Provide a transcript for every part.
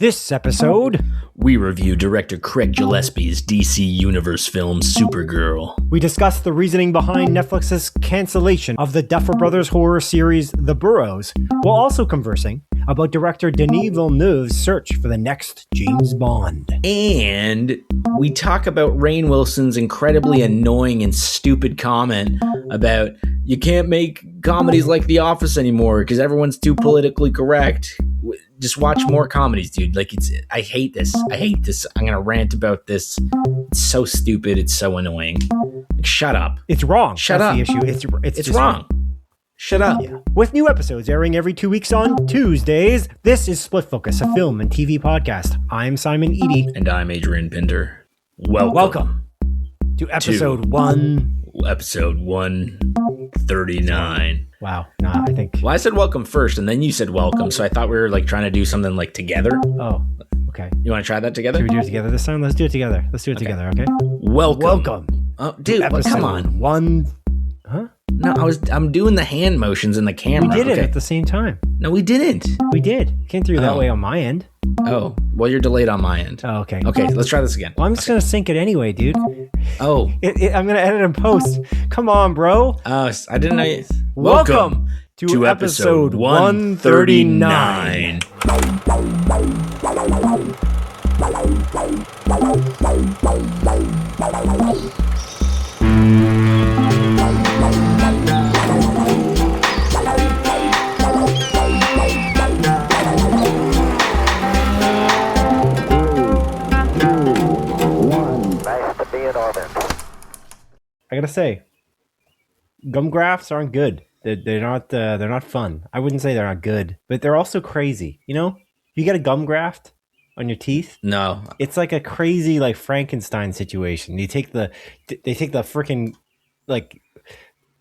This episode, we review director Craig Gillespie's DC Universe film Supergirl. we discuss the reasoning behind Netflix's cancellation of the Duffer Brothers horror series The Boroughs, while also conversing about director Denis Villeneuve's search for the next James Bond. And we talk about Rainn Wilson's incredibly annoying and stupid comment about you can't make comedies like The Office anymore because everyone's too politically correct. Just watch more comedies, dude. I hate this. I'm gonna rant about this. It's so stupid. It's so annoying. Shut up. It's wrong. Shut That's up. the issue. It's It's just wrong. Shut up. Yeah. With new episodes airing every 2 weeks on Tuesdays, this is Split Focus, a film and TV podcast. I'm Simon Eady. And I'm Adrian Pinder. Welcome to episode 139. Wow. Nah, I think. Well, I said welcome first, and then you said welcome, so I thought we were trying to do something together. Oh, okay. You want to try that together? Should we do it together this time? Let's do it together. Together, okay? Welcome. Oh, dude, come on. No, I'm doing the hand motions in the camera. We did it at the same time. No, we didn't. We did. Came through that way on my end. Oh, well, you're delayed on my end. Oh, okay. Okay, let's try this again. Well, I'm just going to sync it anyway, dude. Oh. I'm going to edit and post. Come on, bro. I didn't know you. Welcome to episode 139. I gotta say, gum grafts aren't good. They're not fun. I wouldn't say they're not good, but they're also crazy. You know, you get a gum graft on your teeth. No, it's like a crazy Frankenstein situation. They take the freaking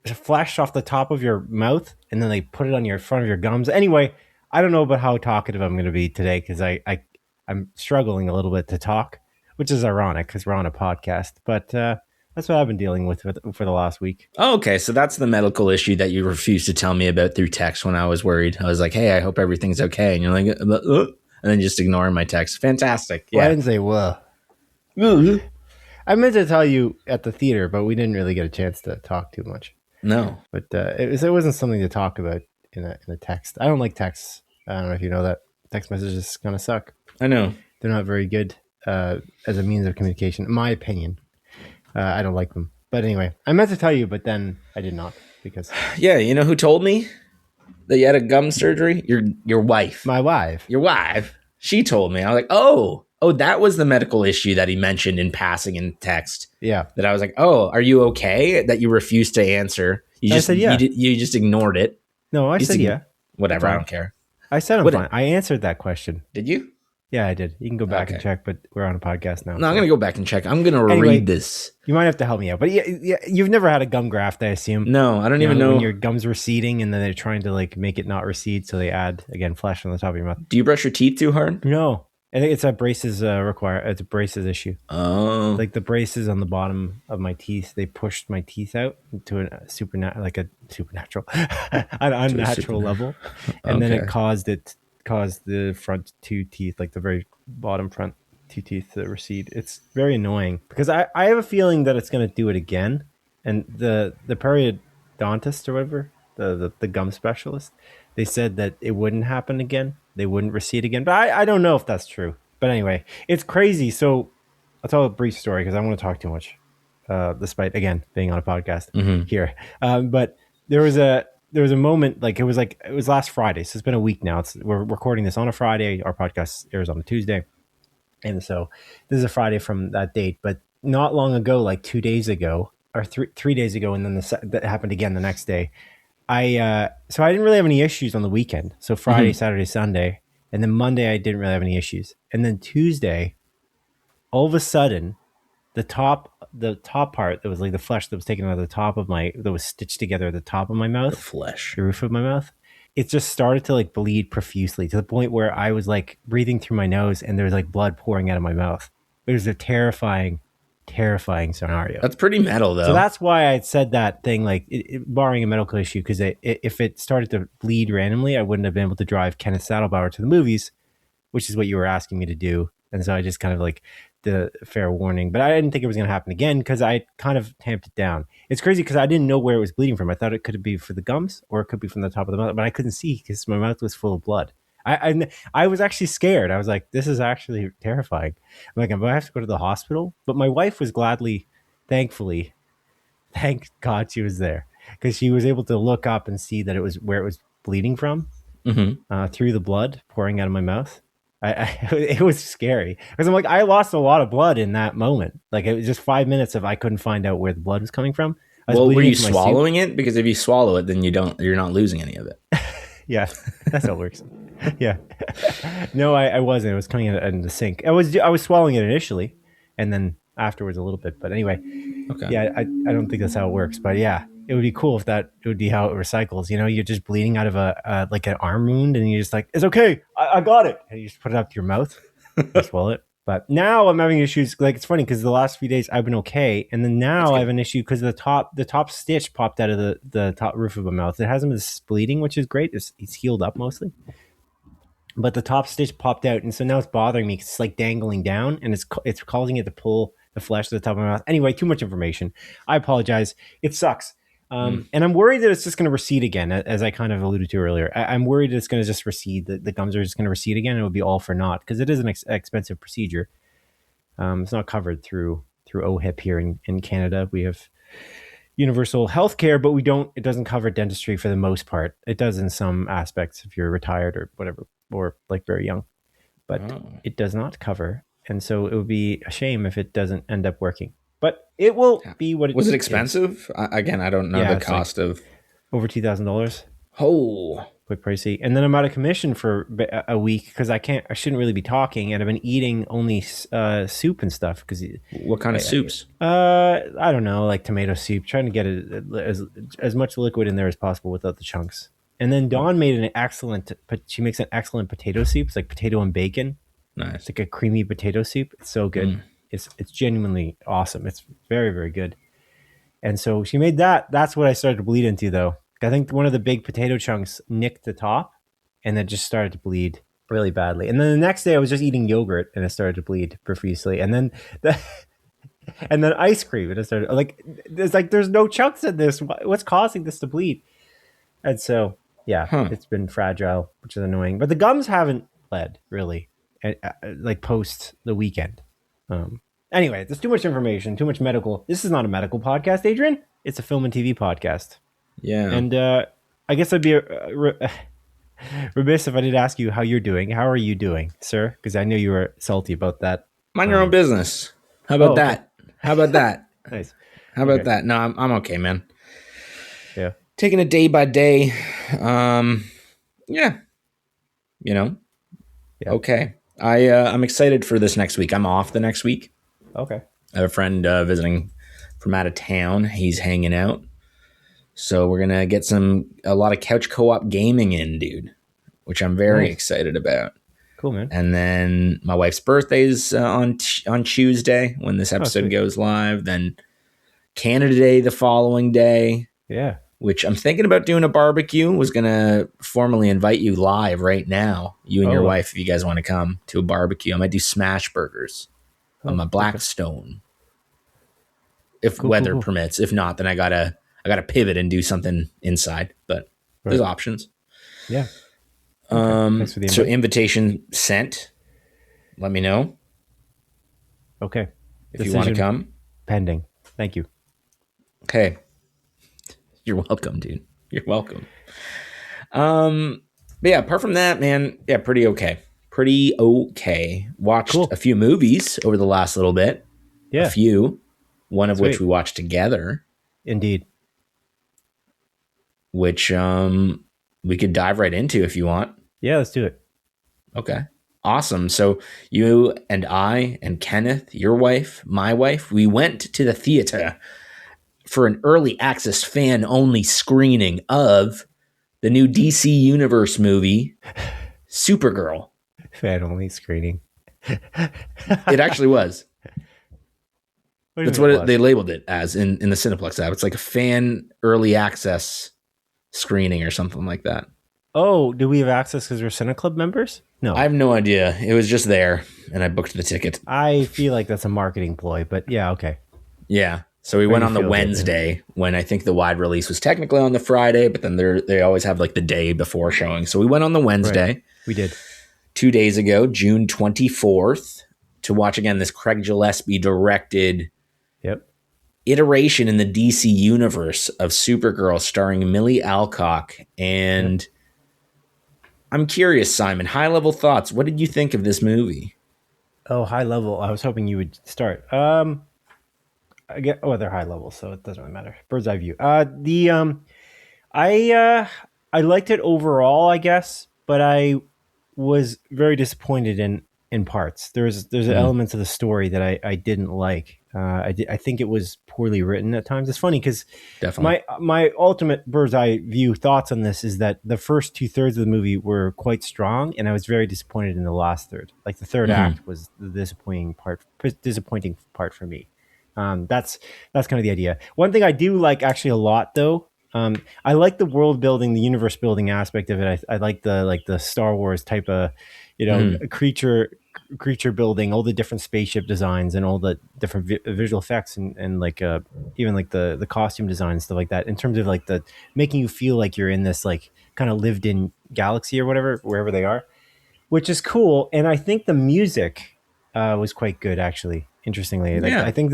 flesh off the top of your mouth and then they put it on your front of your gums. Anyway, I don't know about how talkative I'm going to be today because I'm struggling a little bit to talk, which is ironic because we're on a podcast, but. That's what I've been dealing with for the last week. Oh, okay, so that's the medical issue that you refused to tell me about through text when I was worried. I was like, hey, I hope everything's okay. And you're like, and then just ignoring my text. Fantastic. Yeah. Well, I didn't say, whoa. I meant to tell you at the theater, but we didn't really get a chance to talk too much. No. But it wasn't something to talk about in a text. I don't like texts. I don't know if you know that. Text messages kind of suck. I know. They're not very good as a means of communication, in my opinion. I don't like them. But anyway, I meant to tell you, but then I did not because... Yeah, you know who told me that you had a gum surgery? Your wife. My wife. Your wife. She told me. I was like, oh, that was the medical issue that he mentioned in passing in text. Yeah. That I was like, oh, are you okay? That you refused to answer. I said yeah. You just ignored it. No, I said yeah. Whatever, I don't care. I said I'm fine. I answered that question. Did you? Yeah, I did. You can go back and check, but we're on a podcast now. No, I'm going to go back and check. I'm going to read this. You might have to help me out. But yeah, you've never had a gum graft, I assume. No, I don't even know. When your gums receding and then they're trying to make it not recede, so they add, again, flesh on the top of your mouth. Do you brush your teeth too hard? No. I think it's a braces it's a braces issue. Oh. Like the braces on the bottom of my teeth, they pushed my teeth out to a unnatural level. And then it caused the front two teeth, the very bottom front two teeth to recede. It's very annoying because I have a feeling that it's going to do it again. And the periodontist or whatever, the gum specialist, they said that it wouldn't happen again. They wouldn't recede again. But I don't know if that's true. But anyway, it's crazy. So I'll tell a brief story because I don't want to talk too much, despite, again, being on a podcast here. But there was a moment, it was last Friday, so it's been a week now. We're recording this on a Friday. Our podcast airs on a Tuesday, and so this is a Friday from that date. But not long ago, 2 days ago or 3 days ago, and then that happened again the next day. So I didn't really have any issues on the weekend. So Friday, Saturday, Sunday, and then Monday I didn't really have any issues, and then Tuesday, all of a sudden, the top part that was the flesh that was taken out of the top of that was stitched together at the top of my mouth, the roof of my mouth, it just started to bleed profusely to the point where I was breathing through my nose and there was blood pouring out of my mouth. It was a terrifying scenario. That's pretty metal though. So that's why I said that thing, barring a medical issue, because if it started to bleed randomly, I wouldn't have been able to drive Kenneth Saddlebauer to the movies which is what you were asking me to do. And so I just kind of like the fair warning, but I didn't think it was going to happen again because I kind of tamped it down. It's crazy because I didn't know where it was bleeding from. I thought it could be for the gums or it could be from the top of the mouth, but I couldn't see because my mouth was full of blood. I was actually scared. I was like, this is actually terrifying. I'm like, I'm going to have to go to the hospital. But my wife was thankfully, thank God she was there because she was able to look up and see that it was where it was bleeding from through the blood pouring out of my mouth. It was scary because I'm like, I lost a lot of blood in that moment. Like it was just 5 minutes of I couldn't find out where the blood was coming from. Well, were you swallowing it? Because if you swallow it, then you're not losing any of it. Yeah, that's how it works. Yeah. No, I wasn't. It was coming in the sink. I was swallowing it initially and then afterwards a little bit. But anyway, okay. Yeah, I don't think that's how it works. But yeah, it would be cool if it would be how it recycles. You know, you're just bleeding out of like an arm wound and you're just like, it's okay. I got it. And you just put it up to your mouth and swallow it. But now I'm having issues. Like it's funny because the last few days I've been okay, and then now I have an issue because the top stitch popped out of the top roof of my mouth. It hasn't been bleeding, which is great. It's healed up mostly, but the top stitch popped out, and so now it's bothering me. It's like dangling down, and it's causing it to pull the flesh to the top of my mouth. Anyway, too much information. I apologize. It sucks. And I'm worried that it's just going to recede again, as I kind of alluded to earlier. I'm worried it's going to just recede. The gums are just going to recede again. And it will be all for naught because it is an expensive procedure. It's not covered through OHIP here in Canada. We have universal health care, but it doesn't cover dentistry for the most part. It does in some aspects if you're retired or whatever, or like very young, but it does not cover. And so it would be a shame if it doesn't end up working. But it will be what it was. It expensive? Again, I don't know the cost of over $2,000. Oh, quite pricey. And then I'm out of commission for a week because I shouldn't really be talking, and I've been eating only soup and stuff. Because what kind of soups? I don't know, like tomato soup. Trying to get it as much liquid in there as possible without the chunks. And then Dawn made she makes an excellent potato soup. It's like potato and bacon. Nice. It's like a creamy potato soup. It's so good. It's genuinely awesome. It's very, very good. And so she made that. That's what I started to bleed into, though. I think one of the big potato chunks nicked the top, and then just started to bleed really badly. And then the next day, I was just eating yogurt, and it started to bleed profusely. And then and then ice cream, and it started there's no chunks in this. What's causing this to bleed? And so it's been fragile, which is annoying. But the gums haven't bled really, like post the weekend. Anyway, there's too much information, too much medical. This is not a medical podcast, Adrian. It's a film and TV podcast. Yeah. And I guess I'd be remiss if I did ask you how you're doing. How are you doing, sir? Because I know you were salty about that. Mind your own business. How about that? Okay. How about that? Nice. How about that? No, I'm okay, man. Yeah. Taking it day by day. Yeah. You know? Yeah. Okay. I'm excited for this next week. I'm off the next week. Okay. I have a friend visiting from out of town. He's hanging out. So we're going to get a lot of couch co-op gaming in, dude, which I'm very excited about. Cool, man. And then my wife's birthday is on Tuesday when this episode goes live. Then Canada Day the following day. Yeah. Which I'm thinking about doing a barbecue. Was going to formally invite you live right now, you and your wife, if you guys want to come to a barbecue. I might do smash burgers on my Blackstone. If weather permits. If not, then I gotta pivot and do something inside. But there's options. Yeah. So invitation sent. Let me know. Okay. If you want to come. Pending. Thank you. Okay. You're welcome, dude. You're welcome. But yeah, apart from that, man, yeah, pretty okay. Watched a few movies over the last little bit. Yeah. A few. One of which we watched together. Indeed. Which we could dive right into if you want. Yeah, let's do it. Okay. Awesome. So you and I and Kenneth, your wife, my wife, we went to the theater for an early access fan only screening of the new DC Universe movie, Supergirl. Fan only screening. It actually was. That's what they labeled it as in the Cineplex app. It's like a fan early access screening or something like that. Oh, do we have access because we're Cine Club members? I No. have no idea. It was just there, and I booked the ticket. I feel like that's a marketing ploy, but yeah, okay. Yeah. So we Made went me on the feel good then. Wednesday when I think the wide release was technically on the Friday, but then they always have like the day before showing. So we went on the Right. Wednesday, We did. 2 days ago, June 24th, to watch again this Craig Gillespie directed Yep. iteration in the DC universe of Supergirl starring Millie Alcock. Yep. And I'm curious, Simon, high level thoughts. What did you think of this movie? Oh, high level. I was hoping you would start. I get they're high level, so it doesn't really matter. Bird's eye view. I I liked it overall, I guess, but I was very disappointed in parts. There's Mm, elements of the story that I didn't like. I think it was poorly written at times. It's funny because definitely. my ultimate bird's eye view thoughts on this is that the first 2/3 of the movie were quite strong, and I was very disappointed in the last third. Like the third Hmm. act was the disappointing part for me. That's kind of the idea. One thing I do like actually a lot though. I like the world building, the universe building aspect of it. I like the Star Wars type of, Hmm. creature building, all the different spaceship designs and all the different visual effects and like even like the costume design and stuff like that. In terms of like the making you feel like you're in this like kind of lived in galaxy or whatever, wherever they are, which is cool. And I think the music was quite good, actually. Interestingly, like I Yeah. think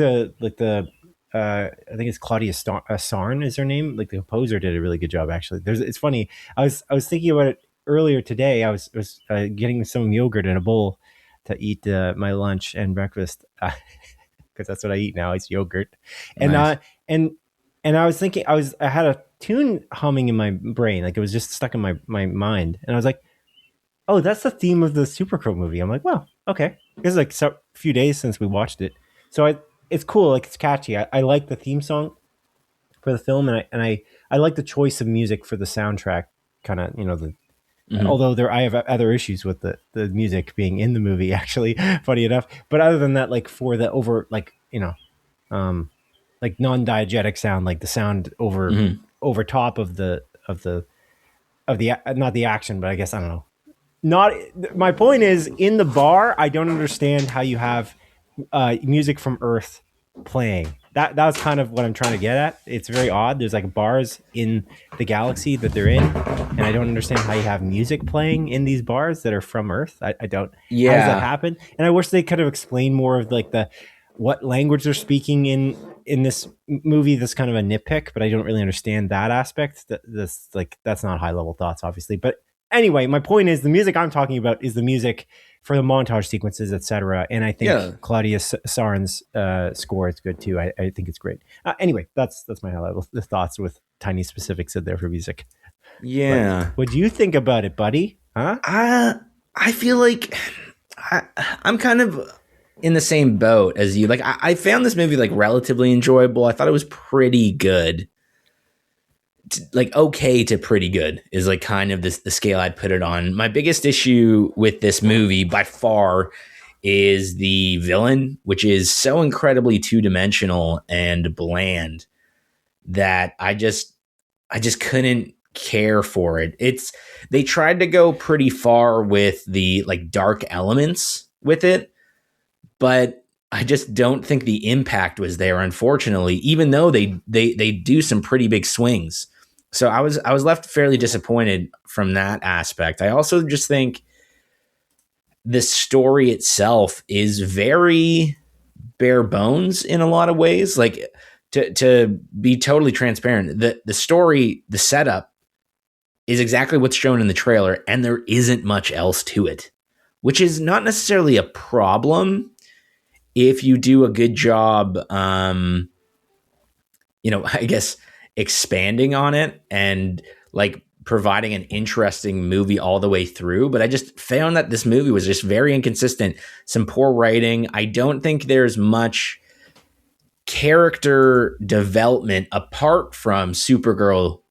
I think it's Claudia Sarn is her name. Like the composer did a really good job, actually. It's funny. I was thinking about it earlier today. I was getting some yogurt in a bowl to eat my lunch and breakfast because that's what I eat now. It's yogurt, and Nice. and and I was thinking I had a tune humming in my brain, like it was just stuck in my mind, and I was like, oh, that's the theme of the Supergirl movie. I'm like, well, okay. It's like a few days since we watched it, so it's cool. Like it's catchy. I like the theme song for the film, and I like the choice of music for the soundtrack. Kind of, the Hmm. although I have other issues with the music being in the movie. Actually, funny enough. But other than that, like for the over, um, like non-diegetic sound, like the sound Hmm. over top of the not the action, but I guess I don't know, not my point is in the bar I don't understand how you have music from Earth playing. That was kind of what I'm trying to get at. It's very odd. There's like bars in the galaxy that they're in, and I don't understand how you have music playing in these bars that are from Earth. I don't. How does that Yeah. happen? And I wish they could have explained more of like the what language they're speaking in this movie. That's kind of a nitpick, but I don't really understand that aspect. That's not high level thoughts, obviously. But anyway, my point is the music I'm talking about is the music for the montage sequences, etc. And I think Yeah. Claudia Sarn's score is good too. I think it's great. Anyway, that's my high level thoughts with tiny specifics in there for music. But Yeah. what do you think about it, buddy? Huh? I I feel like I, I'm kind of in the same boat as you. Like I found this movie like relatively enjoyable. I thought it was pretty good. Like okay to pretty good is like kind of the scale I'd put it on. My biggest issue with this movie by far is the villain, which is so incredibly two dimensional and bland that I just couldn't care for it. It's they tried to go pretty far with the like dark elements with it, but I just don't think the impact was there unfortunately, even though they do some pretty big swings. So I was left fairly disappointed from that aspect. I also just think the story itself is very bare bones in a lot of ways. Like to be totally transparent, the story, the setup is exactly what's shown in the trailer, and there isn't much else to it, which is not necessarily a problem if you do a good job. I guess expanding on it and like providing an interesting movie all the way through. But I just found that this movie was just very inconsistent. Some poor writing. I don't think there's much character development apart from Supergirl's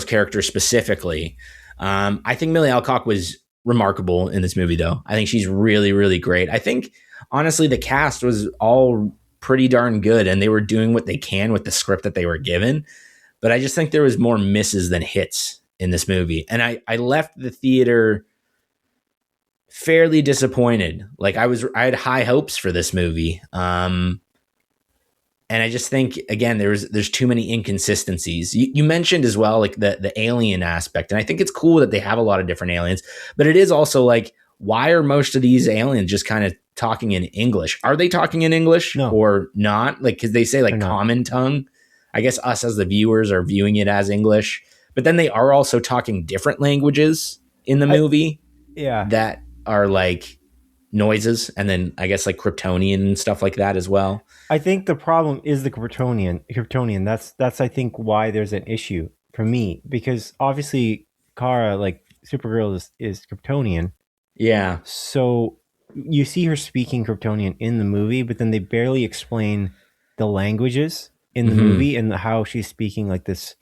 character specifically. I think Millie Alcock was remarkable in this movie, though. I think she's really, really great. I think honestly, the cast was all pretty darn good, and they were doing what they can with the script that they were given. But I just think there was more misses than hits in this movie. And I left the theater fairly disappointed. Like I had high hopes for this movie. And I just think, again, there's too many inconsistencies. You mentioned as well, like the alien aspect. And I think it's cool that they have a lot of different aliens, but it is also like, why are most of these aliens just kind of talking in English? Are they talking in English or not? Like, cause they say like common tongue. I guess us as the viewers are viewing it as English, but then they are also talking different languages in the movie. That are like noises, and then I guess like Kryptonian and stuff like that as well. I think the problem is the Kryptonian. That's I think why there's an issue for me, because obviously Kara, like Supergirl, is Kryptonian. Yeah. So you see her speaking Kryptonian in the movie, but then they barely explain the languages in the movie and how she's speaking like this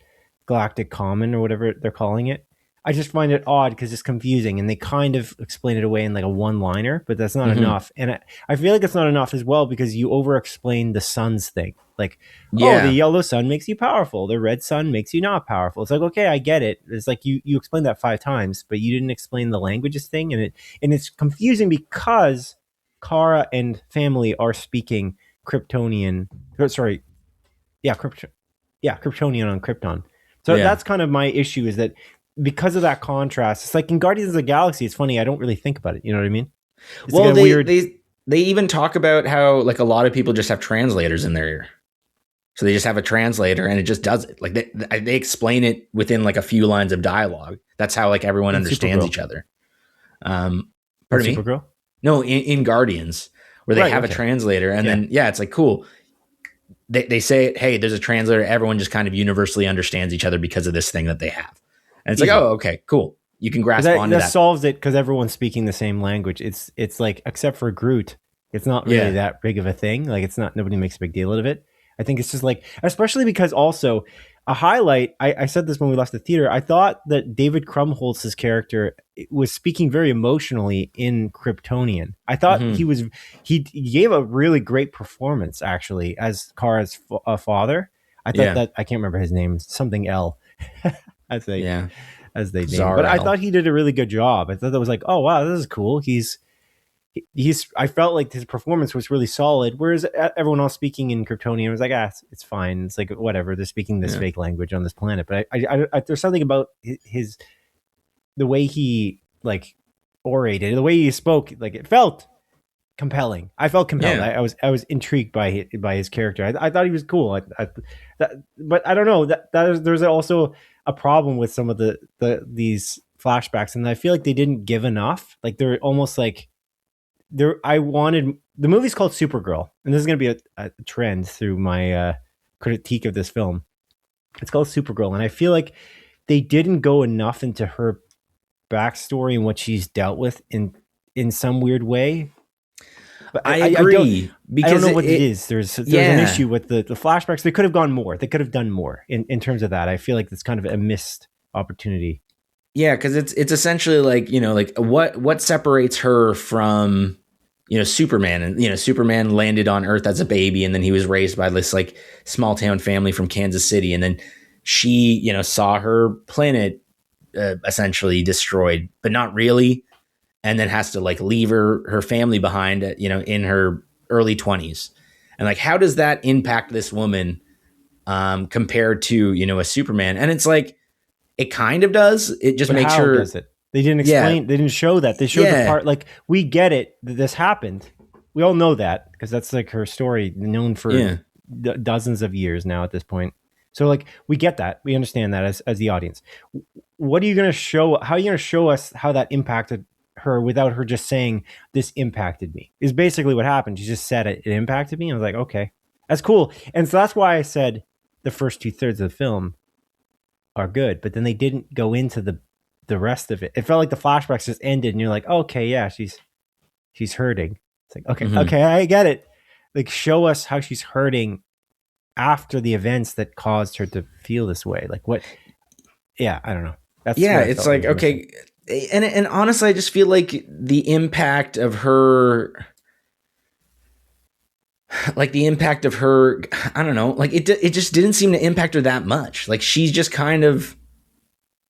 galactic common or whatever they're calling it. I just find it odd because it's confusing, and they kind of explain it away in like a one-liner, but that's not enough. And I feel like it's not enough as well because you over-explain the sun's thing. Like, oh, the yellow sun makes you powerful. The red sun makes you not powerful. It's like, okay, I get it. It's like you explained that 5 times, but you didn't explain the languages thing, and it's confusing because Kara and family are speaking Kryptonian. Sorry, Kryptonian on Krypton. So that's kind of my issue, is that because of that contrast, it's like in Guardians of the Galaxy, it's funny, I don't really think about it. You know what I mean? It's well, like they even talk about how like a lot of people just have translators in their ear. So they just have a translator and it just does it. Like they explain it within like a few lines of dialogue. That's how like everyone understands each other. Pardon me? Supergirl? No, in Guardians, where they have a translator, and then it's like cool. They say, hey, there's a translator. Everyone just kind of universally understands each other because of this thing that they have. And it's like, oh, okay, cool. You can grasp onto that. That solves it because everyone's speaking the same language. It's like, except for Groot, it's not really that big of a thing. Like, it's not, nobody makes a big deal out of it. I think it's just like, especially because also a highlight, I said this when we left the theater, I thought that David Krumholtz's character was speaking very emotionally in Kryptonian. I thought he gave a really great performance actually as Kara's father. I thought that, I can't remember his name, something L. as they name. But I thought he did a really good job. I thought that was like, oh wow, this is cool. He's I felt like his performance was really solid, whereas everyone else speaking in Kryptonian was like, it's fine. It's like, whatever, they're speaking this fake language on this planet. But I there's something about his the way he like orated, the way he spoke, like it felt compelling. I felt compelled. I was intrigued by his character. I thought he was cool. But I don't know, there's also a problem with some of these flashbacks, and I feel like they didn't give enough. Like they're almost like the movie's called Supergirl, and this is going to be a trend through my critique of this film. It's called Supergirl, and I feel like they didn't go enough into her backstory and what she's dealt with in some weird way. But I agree, because I don't know what it is. There's an issue with the flashbacks. They could have gone more. They could have done more in terms of that. I feel like it's kind of a missed opportunity. Yeah, because it's essentially like, like what separates her from, Superman. And, Superman landed on Earth as a baby, and then he was raised by this like small town family from Kansas City. And then she, saw her planet essentially destroyed, but not really. And then has to like leave her family behind, in her early 20s. And like, how does that impact this woman compared to, a Superman? And it's like, it kind of does. It just makes her. Does it? They didn't explain. They didn't show that. They showed the part. Like, we get it that this happened. We all know that because that's like her story, known for dozens of years now at this point. So like, we get that. We understand that as the audience. What are you going to show? How are you going to show us how that impacted her without her just saying this impacted me? Is basically what happened. She just said it impacted me. I was like, okay, that's cool. And so that's why I said the first 2/3 of the film are good, but then they didn't go into the rest of it. It felt like the flashbacks just ended and you're like, okay, yeah, she's hurting. It's like, okay, I get it. Like, show us how she's hurting after the events that caused her to feel this way. Like what? Yeah, I don't know. That's it's like, okay. And honestly, I just feel like the impact of her, I don't know, like it just didn't seem to impact her that much. Like she's just kind of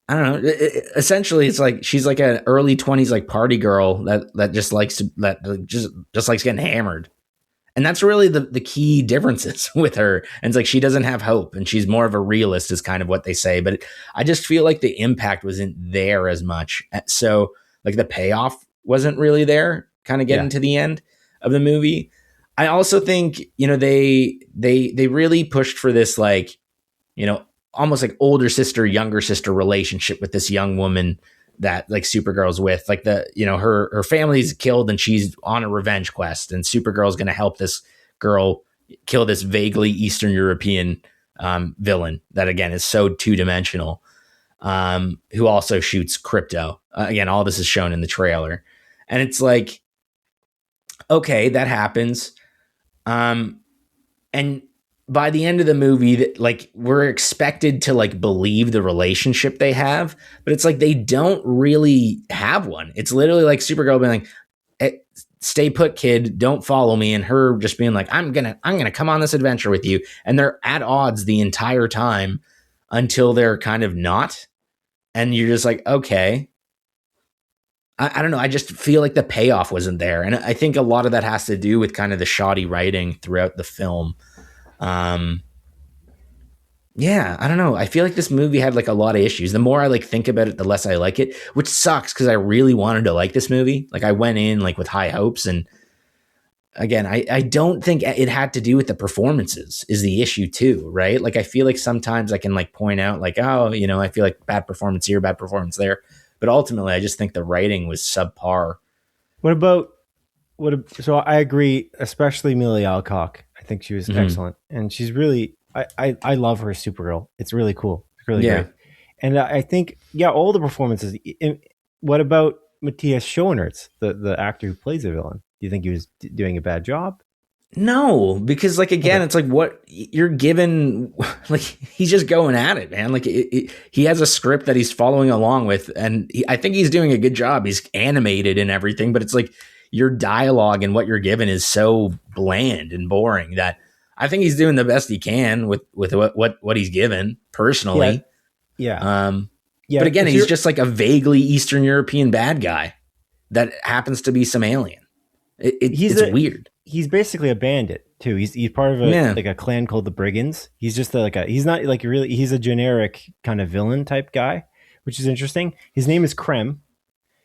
I don't know. Essentially, it's like she's like an early 20s like party girl that just likes to just likes getting hammered. And that's really the key differences with her. And it's like she doesn't have hope, and she's more of a realist, is kind of what they say. But I just feel like the impact wasn't there as much. So like the payoff wasn't really there. Kind of getting to the end of the movie. I also think they really pushed for this like almost like older sister younger sister relationship with this young woman that like Supergirl's with, like her family's killed and she's on a revenge quest, and Supergirl's going to help this girl kill this vaguely Eastern European villain that again is so two-dimensional, who also shoots crypto. Again, all this is shown in the trailer, and it's like, okay, that happens. And by the end of the movie, that like we're expected to like believe the relationship they have, but it's like they don't really have one. It's literally like Supergirl being like, hey, "Stay put, kid. Don't follow me," and her just being like, "I'm gonna come on this adventure with you," and they're at odds the entire time until they're kind of not, and you're just like, okay. I don't know. I just feel like the payoff wasn't there, and I think a lot of that has to do with kind of the shoddy writing throughout the film. Yeah, I don't know. I feel like this movie had like a lot of issues. The more I like think about it, the less I like it, which sucks because I really wanted to like this movie. Like I went in like with high hopes, and again, I don't think it had to do with the performances is the issue too, right? Like I feel like sometimes I can like point out like, oh, I feel like bad performance here, bad performance there. But ultimately, I just think the writing was subpar. So I agree, especially Amelia Alcock. I think she was excellent, and she's really. I love her as Supergirl. It's really cool. It's really great. And I think all the performances. What about Matthias Schoenaerts, the actor who plays the villain? Do you think he was doing a bad job? No, because like again, it's like what you're given. Like he's just going at it, man. Like he has a script that he's following along with, and I think he's doing a good job. He's animated and everything, but it's like your dialogue and what you're given is so bland and boring that I think he's doing the best he can with what he's given personally. Yeah. But again, he's just like a vaguely Eastern European bad guy that happens to be some alien. It's weird. He's basically a bandit too. He's part of like a clan called the Brigands. He's just he's not like really, he's a generic kind of villain type guy, which is interesting. His name is Krem.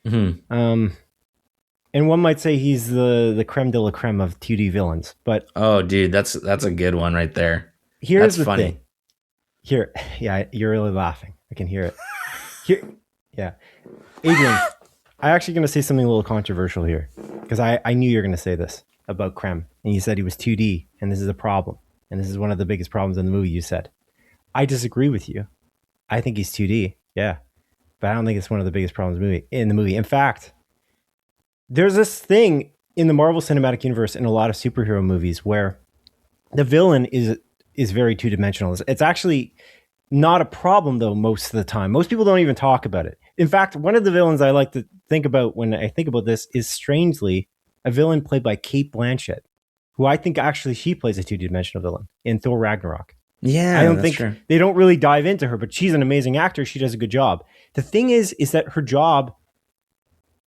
Mm-hmm. And one might say he's the creme de la creme of 2D villains. But oh, dude, that's a good one right there. Here's the funny thing. Here, yeah, you're really laughing. I can hear it. Here, yeah, Adrian, I'm actually going to say something a little controversial here because I knew you were going to say this about Krem, and you said he was 2D, and this is a problem, and this is one of the biggest problems in the movie. You said, I disagree with you. I think he's 2D, yeah, but I don't think it's one of the biggest problems in the movie. In fact, there's this thing in the Marvel Cinematic Universe in a lot of superhero movies where the villain is very two-dimensional. It's actually not a problem, though, most of the time. Most people don't even talk about it. In fact, one of the villains I like to think about when I think about this is, strangely, a villain played by Cate Blanchett, who I think actually she plays a two-dimensional villain in Thor Ragnarok. Yeah, I don't think true. They don't really dive into her, but she's an amazing actor. She does a good job. The thing is that her job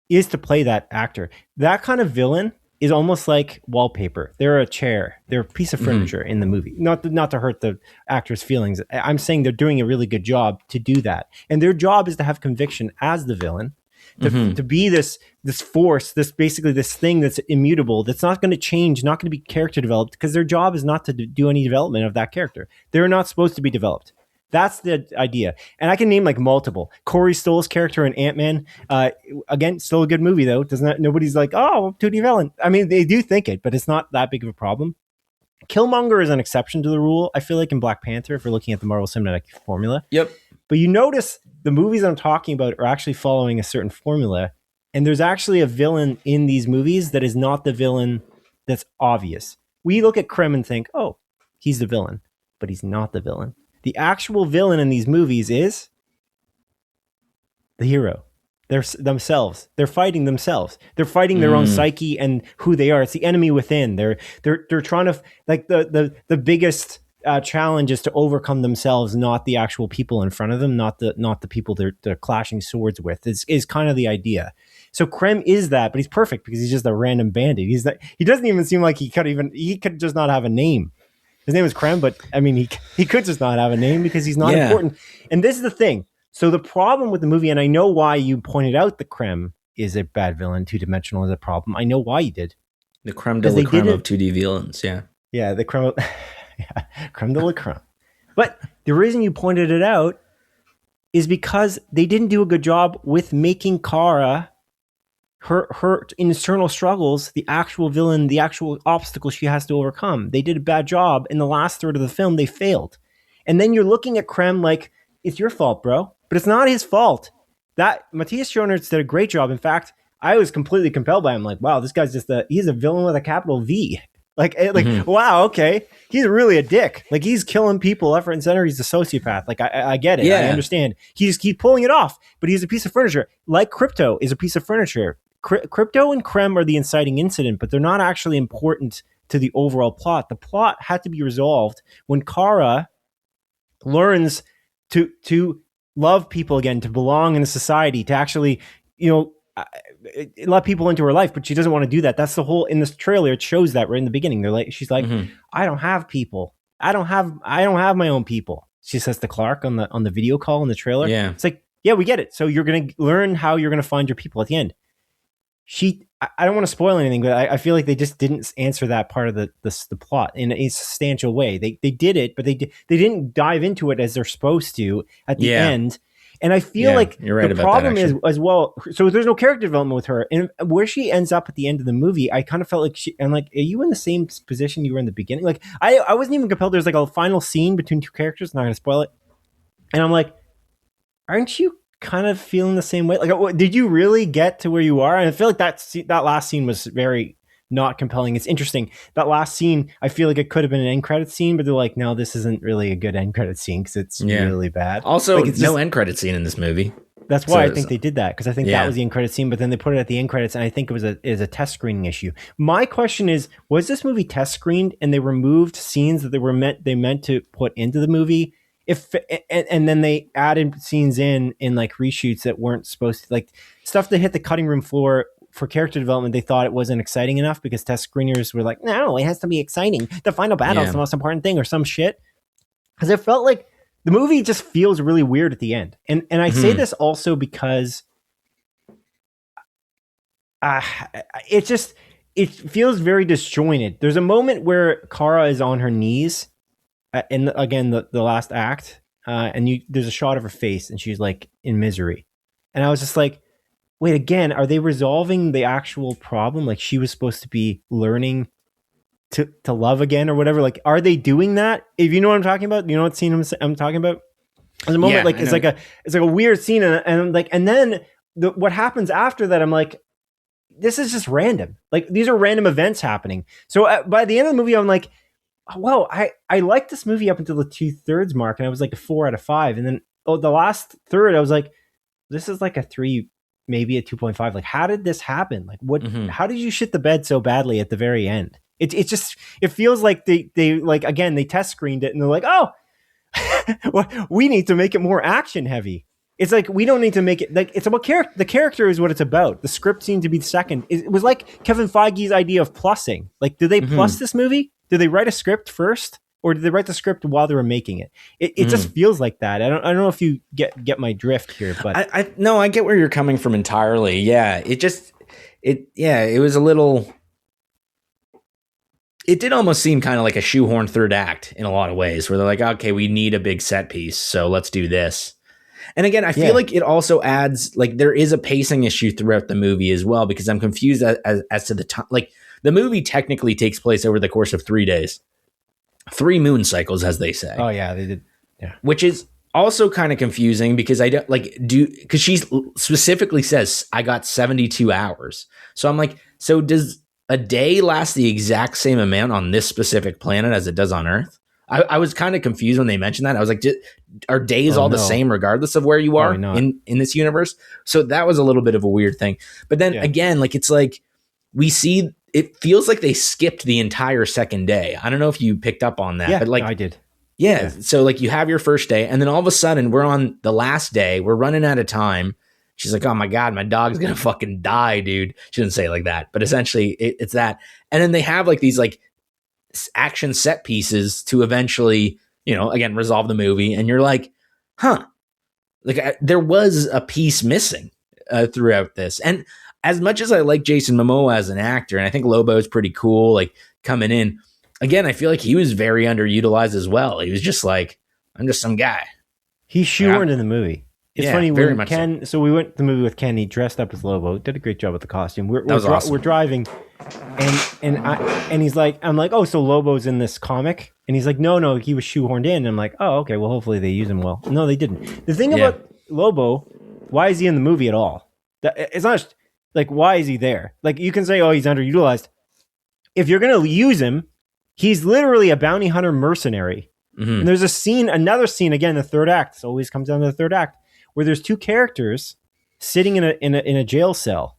is to play that actor. That kind of villain is almost like wallpaper. They're a chair. They're a piece of furniture in the movie. Not to hurt the actor's feelings. I'm saying they're doing a really good job to do that. And their job is to have conviction as the villain, to be this force, this thing that's immutable, that's not going to change, not going to be character developed, because their job is not to do any development of that character. They're not supposed to be developed. That's the idea. And I can name like multiple. Corey Stoll's character in Ant-Man, again, still a good movie though. Nobody's like, oh, 2D villain. I mean, they do think it, but it's not that big of a problem. Killmonger is an exception to the rule, I feel like, in Black Panther, if we're looking at the Marvel Cinematic formula. Yep. But you notice the movies I'm talking about are actually following a certain formula. And there's actually a villain in these movies that is not the villain that's obvious. We look at Krem and think, oh, he's the villain, but he's not the villain. The actual villain in these movies is the hero. They're themselves. They're fighting themselves. They're fighting their own psyche and who they are. It's the enemy within. They're trying to, like, the biggest challenge is to overcome themselves, not the actual people in front of them, not the people they're clashing swords with. Is kind of the idea. So Krem is that, but he's perfect because he's just a random bandit. He doesn't even seem like he could just not have a name. His name is Krem, but I mean he could just not have a name because he's not important. And this is the thing. So the problem with the movie, and I know why you pointed out that Krem is a bad villain, two-dimensional is a problem. I know why you did. The creme de la creme of 2D villains, yeah. Yeah, the creme, creme de la creme. But the reason you pointed it out is because they didn't do a good job with making Kara, her internal struggles, the actual villain, the actual obstacle she has to overcome. They did a bad job. In the last third of the film, they failed. And then you're looking at Krem like, it's your fault, bro. But it's not his fault. That Matthias Schoenaerts did a great job. In fact, I was completely compelled by him. Like, wow, this guy's he's a villain with a capital V. Wow, okay. He's really a dick. Like, he's killing people left, right, and center. He's a sociopath. Like, I get it. Yeah. I understand. He's pulling it off, but he's a piece of furniture. Like Crypto is a piece of furniture. Crypto and Krem are the inciting incident, but they're not actually important to the overall plot. The plot had to be resolved when Kara learns to love people again, to belong in a society, to actually, let people into her life, but she doesn't want to do that. That's the whole, in this trailer, it shows that right in the beginning. She's like, I don't have people. I don't have my own people. She says to Clark on the video call in the trailer. Yeah. It's like, yeah, we get it. So you're going to learn how you're going to find your people at the end. I don't want to spoil anything, but I feel like they just didn't answer that part of the plot in a substantial way. They did it, but they didn't dive into it as they're supposed to at the end. And I feel like the problem is as well. So there's no character development with her, and where she ends up at the end of the movie, I kind of felt like I'm like, are you in the same position you were in the beginning? Like I wasn't even compelled. There's like a final scene between two characters. Not going to spoil it. And I'm like, aren't you kind of feeling the same way? Like, did you really get to where you are? And I feel like that last scene was very not compelling. It's interesting. That last scene, I feel like it could have been an end credit scene, but they're like, no, this isn't really a good end credit scene because it's really bad. Also, like, no end credit scene in this movie. That's why I think they did that, because I think that was the end credit scene, but then they put it at the end credits, and I think it was a test screening issue. My question is, was this movie test screened and they removed scenes that they meant to put into the movie? And then they added scenes in like reshoots that weren't supposed to, like stuff that hit the cutting room floor for character development. They thought it wasn't exciting enough because test screeners were like, no, it has to be exciting. The final battle is the most important thing, or some shit. Because it felt like the movie just feels really weird at the end. And I say this also because it feels very disjointed. There's a moment where Kara is on her knees in again the last act, and there's a shot of her face, and she's like in misery, and I was just like, wait, again, are they resolving the actual problem? Like, she was supposed to be learning to love again or whatever. Like, are they doing that? If you know what I'm talking about, you know what scene I'm talking about. There's a moment like it's like a weird scene, and then what happens after that, I'm like, this is just random. Like, these are random events happening. So by the end of the movie, I'm like, well, I liked this movie up until the 2/3 mark, and I was like a 4 out of 5. And then the last third, I was like, this is like a 3, maybe a 2.5. Like, how did this happen? Like, what? How did you shit the bed so badly at the very end? It just feels like they like, again, they test screened it, and they're like, oh, well, we need to make it more action heavy. It's like, we don't need to make it like, it's about character. The character is what it's about. The script seemed to be the second. It was like Kevin Feige's idea of plussing. Like, did they plus this movie? Did they write a script first, or did they write the script while they were making it? It just feels like that. I don't know if you get my drift here, but I get where you're coming from entirely. Yeah, it was a little. It did almost seem kind of like a shoehorn third act in a lot of ways, where they're like, okay, we need a big set piece, so let's do this. And again, I feel like it also adds, like, there is a pacing issue throughout the movie as well, because I'm confused as to the time. Like, the movie technically takes place over the course of 3 days, 3 moon cycles, as they say. Oh yeah, they did. Yeah, which is also kind of confusing because because she specifically says, I got 72 hours. So I'm like, so does a day last the exact same amount on this specific planet as it does on Earth? I was kind of confused when they mentioned that. I was like, are days the same regardless of where you are in this universe? So that was a little bit of a weird thing. But then again, like, it's like we see, it feels like they skipped the entire second day. I don't know if you picked up on that. Yeah, but like, no, I did. Yeah. So like you have your first day, and then all of a sudden we're on the last day. We're running out of time. She's like, oh my God, my dog's going to fucking die, dude. She didn't say it like that, but essentially it's that. And then they have like these like action set pieces to eventually, again, resolve the movie. And you're like, huh, like there was a piece missing throughout this. And as much as I like Jason Momoa as an actor, and I think Lobo is pretty cool, like coming in, again, I feel like he was very underutilized as well. He was just like, I'm just some guy. He's shoehorned in the movie. It's funny very when Ken. So we went to the movie with Ken. He dressed up as Lobo. Did a great job with the costume. Awesome. We're driving, and he's like, I'm like, oh, so Lobo's in this comic, and he's like, no, he was shoehorned in. And I'm like, oh, okay, well, hopefully they use him well. No, they didn't. The thing about Lobo, why is he in the movie at all? It's not like, why is he there? Like you can say, oh, he's underutilized. If you're gonna use him, he's literally a bounty hunter mercenary. Mm-hmm. And there's another scene again, the third act. It always comes down to the third act, where there's two characters sitting in a jail cell.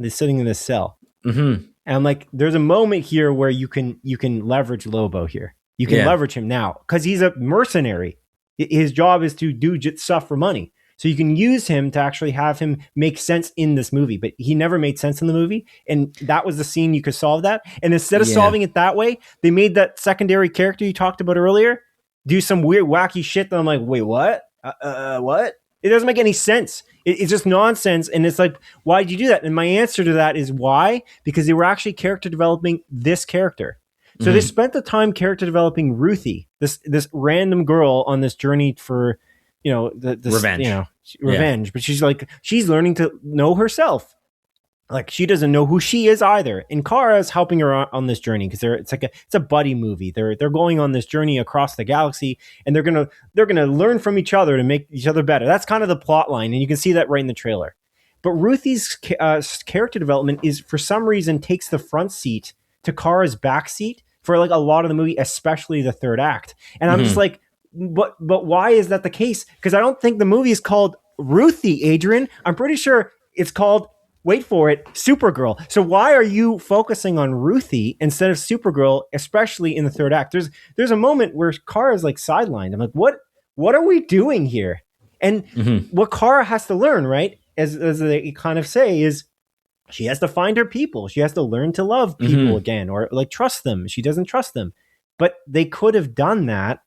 They're sitting in this cell. Mm-hmm. And I'm like, there's a moment here where you can leverage Lobo here. You can leverage him now because he's a mercenary. His job is to do stuff for money. So you can use him to actually have him make sense in this movie. But he never made sense in the movie. And that was the scene you could solve that. And instead of solving it that way, they made that secondary character you talked about earlier do some weird, wacky shit that I'm like, wait, what? What? It doesn't make any sense. It's just nonsense. And it's like, why did you do that? And my answer to that is why? Because they were actually character developing this character. So they spent the time character developing Ruthie, this random girl on this journey for, this revenge. Revenge. But she's learning to know herself. Like she doesn't know who she is either. And Kara's helping her on this journey because it's a buddy movie. They're going on this journey across the galaxy, and they're gonna learn from each other to make each other better. That's kind of the plot line, and you can see that right in the trailer. But Ruthie's character development is for some reason takes the front seat to Kara's back seat for like a lot of the movie, especially the third act. And I'm just like, but why is that the case? Because I don't think the movie is called Ruthie, Adrian. I'm pretty sure it's called, wait for it, Supergirl. So why are you focusing on Ruthie instead of Supergirl, especially in the third act? There's a moment where Kara's like sidelined. I'm like, what are we doing here? And what Kara has to learn, right, as they kind of say, is she has to find her people. She has to learn to love people again, or like trust them. She doesn't trust them. But they could have done that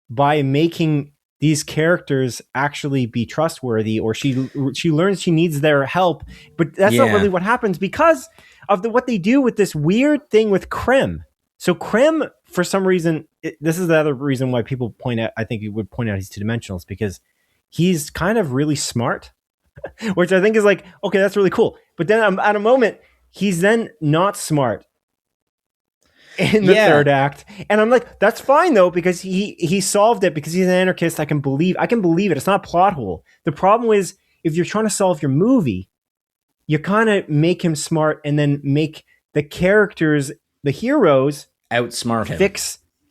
by making these characters actually be trustworthy, or she learns she needs their help. But that's not really what happens because of what they do with this weird thing with Krem. So Krem, for some reason, this is the other reason why people I think you would point out he's two-dimensional, is because he's kind of really smart, which I think is like, okay, that's really cool. But then at a moment, he's then not smart in the third act. And I'm like, that's fine though, because he solved it because he's an anarchist. I can believe it. It's not a plot hole. The problem is if you're trying to solve your movie, you kind of make him smart and then make the characters, the heroes, outsmart him.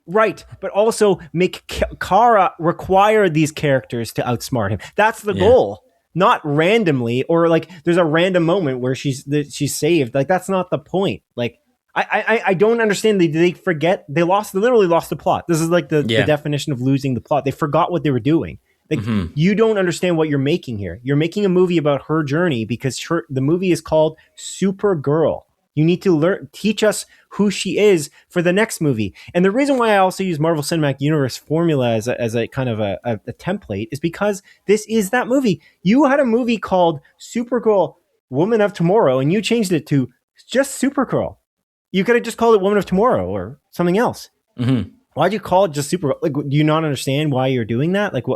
Right, but also make Kara require these characters to outsmart him. That's the goal, not randomly, or like there's a random moment where she's saved. Like that's not the point. Like I don't understand. They forget. They literally lost the plot. This is like the definition of losing the plot. They forgot what they were doing. Like you don't understand what you're making here. You're making a movie about her journey because the movie is called Supergirl. You need to teach us who she is for the next movie. And the reason why I also use Marvel Cinematic Universe formula as a kind of a template is because this is that movie. You had a movie called Supergirl, Woman of Tomorrow, and you changed it to just Supergirl. You could have just called it Woman of Tomorrow or something else. Why'd you call it just Supergirl? Like, do you not understand why you're doing that? Like,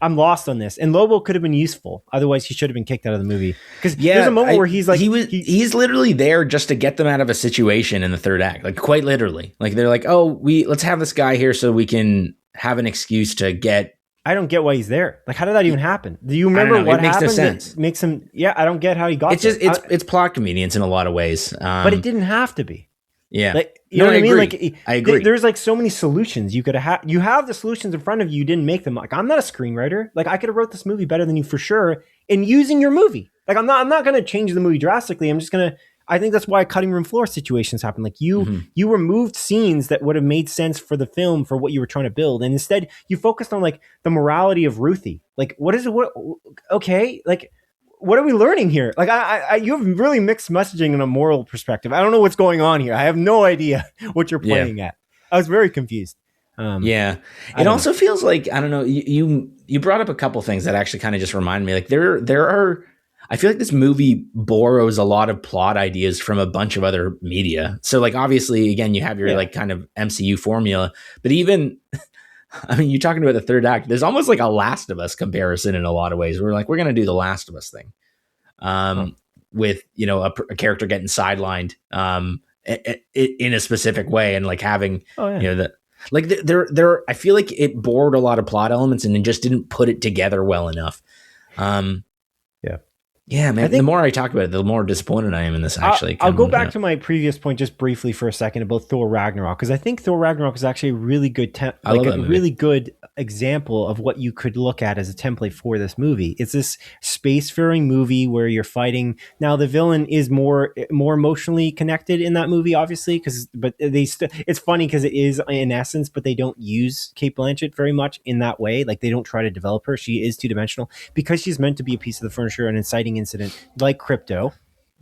I'm lost on this. And Lobo could have been useful. Otherwise, he should have been kicked out of the movie. Because there's a moment where he's like, he's literally there just to get them out of a situation in the third act. Like, quite literally. Like, they're like, oh, let's have this guy here so we can have an excuse to get. I don't get why he's there. Like, how did that even happen? Do you remember what happened? It makes no sense. It makes him. Yeah, I don't get how he got. It's plot convenience in a lot of ways. But it didn't have to be. Yeah. Like, you know what I mean? Like, I agree. There's like so many solutions you could have. You have the solutions in front of you. You didn't make them. Like, I'm not a screenwriter. Like, I could have wrote this movie better than you for sure in using your movie. Like, I'm not going to change the movie drastically. I'm just going to, I think that's why cutting room floor situations happen. Like you removed scenes that would have made sense for the film for what you were trying to build, and instead you focused on like the morality of Ruthie. Like, what is it? Okay, like, what are we learning here? Like, you have really mixed messaging in a moral perspective. I don't know what's going on here. I have no idea what you're playing at. I was very confused. It also feels like, I don't know, you brought up a couple things that actually kind of just remind me, like there are, I feel like this movie borrows a lot of plot ideas from a bunch of other media. So like, obviously, again, you have your like kind of MCU formula, but even, I mean, you're talking about the third act, there's almost like a Last of Us comparison in a lot of ways. We're like, we're going to do the Last of Us thing with, you know, a character getting sidelined in a specific way and like having, you know, the, like there, I feel like it borrowed a lot of plot elements and then just didn't put it together well enough. Yeah, man. The more I talk about it, the more disappointed I am in this. Actually, I'll go back to my previous point just briefly for a second about Thor Ragnarok, because I think Thor Ragnarok is actually a really good, really good example of what you could look at as a template for this movie. It's this spacefaring movie where you're fighting. Now the villain is more emotionally connected in that movie, obviously, but it's funny because it is in essence, but they don't use Cate Blanchett very much in that way. Like they don't try to develop her. She is two-dimensional because she's meant to be a piece of the furniture, an inciting incident like Crypto.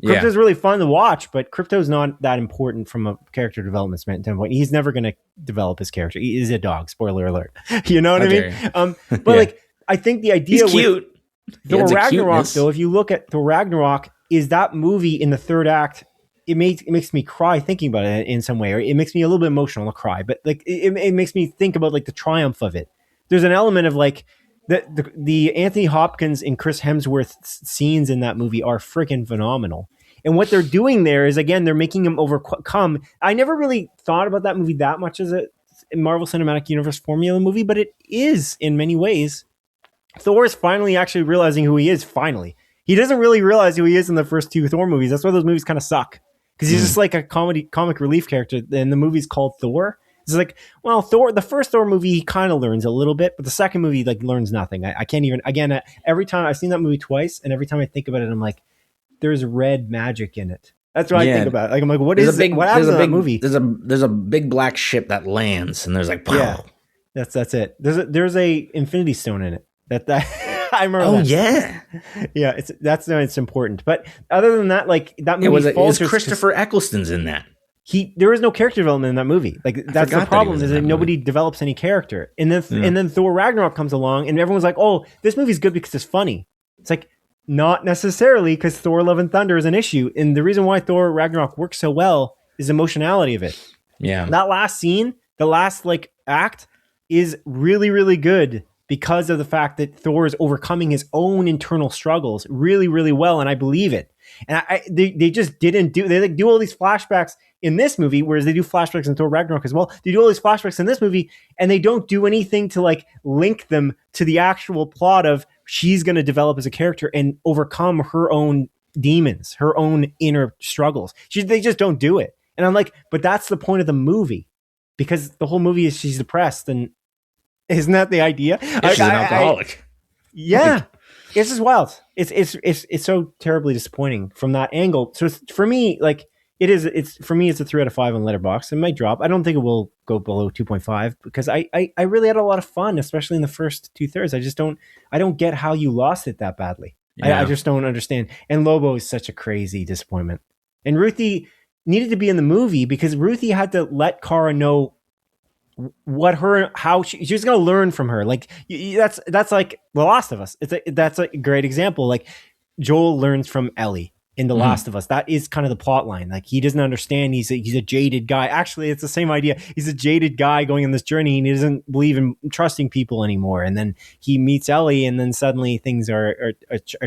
Crypto's really fun to watch, but Crypto's not that important from a character development standpoint. He's never going to develop his character. He is a dog. Spoiler alert. You know what I mean? But like, I think the idea He's cute. Thor Ragnarok, though, if you look at Thor Ragnarok, is that movie in the third act, it makes me cry thinking about it in some way, or it makes me a little bit emotional. I'll cry, but like it makes me think about like the triumph of it. There's an element of like, the Anthony Hopkins and Chris Hemsworth scenes in that movie are freaking phenomenal. And what they're doing there is, again, they're making him overcome. I never really thought about that movie that much as a Marvel Cinematic Universe formula movie, but it is in many ways. Thor is finally actually realizing who he is, finally. He doesn't really realize who he is in the first two Thor movies. That's why those movies kind of suck. Because he's just like a comic relief character, and the movie's called Thor. It's like, well, Thor, the first Thor movie, he kind of learns a little bit, but the second movie, like, learns nothing. I can't even, again, every time I've seen that movie twice, and every time I think about it, I'm like, there's red magic in it. That's what I think about it. Like, I'm like, what happens in that movie? There's a big black ship that lands, and there's like, wow. Yeah, that's it. There's a Infinity Stone in it. That I remember. Oh that. Yeah. It's important. But other than that, like that movie, it was Christopher Eccleston's in that. There is no character development in that movie. Like that's the problem, is that nobody develops any character. And then Thor Ragnarok comes along and everyone's like, oh, this movie's good because it's funny. It's like, not necessarily, because Thor Love and Thunder is an issue. And the reason why Thor Ragnarok works so well is the emotionality of it. Yeah. That last scene, the last like act is really, really good because of the fact that Thor is overcoming his own internal struggles really, really well. And I believe it. And they just didn't they like do all these flashbacks in this movie, whereas they do flashbacks in Thor Ragnarok as well. They do all these flashbacks in this movie, and they don't do anything to like link them to the actual plot of she's going to develop as a character and overcome her own demons, her own inner struggles. They just don't do it. And I'm like, but that's the point of the movie, because the whole movie is she's depressed, and isn't that the idea? She's an alcoholic. It's just wild. It's so terribly disappointing from that angle. So for me, like it's a 3 out of 5 on Letterboxd. It might drop. I don't think it will go below 2.5 because I really had a lot of fun, especially in the first 2/3. I don't get how you lost it that badly. Yeah. I just don't understand. And Lobo is such a crazy disappointment. And Ruthie needed to be in the movie because Ruthie had to let Kara know how she was going to learn from her. Like that's like The Last of Us. That's a great example. Like Joel learns from Ellie in The Last of Us. That is kind of the plot line. Like he doesn't understand. He's a jaded guy. Actually, it's the same idea. He's a jaded guy going on this journey and he doesn't believe in trusting people anymore. And then he meets Ellie and then suddenly things are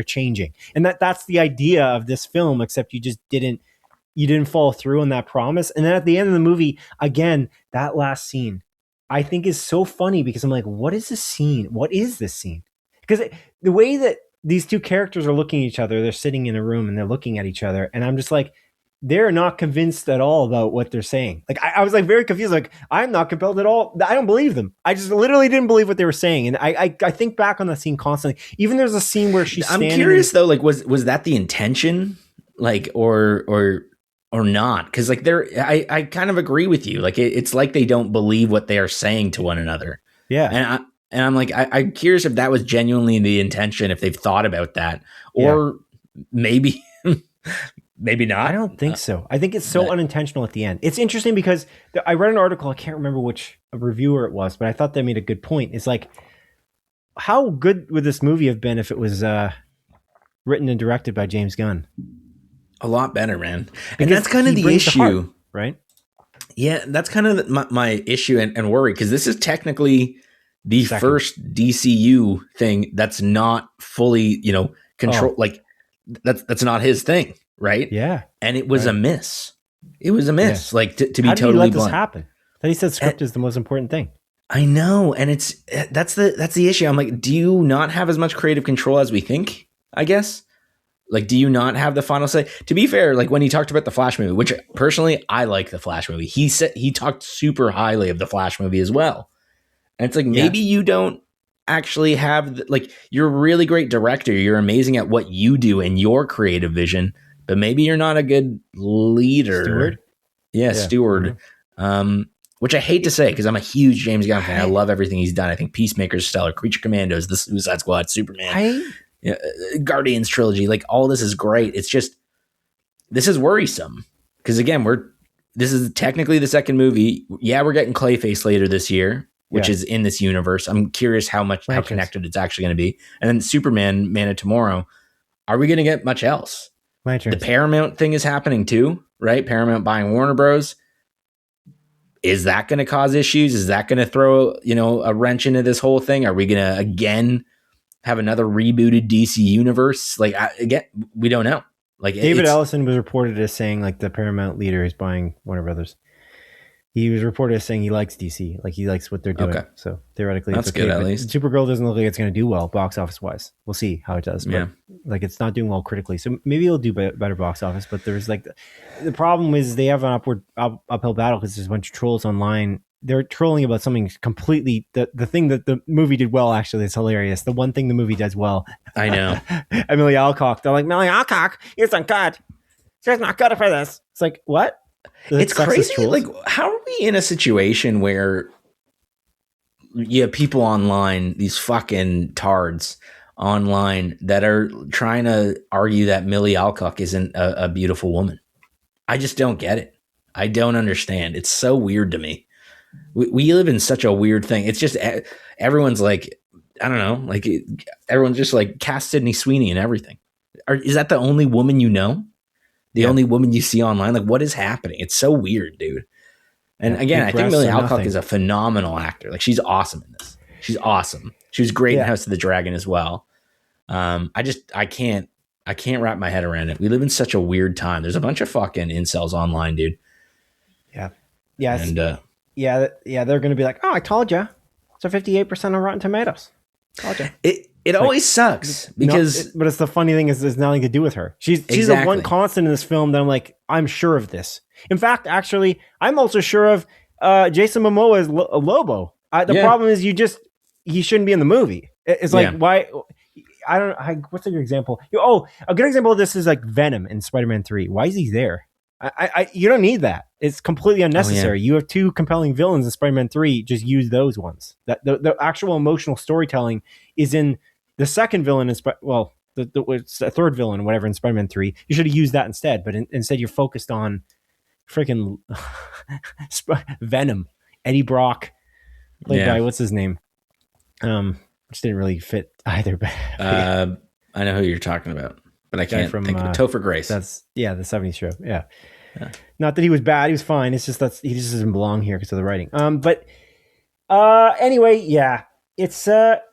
changing. And that's the idea of this film, except you didn't follow through on that promise. And then at the end of the movie, again, that last scene, I think is so funny because I'm like, what is this scene? What is this scene? Because the way that these two characters are looking at each other, they're sitting in a room and they're looking at each other. And I'm just like, they're not convinced at all about what they're saying. Like, I was like very confused. Like, I'm not compelled at all. I don't believe them. I just literally didn't believe what they were saying. And I think back on that scene constantly. Even there's a scene where she's standing. I'm curious though, like, was that the intention? like or not, because like I kind of agree with you, like it's like they don't believe what they are saying to one another. Yeah. And I'm like, I'm curious if that was genuinely the intention, if they've thought about that, or maybe maybe not. I don't think so. I think it's so unintentional at the end. It's interesting because I read an article, I can't remember which reviewer it was, but I thought they made a good point. It's like, how good would this movie have been if it was written and directed by James Gunn? A lot better, man. And that's kind of the issue, heart, right? Yeah, that's kind of my issue and worry, because this is technically the first DCU thing that's not fully, control. Like that's not his thing, right? Yeah, and it was a miss. It was a miss. Yeah. Like to be How totally did he let blunt. this happen? That he said script is the most important thing. I know, and that's the issue. I'm like, do you not have as much creative control as we think? I guess. Like, do you not have the final say? To be fair, like when he talked about the Flash movie, which personally I like the Flash movie, he talked super highly of the Flash movie as well. And it's like, maybe you don't actually have, like, you're a really great director. You're amazing at what you do and your creative vision, but maybe you're not a good leader. Steward? Yeah, steward. Mm-hmm. Which I hate to say, because I'm a huge James Gunn fan. I love everything he's done. I think Peacemaker's stellar, Creature Commandos, The Suicide Squad, Superman, Guardians trilogy. Like, all this is great. It's just, this is worrisome. Because again, this is technically the second movie. Yeah, we're getting Clayface later this year, which is in this universe. I'm curious how connected it's actually going to be. And then Superman, Man of Tomorrow. Are we going to get much else? The Paramount thing is happening too, right? Paramount buying Warner Bros. Is that going to cause issues? Is that going to throw, a wrench into this whole thing? Are we going to again have another rebooted DC universe? Like, again, we don't know. Like, David Ellison was reported as saying, like, the Paramount leader is buying Warner Brothers. He was reported as saying he likes DC, like he likes what they're doing. Okay. So theoretically, that's good. At least Supergirl doesn't look like it's going to do well box office wise. We'll see how it does. But, like, it's not doing well critically, so maybe it'll do better box office. But there's like the problem is they have an uphill battle because there's a bunch of trolls online. They're trolling about something completely the thing that the movie did well. Actually, it's hilarious. The one thing the movie does well. I know. Emily Alcock. They're like, Emily Alcock, you're so good. She's not good for this. It's like, what? It's crazy. Like, how are we in a situation where you have people online, these fucking tards online, that are trying to argue that Millie Alcock isn't a beautiful woman? I just don't get it. I don't understand. It's so weird to me. We live in such a weird thing. It's just everyone's like, I don't know, like everyone's just like cast Sydney Sweeney and everything. Is that the only woman you know? The only woman you see online? Like, what is happening? It's so weird, dude. And again, I think Millie Alcock is a phenomenal actor. Like, she's awesome in this. She's awesome. She was great in House of the Dragon as well. I can't wrap my head around it. We live in such a weird time. There's a bunch of fucking incels online, dude. Yeah. Yeah. And they're going to be like, oh, I told you. It's a 58% on Rotten Tomatoes. Told you. It always sucks because, but it's the funny thing is, there's nothing to do with her. She's the one constant in this film that I'm like, I'm sure of this. In fact, actually, I'm also sure of Jason Momoa as Lobo. The problem is he shouldn't be in the movie. It's like, why? What's a good example? A good example of this is like Venom in Spider-Man 3. Why is he there? You don't need that. It's completely unnecessary. You have two compelling villains in Spider-Man 3. Just use those ones. That the actual emotional storytelling is in the second villain. The third villain, whatever, in Spider-Man 3. You should have used that instead. But instead, you're focused on freaking Venom, Eddie Brock, played by what's his name, which didn't really fit either. But I know who you're talking about. But I can't think of Topher Grace. That's the 70s show. Yeah. Not that he was bad. He was fine. It's just he just doesn't belong here because of the writing. But anyway, it's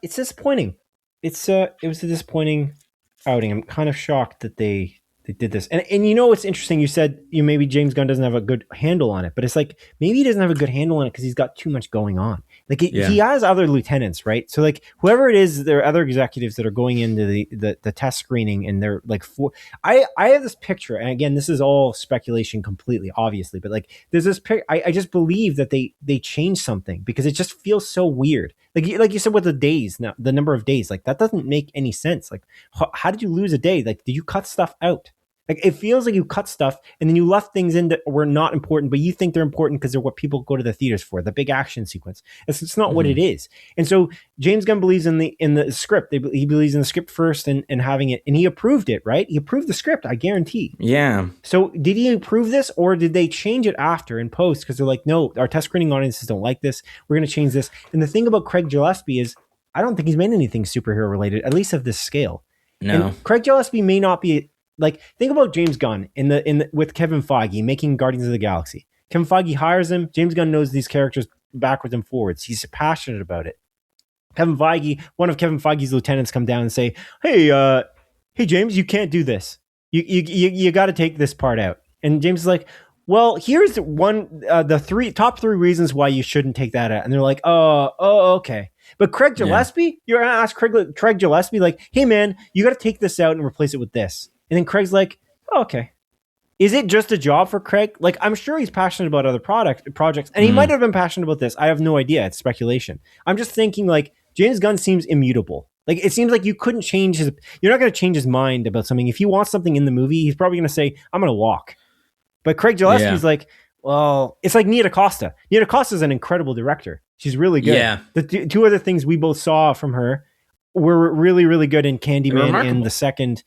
disappointing. It was a disappointing outing. I'm kind of shocked that they did this. And it's interesting. You said maybe James Gunn doesn't have a good handle on it, but it's like maybe he doesn't have a good handle on it because he's got too much going on. Like he has other lieutenants, right? So like whoever it is, there are other executives that are going into the test screening, and they're like I have this picture, and again, this is all speculation completely, obviously, but like there's this I just believe that they changed something because it just feels so weird. Like you said with the days, now the number of days, like that doesn't make any sense. Like how did you lose a day? Like did you cut stuff out? Like, it feels like you cut stuff and then you left things in that were not important, but you think they're important because they're what people go to the theaters for, the big action sequence. It's not what it is. And so James Gunn believes in the script. He believes in the script first and having it, and he approved it, right? He approved the script, I guarantee. Yeah. So did he approve this, or did they change it after in post? Because they're like, no, our test screening audiences don't like this. We're going to change this. And the thing about Craig Gillespie is, I don't think he's made anything superhero related, at least of this scale. No. And Craig Gillespie may not be... Like, think about James Gunn with Kevin Feige making Guardians of the Galaxy. Kevin Feige hires him. James Gunn knows these characters backwards and forwards. He's passionate about it. One of Kevin Feige's lieutenants come down and say, hey James, you can't do this. You got to take this part out. And James is like, well, here's the top three reasons why you shouldn't take that out. And they're like, oh, okay. But Craig Gillespie, you're going to ask Craig Gillespie, like, hey man, you got to take this out and replace it with this. And then Craig's like, oh, okay. Is it just a job for Craig? Like, I'm sure he's passionate about other projects, and he might have been passionate about this. I have no idea. It's speculation. I'm just thinking, like, James Gunn seems immutable. Like, it seems like you couldn't change you're not going to change his mind about something. If he wants something in the movie, he's probably going to say, I'm going to walk. But Craig Gillespie's like, well, it's like Nia DaCosta. Nia DaCosta is an incredible director. She's really good. Yeah. The two other things we both saw from her were really, really good in Candyman and the second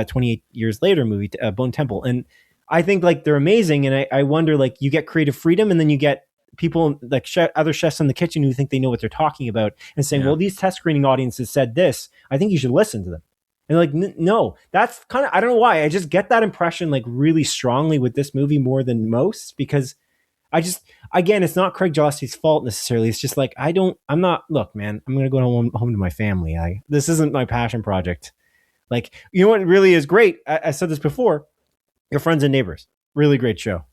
28 years later movie, Bone Temple. And I think, like, they're amazing. And I wonder, like, you get creative freedom, and then you get people like other chefs in the kitchen who think they know what they're talking about and saying, well, these test screening audiences said this. I think you should listen to them. And like, no, that's kind of, I don't know why. I just get that impression, like, really strongly with this movie more than most, because again, it's not Craig Gillespie's fault necessarily. It's just like, look, man, I'm going to go home to my family. This isn't my passion project. Like, you know what really is great? I said this before. Your Friends and Neighbors. Really great show.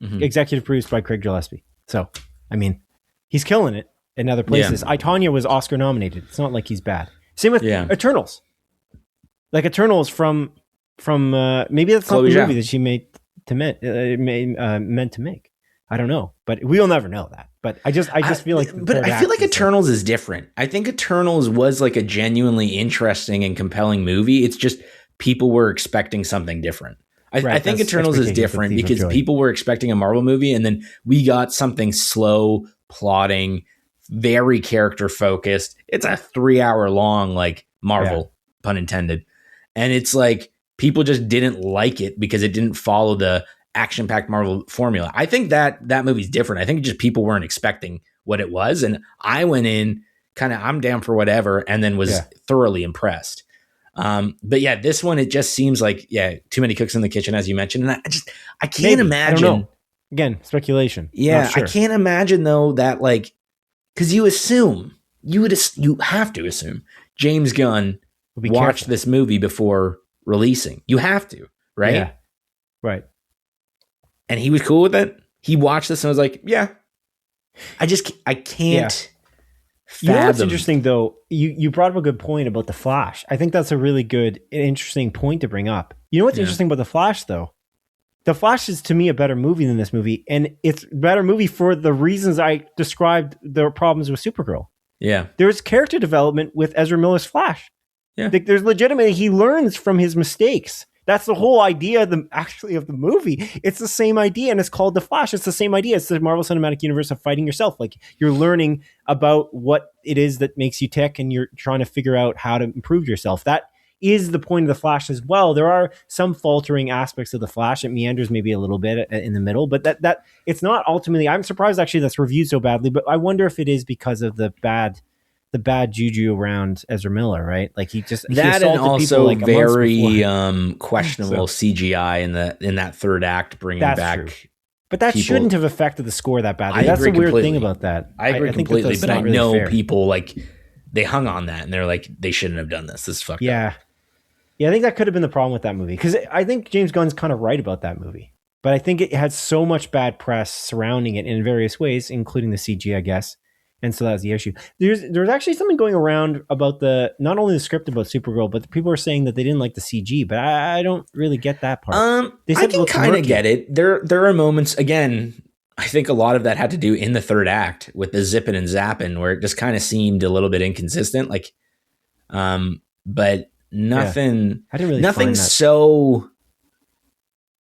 Mm-hmm. Executive produced by Craig Gillespie. So, I mean, he's killing it in other places. I, Tonya was Oscar nominated. It's not like he's bad. Same with Eternals. Like, Eternals from maybe that's not the movie that she meant to make. I don't know, but we'll never know that. But I just feel like, but I feel like Eternals is different. I think Eternals was like a genuinely interesting and compelling movie. It's just people were expecting something different. I think Eternals is different because people were expecting a Marvel movie, and then we got something slow, plotting, very character focused. It's a 3-hour long, like, Marvel, pun intended. And it's like, people just didn't like it because it didn't follow the action-packed Marvel formula. I think that movie's different. I think just people weren't expecting what it was. And I went in kind of, I'm down for whatever, and then was thoroughly impressed. But yeah, this one, it just seems like, too many cooks in the kitchen, as you mentioned. And I can't imagine. I don't know. Again, speculation. Yeah. Sure. I can't imagine though that, like, cause you have to assume James Gunn watched this movie before releasing. You have to, right? Yeah. Right. And he was cool with it. He watched this and was like, yeah, I can't. You know what's interesting though? You brought up a good point about the Flash. I think that's a really good, interesting point to bring up. You know what's interesting about the Flash though? The Flash is, to me, a better movie than this movie, and it's a better movie for the reasons I described the problems with Supergirl. Yeah, there's character development with Ezra Miller's Flash. Yeah, there's legitimately, he learns from his mistakes. That's the whole idea of the movie. It's the same idea, and it's called The Flash. It's the same idea. It's the Marvel Cinematic Universe of fighting yourself. Like, you're learning about what it is that makes you tick, and you're trying to figure out how to improve yourself. That is the point of The Flash as well. There are some faltering aspects of The Flash. It meanders maybe a little bit in the middle, but that it's not ultimately. I'm surprised actually that's reviewed so badly, but I wonder if it is because of the bad juju around Ezra Miller, right? Like, he and also like very questionable CGI in that third act, bringing back. True. But that shouldn't have affected the score that badly. That's the weird thing about that. I agree completely, but I know really people, like, they hung on that and they're like, they shouldn't have done this. This is fucked up. Yeah, I think that could have been the problem with that movie, because I think James Gunn's kind of right about that movie. But I think it had so much bad press surrounding it in various ways, including the CG, I guess. And so that's the issue. There's actually something going around about not only the script about Supergirl, but people are saying that they didn't like the CG. But I don't really get that part. I can kind of get it. There are moments, again, I think a lot of that had to do in the third act with the zipping and zapping, where it just kind of seemed a little bit inconsistent. Like, but nothing. I didn't really nothing so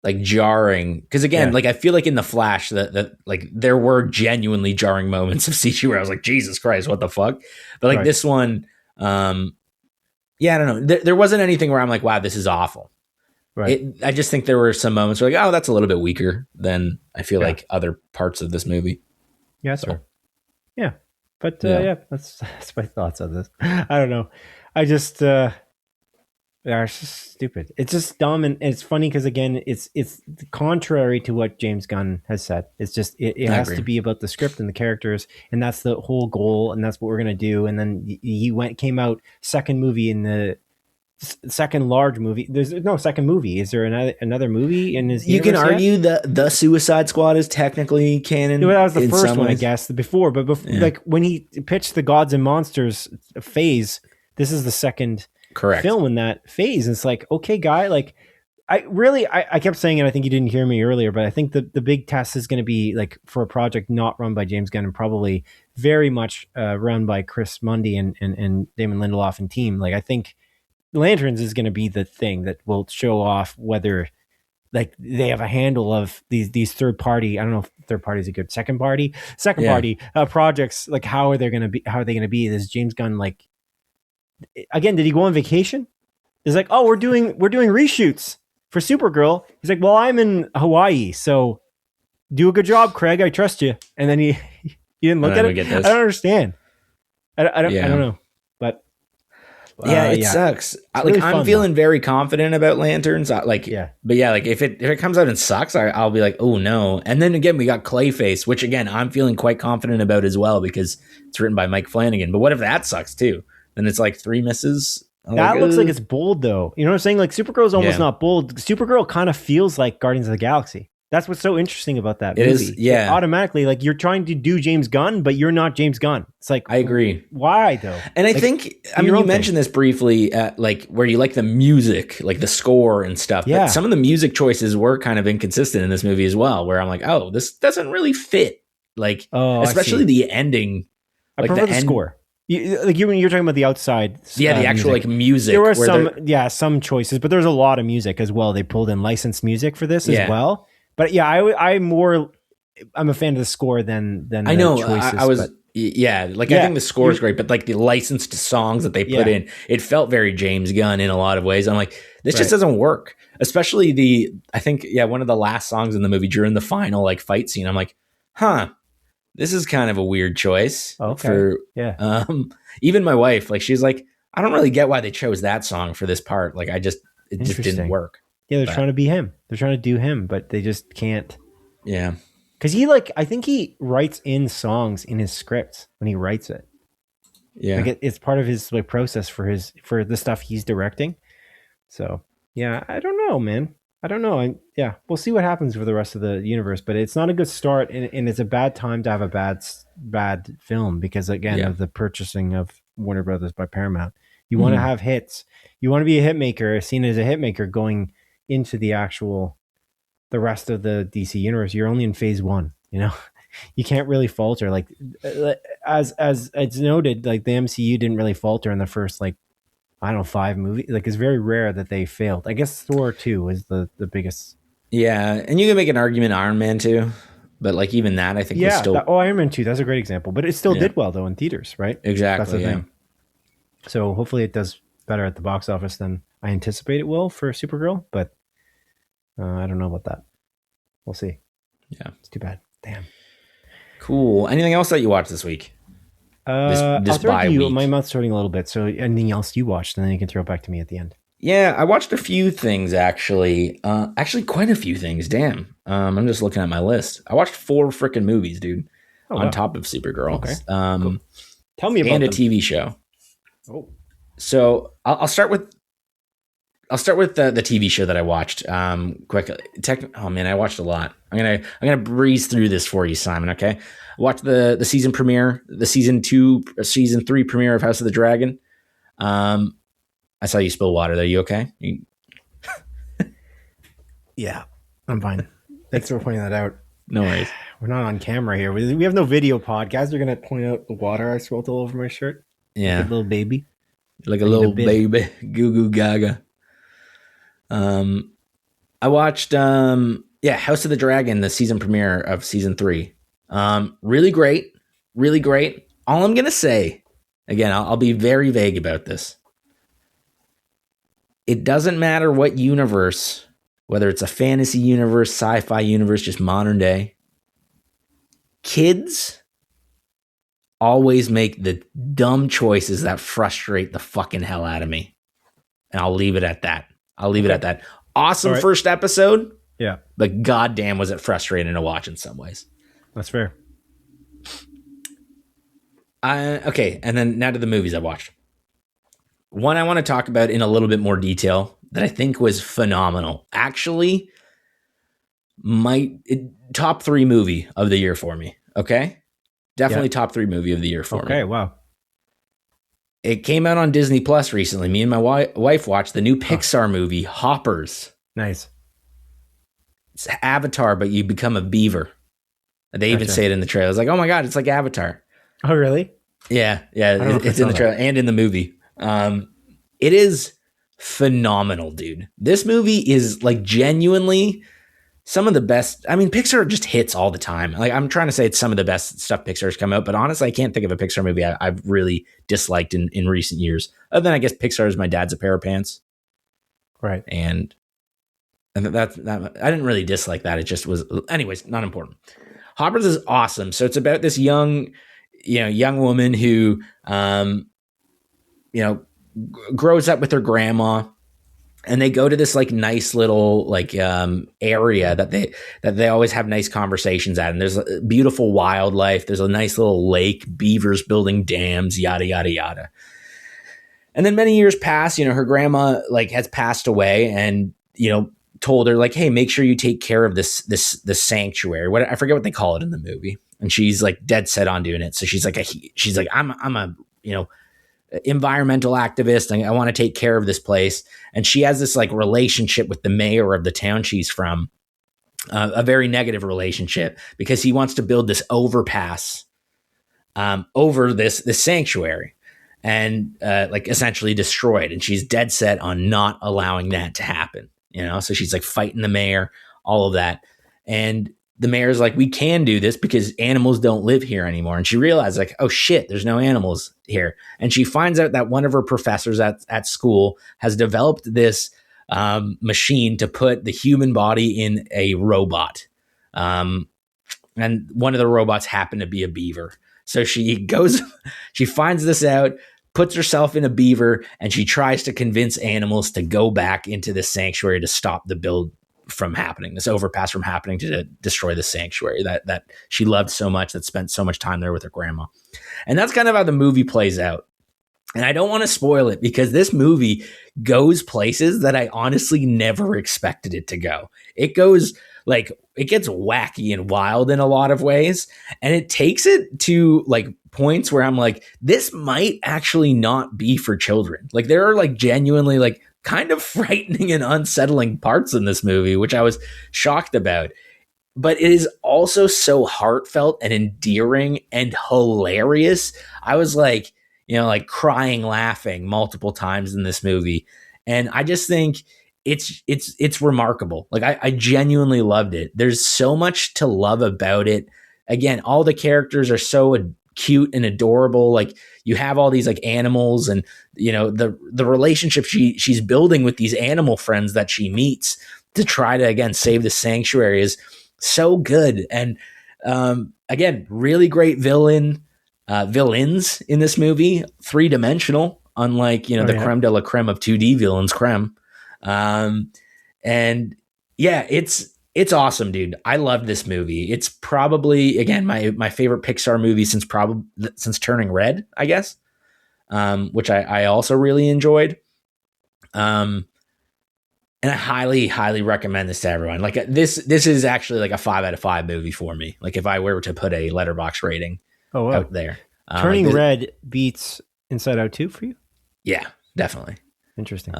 like jarring. Because again, like I feel like in the Flash that like there were genuinely jarring moments of CG where I was like, Jesus Christ, what the fuck? But like this one, I don't know. There wasn't anything where I'm like, wow, this is awful. Right. I just think there were some moments where like, oh, that's a little bit weaker than I feel like other parts of this movie. Yeah, that's fair. Yeah. But that's my thoughts on this. I don't know. I just it's just stupid. It's just dumb, and it's funny because again, it's contrary to what James Gunn has said. It's just it has to be about the script and the characters, and that's the whole goal, and that's what we're gonna do. And then he came out second movie in the second large movie. There's no second movie. Is there another movie in his? You can argue that the Suicide Squad is technically canon. Well, that was the first one, I guess. Before, like when he pitched the Gods and Monsters phase, this is the second. Correct. Film in that phase. And it's like, okay, guy, like I kept saying it. I think you didn't hear me earlier, but I think the big test is going to be like for a project not run by James Gunn and probably very much run by Chris Mundy and Damon Lindelof and team. Like I think Lanterns is going to be the thing that will show off whether like they have a handle of these third party. I don't know if third party is a good second party projects. Like how are they going to be? This James Gunn like. Again, did he go on vacation? He's like, oh, we're doing reshoots for Supergirl. He's like, well, I'm in Hawaii, so do a good job, Craig. I trust you. And then he didn't look at it. I don't understand. I don't know. But it sucks. Really I'm feeling very confident about Lanterns. But if it comes out and sucks, I'll be like, oh no. And then again, we got Clayface, which again I'm feeling quite confident about as well because it's written by Mike Flanagan. But what if that sucks too? Then it's like 3 misses. That looks like it's bold though. You know what I'm saying? Like Supergirl's almost not bold. Supergirl kind of feels like Guardians of the Galaxy. That's what's so interesting about that movie. It is, yeah. Automatically, like you're trying to do James Gunn, but you're not James Gunn. It's like, I agree. Why though? And I think, you mentioned this briefly, like where you like the music, like the score and stuff. Yeah. But some of the music choices were kind of inconsistent in this movie as well, where I'm like, oh, this doesn't really fit. Like, especially the ending. I prefer the score. You're talking about the outside. The actual music. Like music. There were some choices, but there's a lot of music as well. They pulled in licensed music for this as well. But yeah, I'm a fan of the score than I know. Choices, I was. I think the score is great, but like the licensed songs that they put in, it felt very James Gunn in a lot of ways. I'm like, this just doesn't work. Especially one of the last songs in the movie during the final like fight scene. I'm like, this is kind of a weird choice. Okay. Even my wife, like she's like, I don't really get why they chose that song for this part. Like it just didn't work. Yeah, they're trying to be him. They're trying to do him, but they just can't. Yeah. Because I think he writes in songs in his scripts when he writes it. Yeah. Like it's part of his like process for the stuff he's directing. So yeah, I don't know, man. I don't know. We'll see what happens for the rest of the universe, but it's not a good start, and it's a bad time to have a bad film because again of the purchasing of Warner Brothers by Paramount. You want to have hits. You want to be a hit maker, seen as a hit maker going into the rest of the DC universe. You're only in phase 1. You know, you can't really falter. Like as it's noted, like the MCU didn't really falter in the first 5 movies. Like it's very rare that they failed. I guess Thor 2 is the biggest. Yeah, and you can make an argument Iron Man 2, but like even that I think was still. Iron Man 2, that's a great example, but it still did well though in theaters, right? Exactly. That's the thing. So hopefully it does better at the box office than I anticipate it will for Supergirl, but I don't know about that. We'll see. Yeah, it's too bad. Damn. Cool. Anything else that you watched this week? This bye week. My mouth's starting a little bit. So anything else you watched, and then you can throw it back to me at the end. Yeah, I watched a few things actually. Actually, quite a few things. Damn. I'm just looking at my list. I watched 4 freaking movies, dude. On top of Supergirl. Okay. Cool. Tell me about and a TV show. Oh. So I'll start with the TV show that I watched. Quickly. I watched a lot. I'm gonna breeze through this for you, Simon. Okay. I watched the season premiere, the season 3 premiere of House of the Dragon. I saw you spill water there. You okay? Yeah, I'm fine. Thanks for pointing that out. No worries. We're not on camera here. We have no video pod. Guys are gonna point out the water I spilled all over my shirt. Yeah, like a little baby. Like a little baby. Goo goo gaga. I watched House of the Dragon, the season premiere of season 3. Really great. Really great. All I'm gonna say, again, I'll be very vague about this. It doesn't matter what universe, whether it's a fantasy universe, sci-fi universe, just modern day. Kids always make the dumb choices that frustrate the fucking hell out of me. And I'll leave it at that. Awesome first episode. Yeah. But goddamn was it frustrating to watch in some ways. That's fair. Okay, and then now to the movies I watched. One I want to talk about in a little bit more detail that I think was phenomenal. Actually, top 3 movie of the year for me. Okay? Definitely top 3 movie of the year for me. Okay, wow. It came out on Disney Plus recently. Me and my wife watched the new Pixar movie, Hoppers. Nice. It's Avatar, but you become a beaver. They even say it in the trailer. I was like, oh my God, it's like Avatar. Oh, really? Yeah. It's in the trailer and in the movie. It is phenomenal, dude. This movie is like genuinely some of the best. I mean, Pixar just hits all the time. Like, I'm trying to say it's some of the best stuff Pixar's come out, but honestly, I can't think of a Pixar movie I've really disliked in recent years. Other than, I guess, Pixar is My Dad's a Pair of Pants. Right. And that I didn't really dislike that. It just was, anyways, not important. Hoppers is awesome. So it's about this young woman who, grows up with her grandma, and they go to this like nice little like area that they always have nice conversations at. And there's a beautiful wildlife. There's a nice little lake, beavers building dams, yada, yada, yada. And then many years pass, her grandma like has passed away, and, told her like, hey, make sure you take care of this sanctuary. I forget what they call it in the movie. And she's like dead set on doing it. So she's like, I'm a, environmental activist. I want to take care of this place. And she has this like relationship with the mayor of the town she's from, a very negative relationship, because he wants to build this overpass over this sanctuary, and like essentially destroy it. And she's dead set on not allowing that to happen. So she's like fighting the mayor, all of that. And the mayor's like, we can do this because animals don't live here anymore. And she realized like, oh shit, there's no animals here. And she finds out that one of her professors at school has developed this machine to put the human body in a robot. And one of the robots happened to be a beaver. So she finds this out, puts herself in a beaver, and she tries to convince animals to go back into this sanctuary to stop the build from happening, this overpass from happening, to destroy the sanctuary that she loved so much, that spent so much time there with her grandma. And that's kind of how the movie plays out. And I don't want to spoil it, because this movie goes places that I honestly never expected it to go. It goes like, it gets wacky and wild in a lot of ways. And it takes it to like points where I'm like, this might actually not be for children. Like, there are like genuinely like kind of frightening and unsettling parts in this movie, which I was shocked about. But it is also so heartfelt and endearing and hilarious. I was like, like crying, laughing multiple times in this movie. And I just think it's remarkable. Like, I genuinely loved it. There's so much to love about it. Again, all the characters are so cute and adorable. Like, you have all these like animals, and the relationship she's building with these animal friends that she meets to try to, again, save the sanctuary is so good. And again, really great villains in this movie, 3-dimensional, unlike the creme de la creme of 2D villains, Krem. And yeah, it's awesome, dude. I love this movie. It's probably, again, my favorite Pixar movie since Turning Red, I guess, which I also really enjoyed. And I highly, highly recommend this to everyone. Like, this is actually like a 5 out of 5 movie for me. Like, if I were to put a letterbox rating out there. Turning Red beats Inside Out 2 for you? Yeah, definitely. Interesting.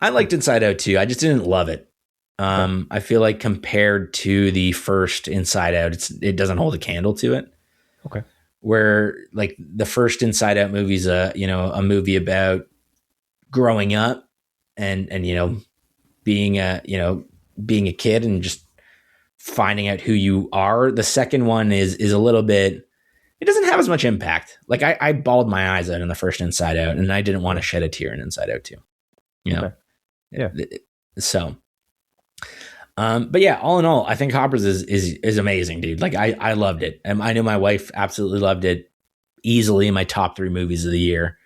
I liked Inside Out 2. I just didn't love it. I feel like compared to the first Inside Out, it doesn't hold a candle to it. Okay. Where like the first Inside Out movie is a movie about growing up and being being a kid and just finding out who you are. The second one is a little bit, it doesn't have as much impact. Like I bawled my eyes out in the first Inside Out, and I didn't want to shed a tear in Inside Out too. You know? Okay. Yeah. So, but yeah, all in all, I think Hoppers is amazing, dude. Like I loved it. And I know my wife absolutely loved it. Easily in my top 3 movies of the year.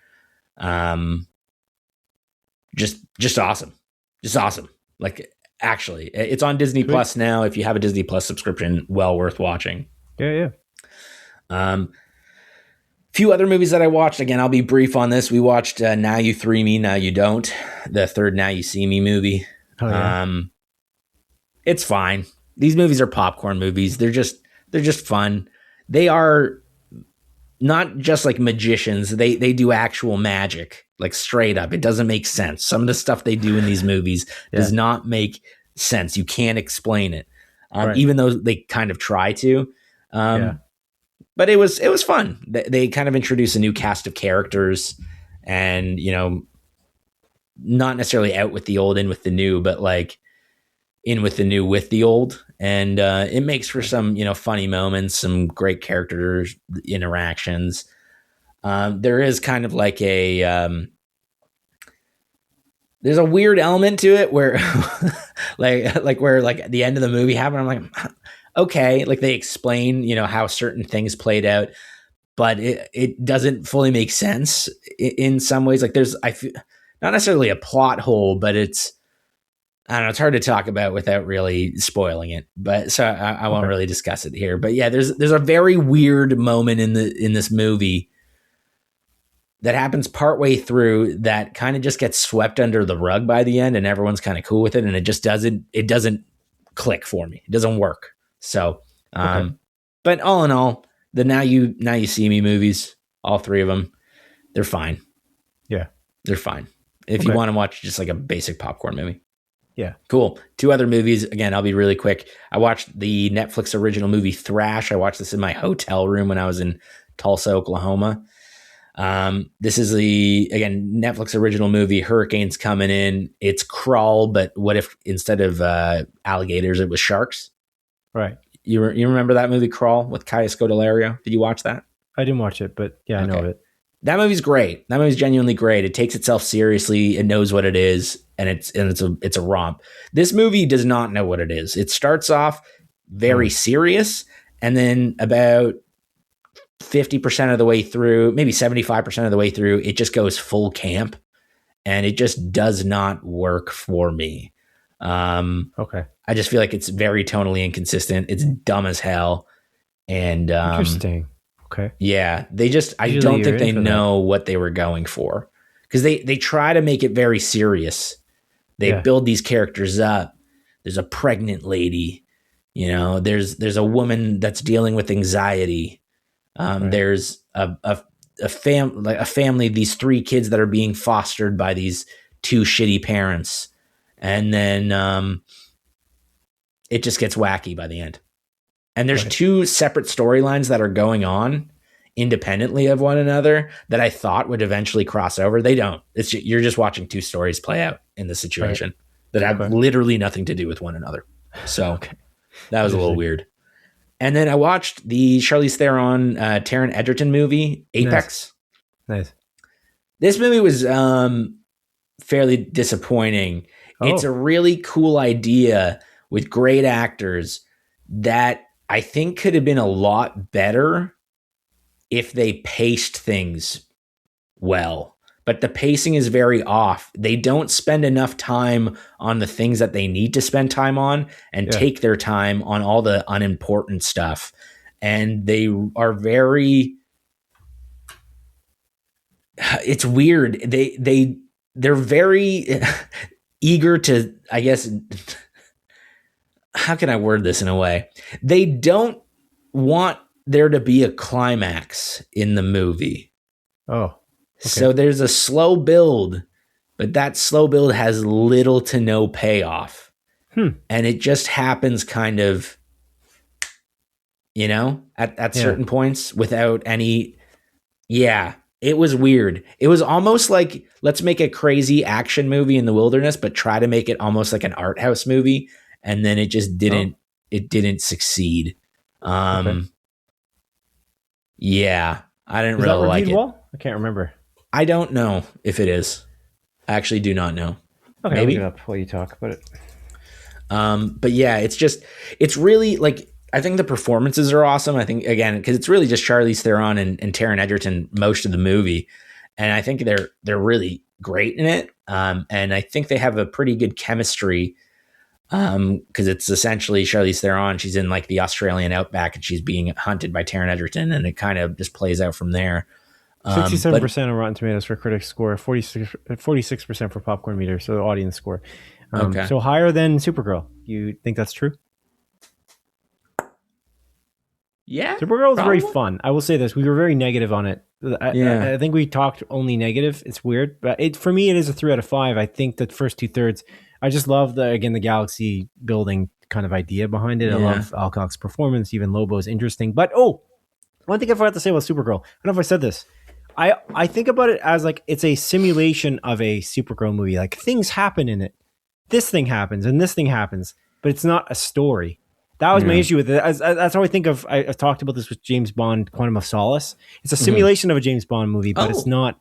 Just awesome. Just awesome. Like, actually, it's on Disney Plus now. If you have a Disney Plus subscription, well worth watching. Yeah. Few other movies that I watched. Again, I'll be brief on this. We watched Now You Three Me, Now You Don't, the third Now You See Me movie. Oh, yeah. It's fine. These movies are popcorn movies. They're just fun. They are not just like magicians. They do actual magic, like straight up. It doesn't make sense. Some of the stuff they do in these movies does not make sense. You can't explain it, even though they kind of try to. But it was fun. They kind of introduced a new cast of characters, and not necessarily out with the old, in with the new, but like in with the new, with the old. And it makes for some, funny moments, some great character interactions. There is kind of like there's a weird element to it where like where like at the end of the movie happened. I'm like, okay, like they explain, how certain things played out, but it doesn't fully make sense in some ways. Like I feel not necessarily a plot hole, but I don't know. It's hard to talk about without really spoiling it, but so I won't really discuss it here. But yeah, there's a very weird moment in this movie that happens partway through that kind of just gets swept under the rug by the end, and everyone's kind of cool with it, and it just doesn't click for me. It doesn't work. So, but all in all, the Now You See Me movies, all 3 of them, they're fine. Yeah, they're fine. If you want to watch just like a basic popcorn movie. Yeah. Cool. 2 other movies. Again, I'll be really quick. I watched the Netflix original movie Thrash. I watched this in my hotel room when I was in Tulsa, Oklahoma. This is again, Netflix original movie. Hurricane's coming in. It's Crawl, but what if instead of alligators, it was sharks? Right. You remember that movie Crawl with Kaya Scodelario? Did you watch that? I didn't watch it, but yeah, I know of it. That movie's great. That movie's genuinely great. It takes itself seriously. It knows what it is, and it's a romp. This movie does not know what it is. It starts off very serious, and then about 50% of the way through, maybe 75% of the way through, it just goes full camp, and it just does not work for me. I just feel like it's very tonally inconsistent. It's dumb as hell, and interesting. Okay. Yeah, I don't think they know what they were going for, because they try to make it very serious. They build these characters up. There's a pregnant lady, there's a woman that's dealing with anxiety. There's a family, these 3 kids that are being fostered by these 2 shitty parents. And then it just gets wacky by the end. And there's 2 separate storylines that are going on independently of one another that I thought would eventually cross over. They don't. You're just watching 2 stories play out in the situation that have literally nothing to do with one another. So that was a little weird. And then I watched the Charlize Theron, Taron Egerton movie, Apex. Nice. This movie was fairly disappointing. It's a really cool idea with great actors that I think could have been a lot better if they paced things well. But the pacing is very off. They don't spend enough time on the things that they need to spend time on, and take their time on all the unimportant stuff. And they are very... It's weird. They're very eager to, I guess... How can I word this in a way? They don't want there to be a climax in the movie. Oh, okay. So there's a slow build, but that slow build has little to no payoff. And it just happens kind of, at certain points without any... Yeah, it was weird. It was almost like, let's make a crazy action movie in the wilderness, but try to make it almost like an art house movie. and then it just didn't. It didn't succeed. Yeah, I didn't really like it. Well? I can't remember. I don't know if it is. I actually do not know. Okay, maybe. I'll look it up while you talk about it. But yeah, it's really like, I think the performances are awesome. I think, again, because it's really just Charlize Theron and Taron Egerton most of the movie, and I think they're really great in it. And I think they have a pretty good chemistry, because it's essentially Charlize Theron. She's in like the Australian outback, and she's being hunted by Taron Egerton, and it kind of just plays out from there. 67% on Rotten Tomatoes for critics score, 46% for popcorn meter, so the audience score. Okay. So higher than Supergirl. You think that's true? Yeah. Supergirl is very fun. I will say this. We were very negative on it. I think we talked only negative. It's weird. But for me, it is a 3 out of 5. I think that first 2/3, I just love the galaxy building kind of idea behind it. I love Alcock's performance. Even Lobo's interesting. But, one thing I forgot to say about Supergirl. I don't know if I said this. I think about it as like it's a simulation of a Supergirl movie. Like things happen in it. This thing happens and this thing happens, but it's not a story. That was my issue with it. That's how I think of. I've talked about this with James Bond, Quantum of Solace. It's a simulation of a James Bond movie, but it's not.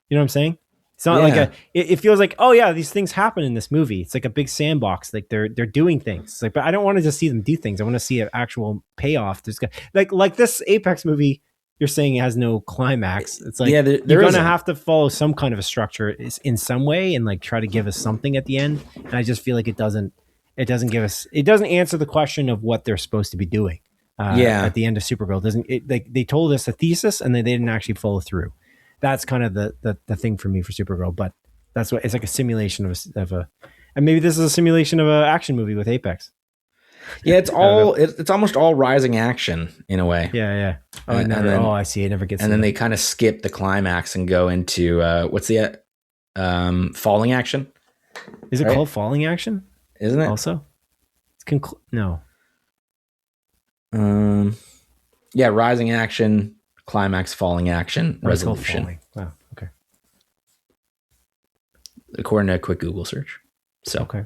You know what I'm saying? It's not like it feels like, these things happen in this movie. It's like a big sandbox. Like they're doing things. It's like, but I don't want to just see them do things. I want to see an actual payoff. There's like this Apex movie. You're saying it has no climax. It's like you're going to have to follow some kind of a structure in some way and like try to give us something at the end. And I just feel like it doesn't answer the question of what they're supposed to be doing. At the end of Supergirl, they told us a thesis and they didn't actually follow through. That's kind of the thing for me for Supergirl, but that's what it's like, a simulation of a, and maybe this is a simulation of an action movie with Apex. Yeah, it's almost all rising action in a way. Yeah. I see. It never gets. And then they kind of skip the climax and go into what's the falling action? Is it called falling action? Isn't it? Also, it's no. Yeah, rising action, climax, falling action, resolution. Wow. Okay. According to a quick Google search. So okay.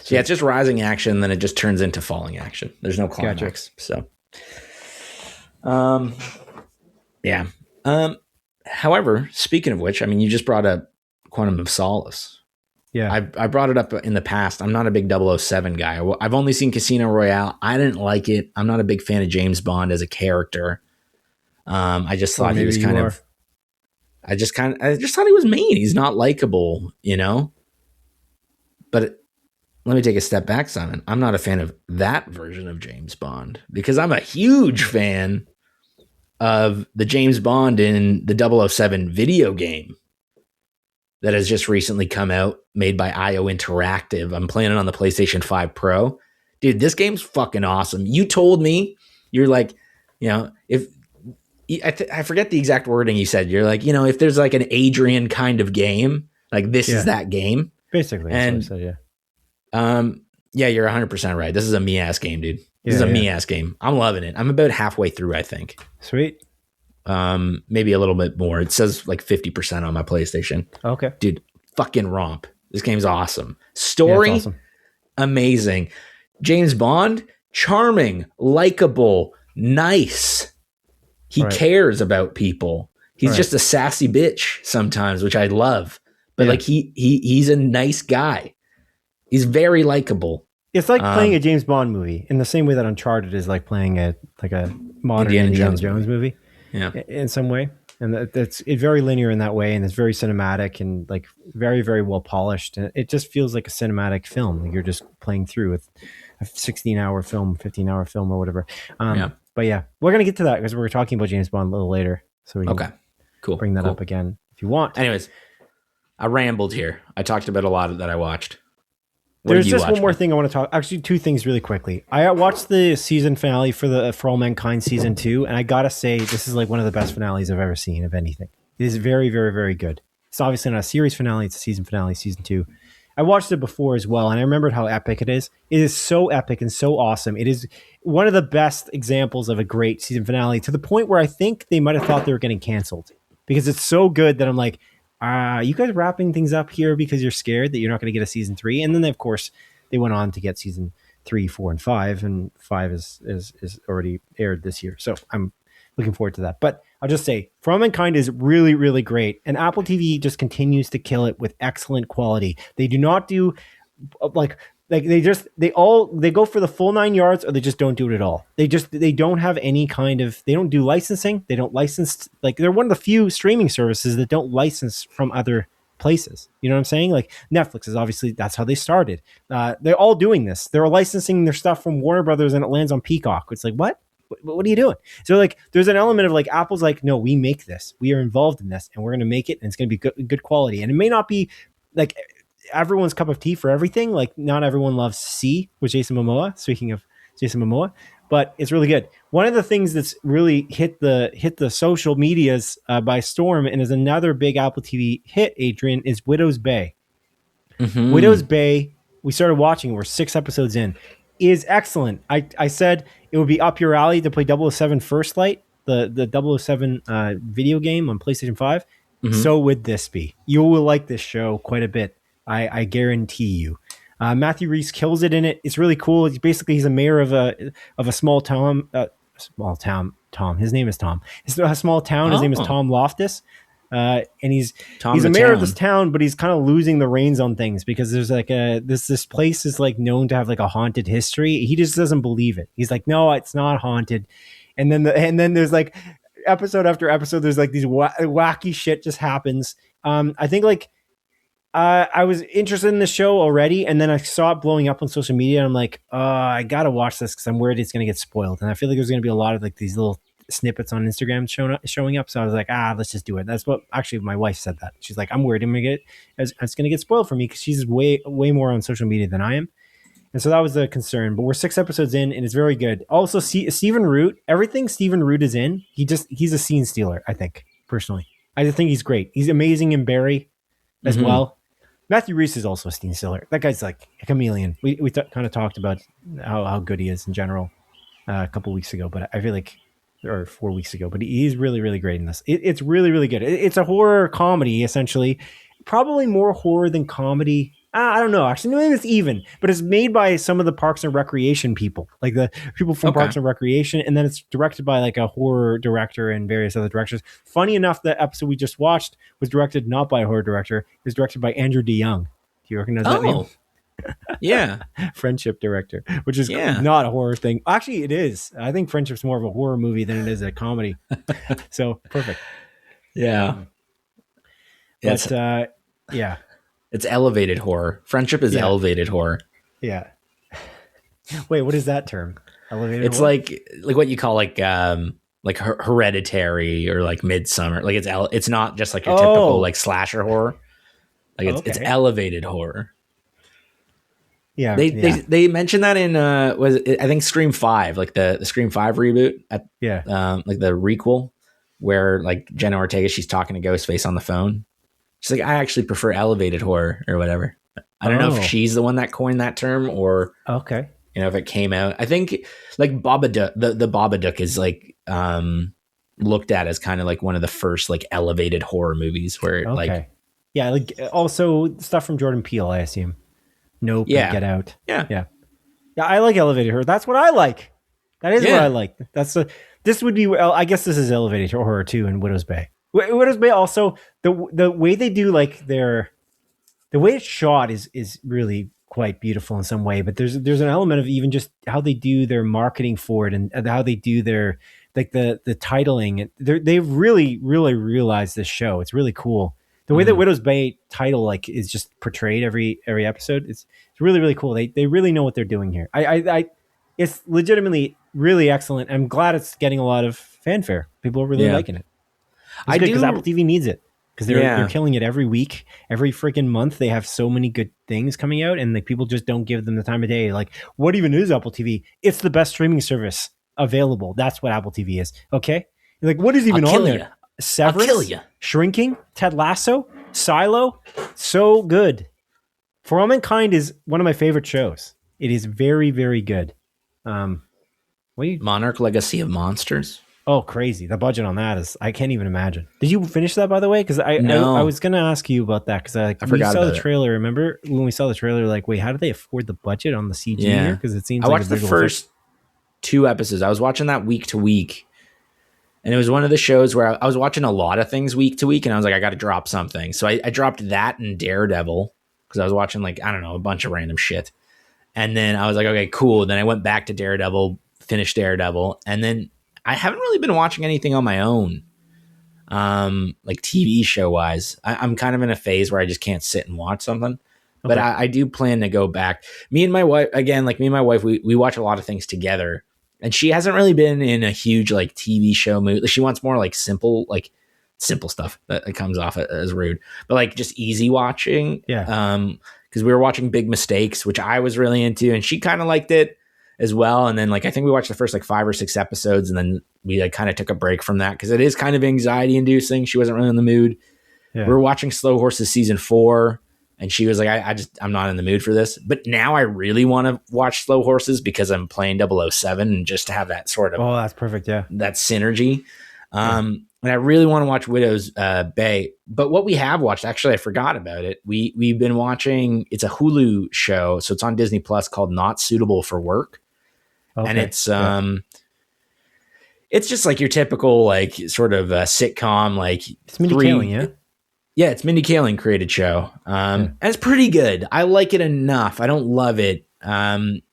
So yeah, it's just rising action, then it just turns into falling action. There's no climax. Gotcha. So, yeah. However, speaking of which, I mean, you just brought up Quantum of Solace. Yeah. I brought it up in the past. I'm not a big 007 guy. I've only seen Casino Royale. I didn't like it. I'm not a big fan of James Bond as a character. I just thought he was I just thought he was mean. He's not likable, you know? But let me take a step back, Simon. I'm not a fan of that version of James Bond because I'm a huge fan of the James Bond in the 007 video game that has just recently come out, made by IO Interactive. I'm playing it on the PlayStation 5 Pro. Dude, this game's fucking awesome. You told me, you're like, you know, if I forget the exact wording you said. You're like, you know, if there's like an Adrian kind of game, like this is that game. Basically. And that's what I said, yeah, you're 100% right. This is a me-ass game, dude. This is a me-ass game. I'm loving it. I'm about halfway through, I think. Sweet. Maybe a little bit more. It says like 50% on my PlayStation. Okay. Dude, fucking romp. This game's awesome. Story, awesome. Amazing. James Bond, charming, likable, nice. He cares about people. He's just a sassy bitch sometimes, which I love. But like he's a nice guy. He's very likable. It's like playing a James Bond movie in the same way that Uncharted is like playing a modern Indiana Jones movie. Yeah, in some way, and it's very linear in that way, and it's very cinematic and like very, very well polished. And it just feels like a cinematic film. Like you're just playing through with a 16-hour film, 15-hour film, or whatever. But yeah, we're gonna get to that because we're talking about James Bond a little later. So we can bring that up again if you want. Anyways, I rambled here. I talked about a lot that I watched. There's just one more thing I want to talk. Actually, two things really quickly. I watched the season finale for All Mankind season 2, and I gotta say this is like one of the best finales I've ever seen of anything. It is very, very, very good. It's obviously not a series finale; it's a season finale, season 2. I watched it before as well, and I remembered how epic it is. It is so epic and so awesome. It is one of the best examples of a great season finale, to the point where I think they might have thought they were getting canceled because it's so good that I'm like, you guys wrapping things up here because you're scared that you're not going to get a season 3. And then of course they went on to get season 3, 4, and 5, and 5 is already aired this year. So I'm looking forward to that. But I'll just say, For All Mankind is really, really great, and Apple TV just continues to kill it with excellent quality. They do not do they go for the full 9 yards, or they just don't do it at all. They don't have any kind of, they don't do licensing. They don't license, like they're one of the few streaming services that don't license from other places. You know what I'm saying? Like Netflix is obviously, that's how they started. They're all doing this. They're licensing their stuff from Warner Brothers and it lands on Peacock. It's like, what are you doing? So like, there's an element of like, Apple's like, no, we make this. We are involved in this and we're going to make it and it's going to be good quality. And it may not be like everyone's cup of tea for everything. Like not everyone loves C with Jason Momoa. Speaking of Jason Momoa, but it's really good. One of the things that's really hit the social medias by storm and is another big Apple TV hit, Adrian, is Widow's Bay. Mm-hmm. Widow's Bay, we started watching, we're 6 episodes in, is excellent. I said it would be up your alley to play 007 First Light, the 007 video game on PlayStation 5. Mm-hmm. So would this be. You will like this show quite a bit. I guarantee you. Matthew Rhys kills it in it. It's really cool. He's a mayor of a small town. Tom. His name is Tom. It's a small town. His name is Tom Loftus. And he's a mayor of this town, but he's kind of losing the reins on things because there's like this place is like known to have like a haunted history. He just doesn't believe it. He's like, no, it's not haunted. And then there's like episode after episode, there's like these wacky shit just happens. I think like. I was interested in the show already, and then I saw it blowing up on social media, and I'm like, I gotta watch this because I'm worried it's gonna get spoiled. And I feel like there's gonna be a lot of like these little snippets on Instagram showing up. So I was like, let's just do it. That's what actually my wife said that. She's like, I'm worried it's gonna get spoiled for me because she's way more on social media than I am. And so that was the concern. But we're 6 episodes in, and it's very good. Also, Stephen Root, everything Stephen Root is in, he's a scene stealer. I think personally, I just think he's great. He's amazing in Barry as well. Matthew Rhys is also a scene stealer. That guy's like a chameleon. We kind of talked about how good he is in general a couple weeks ago, but I feel like, or 4 weeks ago, but he's really, really great in this. It's really, really good. It's a horror comedy, essentially. Probably more horror than comedy. I don't know. Actually, maybe it's even, but it's made by some of the Parks and Recreation people, like the people from Parks and Recreation. And then it's directed by like a horror director and various other directors. Funny enough, the episode we just watched was directed not by a horror director. It was directed by Andrew DeYoung. Do you recognize that name? Yeah. Friendship director, which is not a horror thing. Actually, it is. I think Friendship's more of a horror movie than it is a comedy. So perfect. Yeah. But, yeah. It's elevated horror. Friendship is elevated horror. Yeah. Wait, what is that term? Elevated it's horror? like what you call like Hereditary or like Midsummer. Like it's not just like your typical like slasher horror. Like it's elevated horror. Yeah. They mentioned that in I think Scream 5, like the Scream 5 reboot like the requel where like Jenna Ortega, she's talking to Ghostface on the phone. She's like, I actually prefer elevated horror or whatever. I don't know if she's the one that coined that term or if it came out. I think like Babadook, the Babadook is like looked at as kind of like one of the first like elevated horror movies where like also stuff from Jordan Peele, I assume. Nope, Get Out. Yeah. I like elevated horror. That's what I like. That is what I like. This would be, I guess this is elevated horror too in Widow's Bay. Widow's Bay also, the way they do like the way it's shot is really quite beautiful in some way, but there's an element of even just how they do their marketing for it and how they do their like the titling. They've really realized this show. It's really cool. The way that Widow's Bay title like is just portrayed every episode. It's really, really cool. They really know what they're doing here. It's legitimately really excellent. I'm glad it's getting a lot of fanfare. People are really liking it. It's good because Apple TV needs it because they're killing it every week, every freaking month. They have so many good things coming out, and like people just don't give them the time of day. Like, what even is Apple TV? It's the best streaming service available. That's what Apple TV is. Okay, like what is even on there? Severance, Shrinking, Ted Lasso, Silo, so good. For All Mankind is one of my favorite shows. It is very, very good. Monarch: Legacy of Monsters. Oh, crazy! The budget on that is, I can't even imagine. Did you finish that, by the way? Because No, I was gonna ask you about that, because I we forgot saw the about it. trailer. Remember when we saw the trailer? Like, wait, how did they afford the budget on the CG here? Yeah, Because it seems I like a watched the visual effect. first 2 episodes. I was watching that week to week, and it was one of the shows where I was watching a lot of things week to week, and I was like, I got to drop something. So I dropped that and Daredevil, because I was watching, like, I don't know, a bunch of random shit. And then I was like, okay, cool. Then I went back to Daredevil, finished Daredevil, and then I haven't really been watching anything on my own, like TV show wise. I'm kind of in a phase where I just can't sit and watch something. But Okay. I do plan to go back. Me and my wife, we watch a lot of things together. And she hasn't really been in a huge, like, TV show mood. She wants more, like, simple stuff that comes off as rude, but, like, just easy watching. Yeah. Because we were watching Big Mistakes, which I was really into, and she kind of liked it as well. And then, like, I think we watched the first, like, 5 or 6 episodes, and then we, like, kind of took a break from that because it is kind of anxiety inducing. She wasn't really in the mood. Yeah. We were watching Slow Horses season 4. And she was like, I'm not in the mood for this. But now I really want to watch Slow Horses because I'm playing 007, and just to have that sort of, that's perfect. Yeah. That synergy. And I really want to watch Widow's Bay. But what we have watched, actually, I forgot about it. We've been watching, it's a Hulu show. So it's on Disney Plus, called Not Suitable for Work. Okay. And it's just like your typical, like, sort of sitcom, like, it's Mindy Kaling, yeah? Yeah, it's Mindy Kaling created show. And it's pretty good. I like it enough. I don't love it.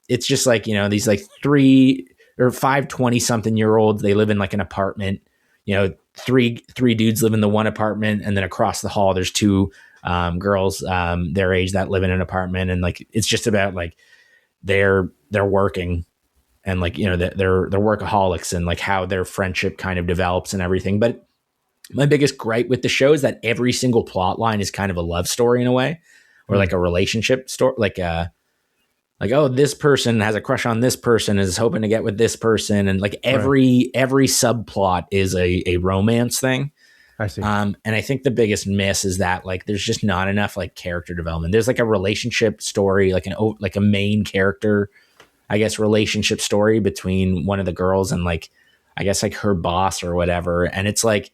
It's just like, you know, these, like, 3 or 5 20-something-year-olds, they live in, like, an apartment. You know, three dudes live in the one apartment, and then across the hall there's 2 girls their age that live in an apartment. And, like, it's just about, like, they're working, and, like, you know, they're workaholics, and, like, how their friendship kind of develops and everything. But my biggest gripe with the show is that every single plot line is kind of a love story in a way, or like a relationship story, like, oh, this person has a crush on this person, is hoping to get with this person. And, like, every subplot is a romance thing. I see. And I think the biggest miss is that, like, there's just not enough, like, character development. There's, like, a relationship story, like a main character, I guess, relationship story between one of the girls and, like, I guess, like, her boss or whatever. And it's like,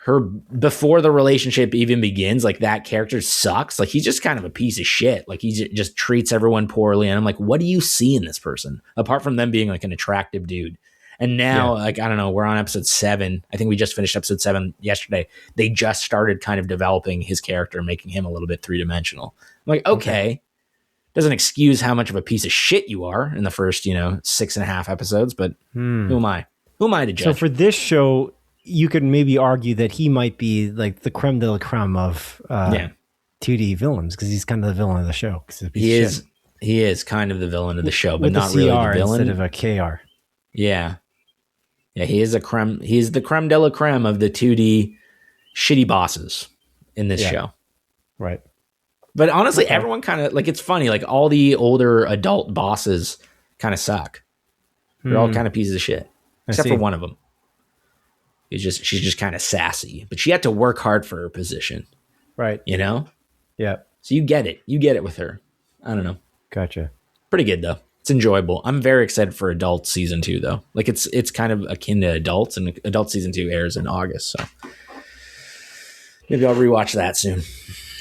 her, before the relationship even begins, like, that character sucks. Like, he's just kind of a piece of shit. Like, he just treats everyone poorly. And I'm like, what do you see in this person apart from them being, like, an attractive dude? And now, like, I don't know, we're on episode 7. I think we just finished episode 7 yesterday. They just started kind of developing his character, making him a little bit 3-dimensional. I'm like, okay. Doesn't excuse how much of a piece of shit you are in the first, 6.5 episodes, but who am I? Who am I to judge? So for this show, you could maybe argue that he might be, like, the creme de la creme of 2D villains, because he's kind of the villain of the show. He is kind of the villain of the show, but with not really the villain. Instead of a KR. Yeah. Yeah, he is he's the creme de la creme of the 2D shitty bosses in this show. Right. But honestly, everyone kind of, like, it's funny, like, all the older adult bosses kind of suck. They're all kind of pieces of shit. Except for one of them. She's just kind of sassy, but she had to work hard for her position. Right. You know? Yeah. So you get it. You get it with her. I don't know. Gotcha. Pretty good, though. It's enjoyable. I'm very excited for Adult season 2, though. Like, it's kind of akin to Adults, and Adult season 2 airs in August, so maybe I'll rewatch that soon.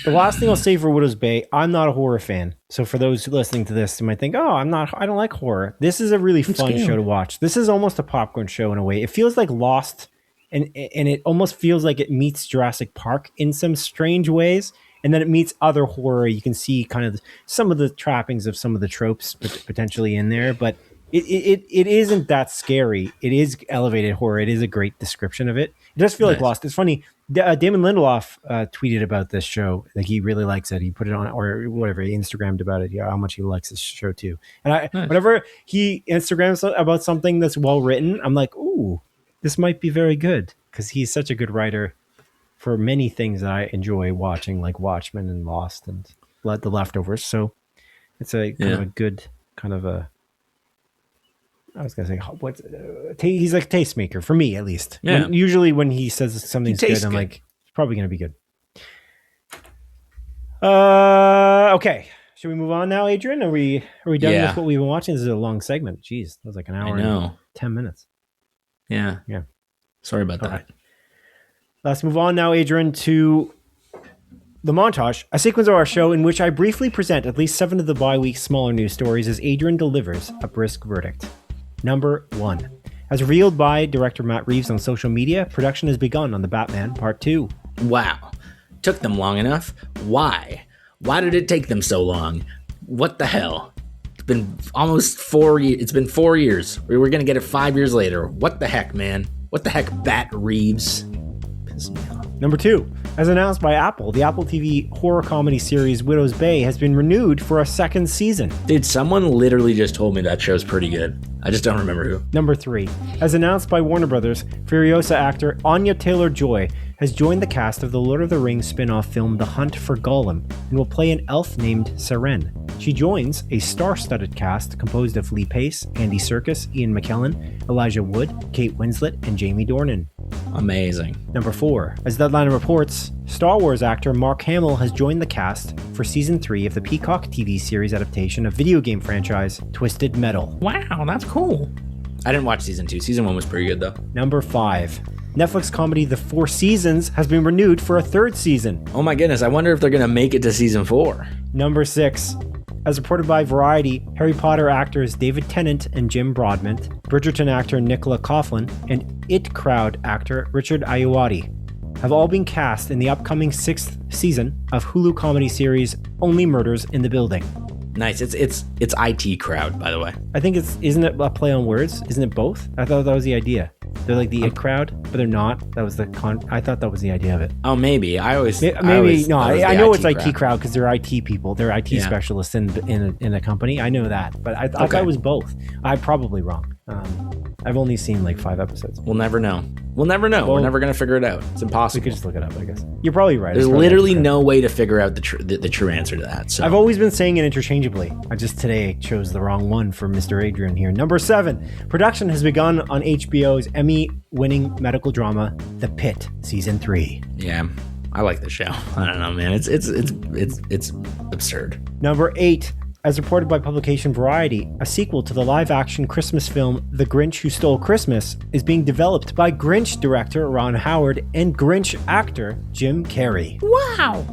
The last thing I'll say for Widow's Bay, I'm not a horror fan. So for those listening to this, they might think, I don't like horror. This is a really fun show to watch. This is almost a popcorn show in a way. It feels like Lost, and it almost feels like it meets Jurassic Park in some strange ways. And then it meets other horror. You can see kind of some of the trappings of some of the tropes potentially in there, but it isn't that scary. It is elevated horror. It is a great description of it. It does feel like Lost. It's funny. Damon Lindelof tweeted about this show. Like, he really likes it. He put it on, or whatever, he Instagrammed about it. Yeah, how much he likes this show too. And whenever he Instagrams about something that's well written, I'm like, ooh, this might be very good, because he's such a good writer for many things that I enjoy watching, like Watchmen and Lost and The Leftovers. So it's a kind of a good kind of a. I was gonna say, he's like a tastemaker for me, at least. Yeah. Usually when he says something's good, I'm like, it's probably gonna be good. Okay. Should we move on now, Adrian? Are we done with what we've been watching? This is a long segment. Jeez, that was like an hour and 10 minutes. Yeah. Yeah. Sorry about that. Right. Let's move on now, Adrian, to the montage, a sequence of our show in which I briefly present at least 7 of the bi-week's smaller news stories as Adrian delivers a brisk verdict. Number 1. As revealed by director Matt Reeves on social media, production has begun on The Batman Part 2. Wow. Took them long enough? Why? Why did it take them so long? What the hell? It's been almost 4 years. It's been 4 years. We were going to get it 5 years later. What the heck, man? What the heck, Bat Reeves? Piss me off. Number 2. As announced by Apple, the Apple TV horror comedy series Widow's Bay has been renewed for a second season. Dude, someone literally just told me that show's pretty good. I just don't remember who. Number 3. As announced by Warner Brothers, Furiosa actor Anya Taylor-Joy has joined the cast of the Lord of the Rings spin-off film The Hunt for Gollum and will play an elf named Seren. She joins a star-studded cast composed of Lee Pace, Andy Serkis, Ian McKellen, Elijah Wood, Kate Winslet, and Jamie Dornan. Amazing. Number 4. As Deadline reports, Star Wars actor Mark Hamill has joined the cast for Season 3 of the Peacock TV series adaptation of video game franchise Twisted Metal. Wow, that's cool. I didn't watch Season 2. Season 1 was pretty good, though. Number 5. Netflix comedy The Four Seasons has been renewed for a third season. Oh my goodness, I wonder if they're going to make it to Season 4. Number 6. As reported by Variety, Harry Potter actors David Tennant and Jim Broadbent, Bridgerton actor Nicola Coughlan, and It Crowd actor Richard Ayoade have all been cast in the upcoming 6th season of Hulu comedy series Only Murders in the Building. Nice. It's IT Crowd, by the way. I think isn't it a play on words? Isn't it both? I thought that was the idea. They're like the It Crowd, but they're not. That was I thought that was the idea of it. Oh, maybe. I know it's IT Crowd because they're IT people. They're IT specialists in a company. I know that, but I thought it was both. I'm probably wrong. I've only seen like 5 episodes. We'll never know. We're never going to figure it out. It's impossible. We could just look it up, I guess. You're probably right. There's literally no way to figure out the true answer to that. So I've always been saying it interchangeably. I just today chose the wrong one for Mr. Adrian here. Number 7. Production has begun on HBO's Emmy-winning medical drama, The Pit, Season 3. Yeah, I like the show. I don't know, man. It's absurd. Number 8. As reported by publication Variety, a sequel to the live-action Christmas film The Grinch Who Stole Christmas is being developed by Grinch director Ron Howard and Grinch actor Jim Carrey. Wow!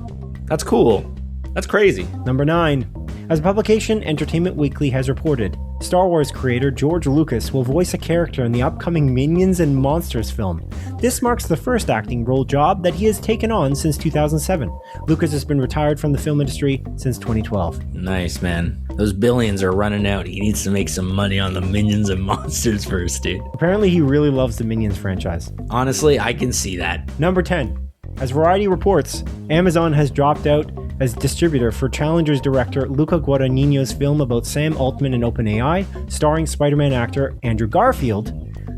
That's cool. That's crazy. Number 9. As publication Entertainment Weekly has reported, Star Wars creator George Lucas will voice a character in the upcoming Minions and Monsters film. This marks the first acting role job that he has taken on since 2007. Lucas has been retired from the film industry since 2012. Nice, man. Those billions are running out. He needs to make some money on the Minions and Monsters first, dude. Apparently, he really loves the Minions franchise. Honestly, I can see that. Number 10. As Variety reports, Amazon has dropped out as distributor for Challenger's director Luca Guadagnino's film about Sam Altman and OpenAI, starring Spider-Man actor Andrew Garfield,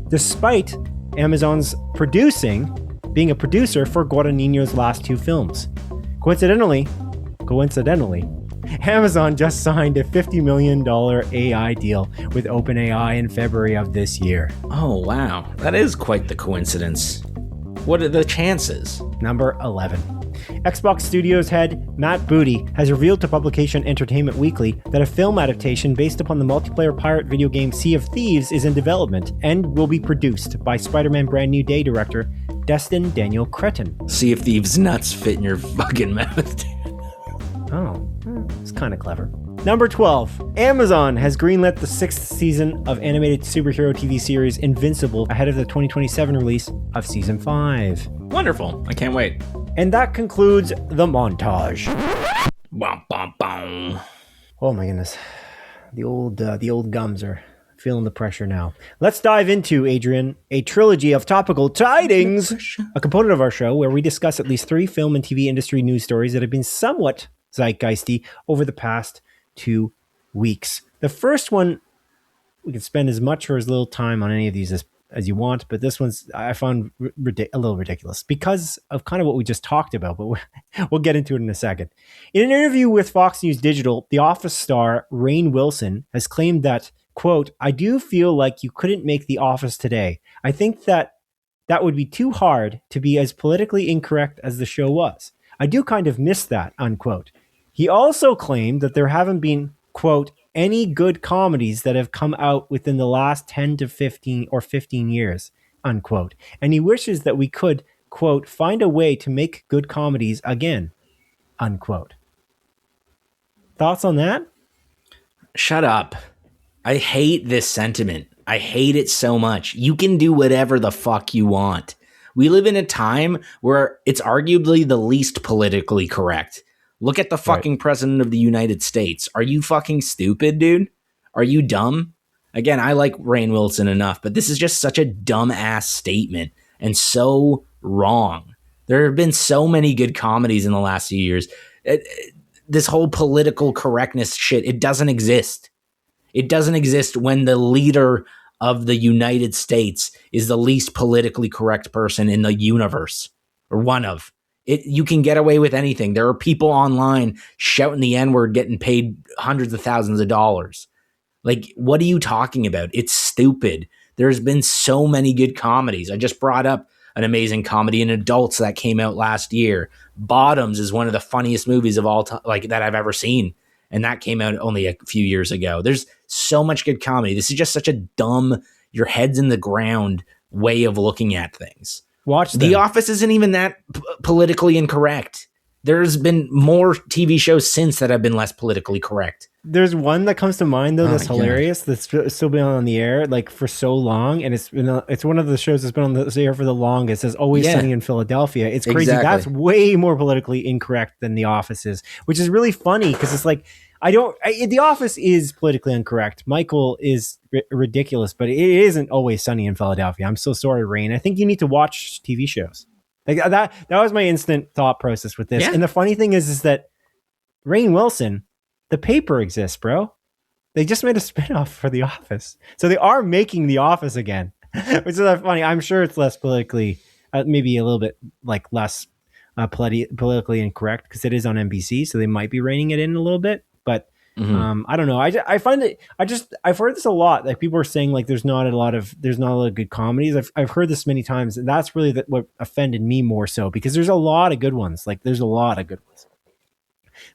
despite Amazon's being a producer for Guadagnino's last 2 films. Coincidentally, Amazon just signed a $50 million AI deal with OpenAI in February of this year. Oh, wow. That is quite the coincidence. What are the chances? Number 11. Xbox Studios head Matt Booty has revealed to publication Entertainment Weekly that a film adaptation based upon the multiplayer pirate video game Sea of Thieves is in development and will be produced by Spider-Man Brand New Day director Destin Daniel Cretton. Sea of Thieves nuts fit in your fucking mouth. Oh, it's kind of clever. Number 12. Amazon has greenlit the 6th season of animated superhero TV series Invincible ahead of the 2027 release of Season 5. Wonderful. I can't wait. And that concludes the montage. Bum, bum, bum. Oh my goodness. The old gums are feeling the pressure now. Let's dive into, Adrian, a trilogy of topical tidings, a component of our show where we discuss at least 3 film and TV industry news stories that have been somewhat zeitgeisty over the past 2 weeks. The first one, we can spend as much or as little time on any of these as you want, but this one's I found a little ridiculous because of kind of what we just talked about, but we'll get into it in a second. In an interview with Fox News Digital, The Office star Rainn Wilson has claimed that, quote, "I do feel like you couldn't make The Office today. I think that would be too hard to be as politically incorrect as the show was. I do kind of miss that," unquote. He also claimed that there haven't been, quote, "any good comedies that have come out within the last 10 to 15 years. unquote. And he wishes that we could, quote, find a way to make good comedies again, unquote. Thoughts on that? Shut up. I hate this sentiment. I hate it so much. You can do whatever the fuck you want. We live in a time where it's arguably the least politically correct. Look at the fucking president of the United States. Are you fucking stupid, dude? Are you dumb? Again, I like Rainn Wilson enough, but this is just such a dumb-ass statement and so wrong. There have been so many good comedies in the last few years. This whole political correctness shit, it doesn't exist. It doesn't exist when the leader of the United States is the least politically correct person in the universe, or one of. You can get away with anything. There are people online shouting the N-word getting paid hundreds of thousands of dollars. Like, what are you talking about? It's stupid. There's been so many good comedies. I just brought up an amazing comedy in adults that came out last year. Bottoms is one of the funniest movies of all time, like that I've ever seen. And that came out only a few years ago. There's so much good comedy. This is just such a dumb, your head's in the ground way of looking at things. Watch them. The Office isn't even that politically incorrect. There's been more TV shows since that have been less politically correct. There's one that comes to mind though that's hilarious. That's still been on the air like for so long, and it's one of the shows that's been on the air for the longest. It's Always Sunny in Philadelphia. It's crazy. Exactly. That's way more politically incorrect than The Office is, which is really funny because it's like The Office is politically incorrect. Michael is ridiculous, but it isn't Always Sunny in Philadelphia. I'm so sorry, Rainn. I think you need to watch TV shows. Like that was my instant thought process with this. Yeah. And the funny thing is that Rainn Wilson, the paper exists, bro. They just made a spinoff for The Office. So they are making The Office again, which is funny. I'm sure it's less politically, maybe a little bit like less politically incorrect because it is on NBC. So they might be reining it in a little bit. But I don't know. I find it. I've heard this a lot. Like people are saying, like there's not a lot of good comedies. I've heard this many times, and that's really what offended me more so because there's a lot of good ones. Like there's a lot of good ones.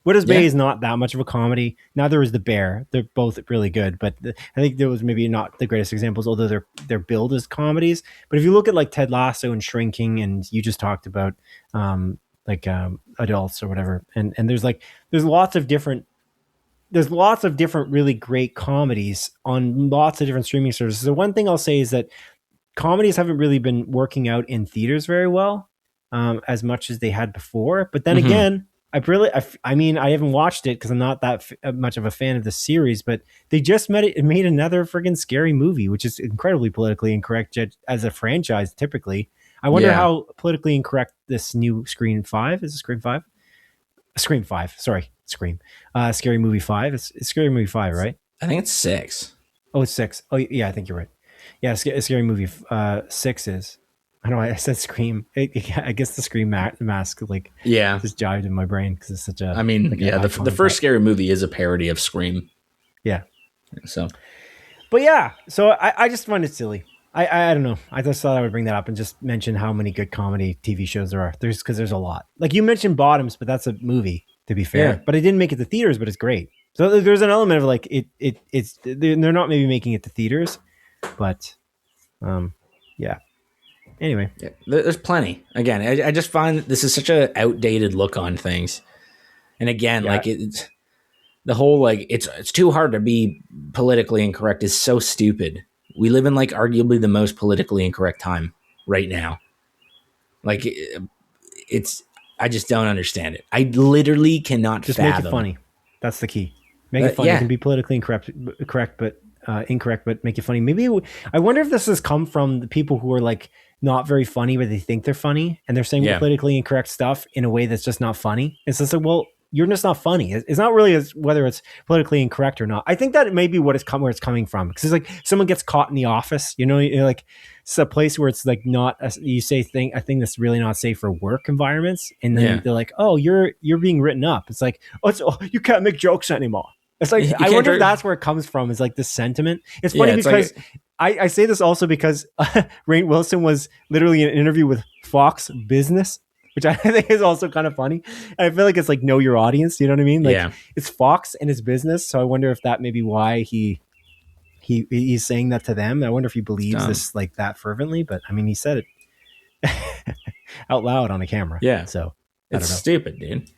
Widows Bay is not that much of a comedy. Neither is The Bear. They're both really good, but I think there was maybe not the greatest examples, although they're billed as comedies. But if you look at like Ted Lasso and Shrinking, and you just talked about adults or whatever, and there's lots of different really great comedies on lots of different streaming services. The one thing I'll say is that comedies haven't really been working out in theaters very well, as much as they had before. But then again, I haven't watched it because I'm not that much of a fan of the series, but they just made another friggin' Scary Movie, which is incredibly politically incorrect as a franchise typically. I wonder how politically incorrect this new Scream 5 is. Scream 5? Scream 5, sorry. Scream. Scary Movie 5. It's Scary Movie 5, right? I think it's 6. Oh, it's 6. Oh, yeah, I think you're right. Yeah, Scary Movie 6 is. I don't know. I said Scream. I guess the Scream mask just jived in my brain because it's such a. I mean, the first Scary Movie is a parody of Scream. Yeah. So. But yeah, so I just find it silly. I don't know. I just thought I would bring that up and just mention how many good comedy TV shows there are. There's a lot. Like you mentioned Bottoms, but that's a movie. To be fair, but it didn't make it to theaters, but it's great. So there's an element of like it's they're not maybe making it to theaters, but yeah. Anyway, there's plenty. Again, I just find that this is such a outdated look on things, and again, like it's the whole like it's too hard to be politically incorrect is so stupid. We live in like arguably the most politically incorrect time right now. Like it's. I just don't understand it. I literally cannot just fathom. Make it funny. That's the key. Make it funny. It can be politically incorrect, but make it funny. Maybe I wonder if this has come from the people who are like not very funny, but they think they're funny, and they're saying politically incorrect stuff in a way that's just not funny. It's just like, well, you're just not funny. It's not really whether it's politically incorrect or not. I think that may be where it's coming from. Because it's like someone gets caught in the office, you're like it's a place where it's like not you say a thing that's really not safe for work environments, and then they're like, oh, you're being written up. It's like, you can't make jokes anymore. It's like I wonder if that's where it comes from. Is like this sentiment. It's funny because I say this also because Rainn Wilson was literally in an interview with Fox Business, which I think is also kind of funny. And I feel like it's like know your audience. You know what I mean? Like it's Fox and his business. So I wonder if that may be why he he's saying that to them. I wonder if he believes this like that fervently, but I mean, he said it out loud on a camera. Yeah. So it's stupid, dude.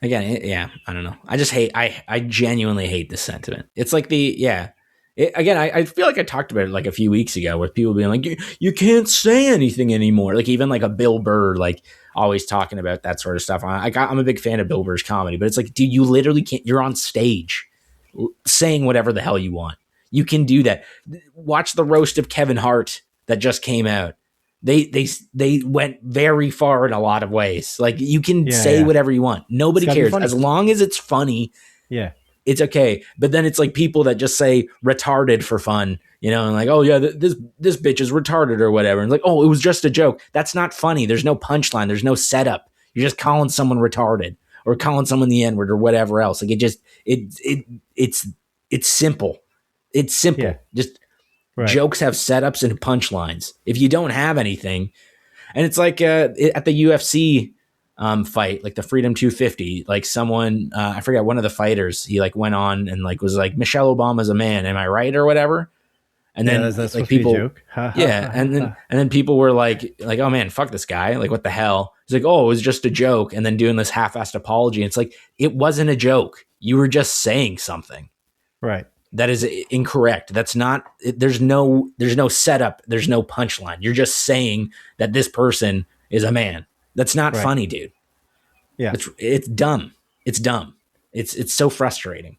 Again, I don't know. I genuinely hate this sentiment. It's like I feel like I talked about it like a few weeks ago with people being like, you can't say anything anymore. Like even like a Bill Burr, like always talking about that sort of stuff. I'm a big fan of Bill Burr's comedy, but it's like, dude, you literally can't, you're on stage saying whatever the hell you want. You can do that. Watch the roast of Kevin Hart that just came out. They went very far in a lot of ways. Like you can say whatever you want. Nobody cares as long as it's funny. Yeah. It's okay. But then it's like people that just say retarded for fun, you know, and like, oh yeah, this bitch is retarded or whatever. And like, oh, it was just a joke. That's not funny. There's no punchline. There's no setup. You're just calling someone retarded or calling someone the N-word or whatever else. Like it's simple. It's simple. Yeah. Just jokes have setups and punchlines. If you don't have anything, and it's like at the UFC fight, like the Freedom 250, like someone, I forget, one of the fighters, he like went on and like was like, Michelle Obama's a man, am I right or whatever? And then that's like people, yeah, and then people were like, oh man, fuck this guy, like what the hell? He's like, oh, it was just a joke, and then doing this half-assed apology. It's like it wasn't a joke. You were just saying something, right? That is incorrect. That's not. There's no setup. There's no punchline. You're just saying that this person is a man. That's not funny, dude. Yeah, it's dumb. It's dumb. It's so frustrating.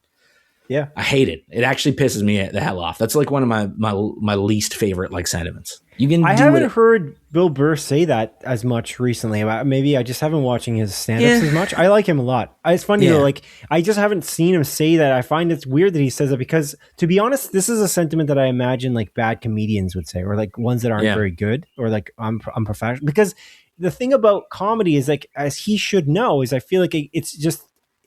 Yeah, I hate it. It actually pisses me the hell off. That's like one of my least favorite like sentiments. I haven't heard Bill Burr say that as much recently. Maybe I just haven't watching his stand-ups as much. I like him a lot. It's funny though, like I just haven't seen him say that. I find it's weird that he says that because, to be honest, this is a sentiment that I imagine like bad comedians would say, or like ones that aren't very good, or like unprofessional. Because the thing about comedy is like, as he should know, is I feel like it's just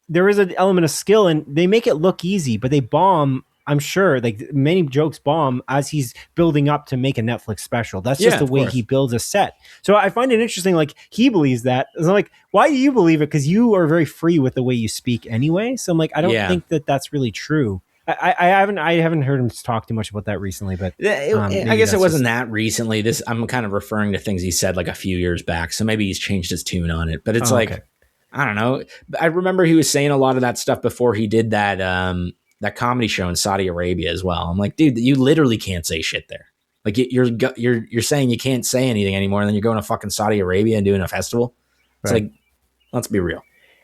there is an element of skill, and they make it look easy, but they bomb. I'm sure like many jokes bomb as he's building up to make a Netflix special. That's just the way he builds a set. So I find it interesting. Like he believes that. So I'm like, why do you believe it? Because you are very free with the way you speak anyway. So I'm like, I don't think that that's really true. I haven't heard him talk too much about that recently, but I guess it wasn't that recently. I'm kind of referring to things he said like a few years back. So maybe he's changed his tune on it, but it's I don't know. I remember he was saying a lot of that stuff before he did that comedy show in Saudi Arabia as well. I'm like, dude, you literally can't say shit there. Like you're saying you can't say anything anymore, and then you're going to fucking Saudi Arabia and doing a festival. It's like, let's be real.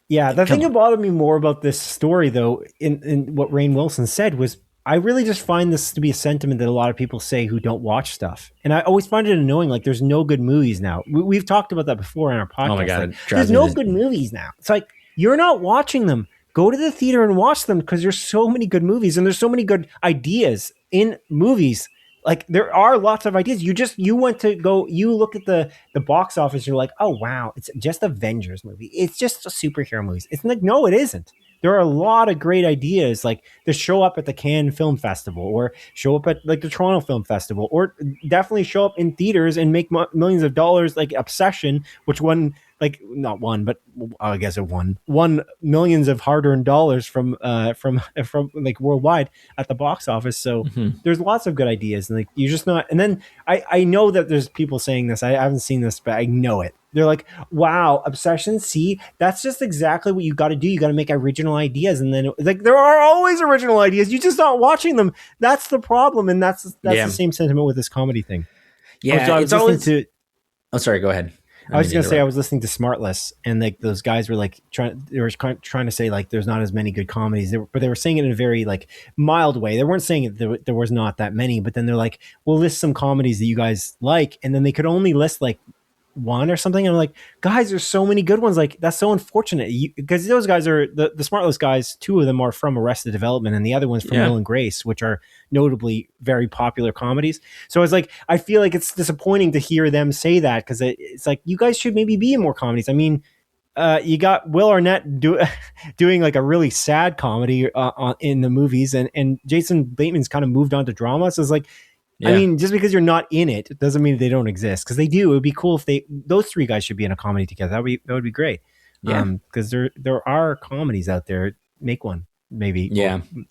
Yeah, the thing that bothered me more about this story, though, in what Rainn Wilson said was, I really just find this to be a sentiment that a lot of people say who don't watch stuff. And I always find it annoying. Like, there's no good movies now. We've talked about that before on our podcast. Oh my God. Like, there's no good movies now. It's like, you're not watching them. Go to the theater and watch them because there's so many good movies and there's so many good ideas in movies. Like there are lots of ideas. You went to go, you look at the box office, you're like, oh wow, it's just Avengers movie. It's just a superhero movies. It's like, no, it isn't. There are a lot of great ideas like that show up at the Cannes Film Festival or show up at like the Toronto Film Festival or definitely show up in theaters and make millions of dollars, like Obsession, which won like not one, but I guess it won millions of hard-earned dollars from like worldwide at the box office. So there's lots of good ideas, and like you're just not. And then I know that there's people saying this. I haven't seen this, but I know it. They're like, wow, Obsession. See, that's just exactly what you got to do. You got to make original ideas, and then like there are always original ideas. You just not watching them. That's the problem, and that's the same sentiment with this comedy thing. Yeah, I was listening to. Oh, sorry. Go ahead. I was going to say I was listening to Smartless, and like those guys were like trying to say like there's not as many good comedies, but they were saying it in a very like mild way. They weren't saying it there was not that many, but then they're like, we'll list some comedies that you guys like, and then they could only list like one or something. And I'm like, guys, there's so many good ones. Like that's so unfortunate because those guys are the Smartless guys. Two of them are from Arrested Development, and the other one's from Will and Grace, which are notably very popular comedies. So it's like I feel like it's disappointing to hear them say that because it's like you guys should maybe be in more comedies. I mean, you got Will Arnett doing like a really sad comedy in the movies, and Jason Bateman's kind of moved on to drama. So it's like. Yeah. I mean, just because you're not in it doesn't mean they don't exist. Because they do. It would be cool if those three guys should be in a comedy together. That would be great. Yeah. Because there are comedies out there. Make one. maybe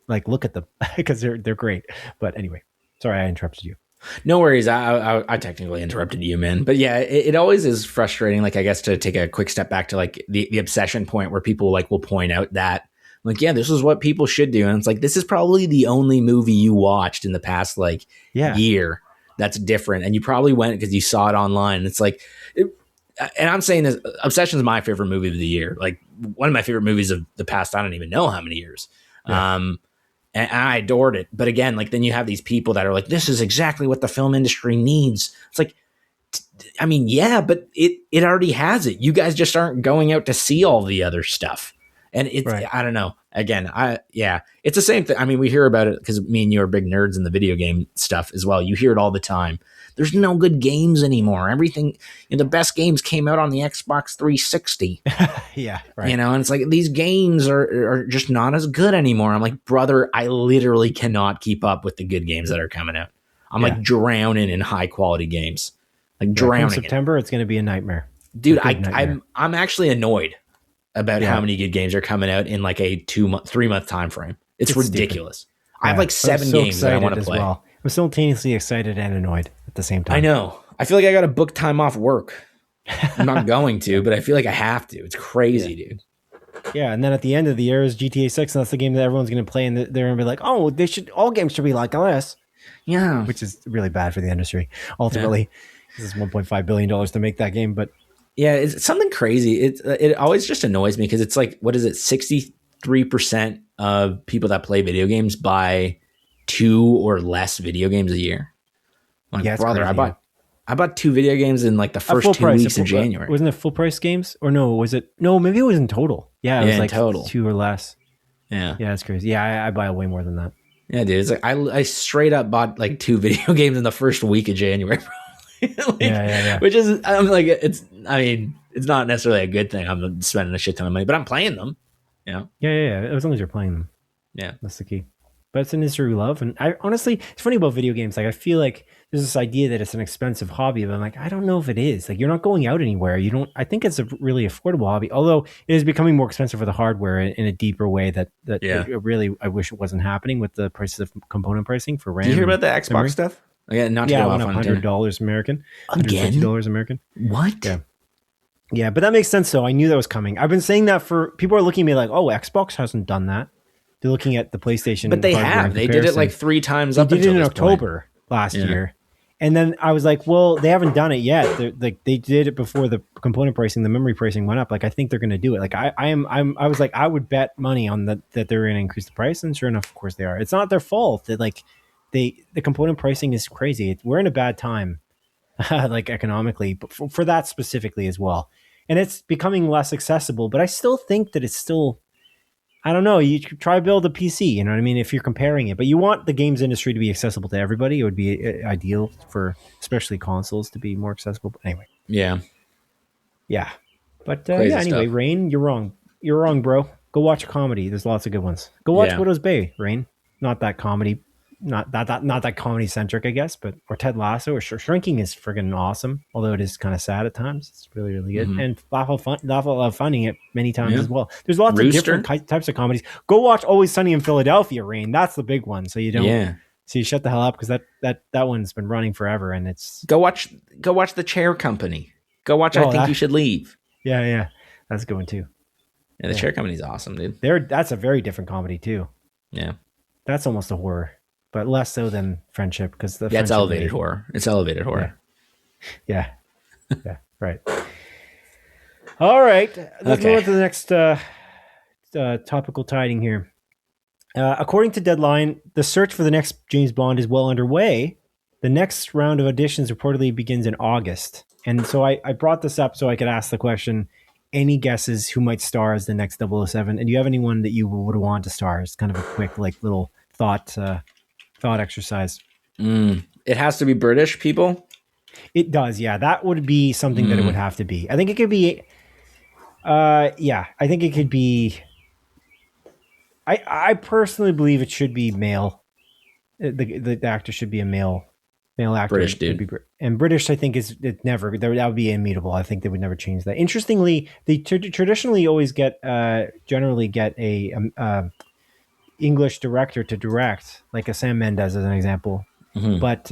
like look at them because they're great. But anyway, sorry I interrupted you. No worries. I technically interrupted you, man. But yeah, it always is frustrating. Like, I guess to take a quick step back to like the obsession point where people like will point out that like, yeah, this is what people should do. And it's like, this is probably the only movie you watched in the past like year that's different. And you probably went because you saw it online. And it's like, and I'm saying this, Obsession is my favorite movie of the year. Like one of my favorite movies of the past, I don't even know how many years. Yeah. And I adored it. But again, like then you have these people that are like, this is exactly what the film industry needs. It's like, I mean, yeah, but it already has it. You guys just aren't going out to see all the other stuff. And it's, I don't know. Again, it's the same thing. I mean, we hear about it because me and you are big nerds in the video game stuff as well. You hear it all the time. There's no good games anymore. Everything, the best games came out on the Xbox 360. Yeah, right. And it's like these games are just not as good anymore. I'm like, brother, I literally cannot keep up with the good games that are coming out. I'm like drowning in high quality games, like drowning. In September, it's going to be a nightmare, dude. I'm actually annoyed about how many good games are coming out in like a 3 month time frame. It's ridiculous. Stupid. I have like 7 games that I want to play. Well. I'm simultaneously excited and annoyed at the same time. I know. I feel like I got to book time off work. I'm not going to, but I feel like I have to. It's crazy, dude. Yeah, and then at the end of the year is GTA 6, and that's the game that everyone's going to play, and they're going to be like, oh, all games should be like this. Yeah. Which is really bad for the industry, ultimately. This is $1.5 billion to make that game, but... Yeah, it's something crazy. It always just annoys me because it's like, what is it? 63% of people that play video games buy 2 or less video games a year. Like, yeah, brother, crazy. I bought 2 video games in like the first 2 weeks of January. Wasn't it full price games? Or no, was it? No, maybe it was in total. Yeah, it was like total 2 or less. Yeah. Yeah, it's crazy. Yeah, I buy way more than that. Yeah, dude. It's like I straight up bought like 2 video games in the first week of January. Like, yeah. Which is, I'm like, it's not necessarily a good thing. I'm spending a shit ton of money, but I'm playing them. Yeah. As long as you're playing them. Yeah. That's the key. But it's an industry we love. And I honestly, it's funny about video games. Like, I feel like there's this idea that it's an expensive hobby, but I'm like, I don't know if it is. Like, you're not going out anywhere. I think it's a really affordable hobby, although it is becoming more expensive for the hardware in a deeper way that it really, I wish it wasn't happening with the prices of component pricing for RAM. Did you hear about the Xbox memory stuff? Yeah, not to go off on $100 American. Again? $150 American. What? Yeah, but that makes sense, though. I knew that was coming. I've been saying that for... People are looking at me like, oh, Xbox hasn't done that. They're looking at the PlayStation. But they have. They did it like 3 times up until this point. They did it in October last year. And then I was like, well, they haven't done it yet. They did it before the component pricing, the memory pricing went up. Like, I think they're going to do it. Like, I was like, I would bet money on that they're going to increase the price. And sure enough, of course they are. It's not their fault. The component pricing is crazy. We're in a bad time, like economically, but for that specifically as well. And it's becoming less accessible, but I still think that it's still, I don't know, you try to build a PC, you know what I mean? If you're comparing it, but you want the games industry to be accessible to everybody. It would be ideal for especially consoles to be more accessible. But anyway. Yeah. But anyway, Rainn, you're wrong. You're wrong, bro. Go watch a comedy. There's lots of good ones. Go watch Widow's Bay, Rainn. Not that comedy. Not that comedy centric, I guess, or Ted Lasso or Shrinking is friggin' awesome. Although it is kind of sad at times. It's really, really good. Mm-hmm. And laugh out funding it many times as well. There's lots of different types of comedies. Go watch Always Sunny in Philadelphia, Rainn. That's the big one. So you don't. Yeah. So you shut the hell up because that one's been running forever, and it's. Go watch The Chair Company. Go watch I Think You Should Leave. Yeah, that's a good one too. Yeah, The Chair Company's awesome, dude. That's a very different comedy too. Yeah, that's almost a horror. But less so than Friendship because it's elevated horror. It's elevated horror. Yeah, right. All right, let's move on to the next topical tiding here. According to Deadline, the search for the next James Bond is well underway. The next round of auditions reportedly begins in August, and so I brought this up so I could ask the question: any guesses who might star as the next 007? And do you have anyone that you would want to star? It's kind of a quick, little thought exercise. It has to be British people. It does, yeah. That would be something that it would have to be. I think it could be. I think it could be. I personally believe it should be male. The actor should be a male actor. British dude. And British, I think that would be immutable. I think they would never change that. Interestingly, they traditionally always generally get a English director to direct, like a Sam Mendes as an example. Mm-hmm. But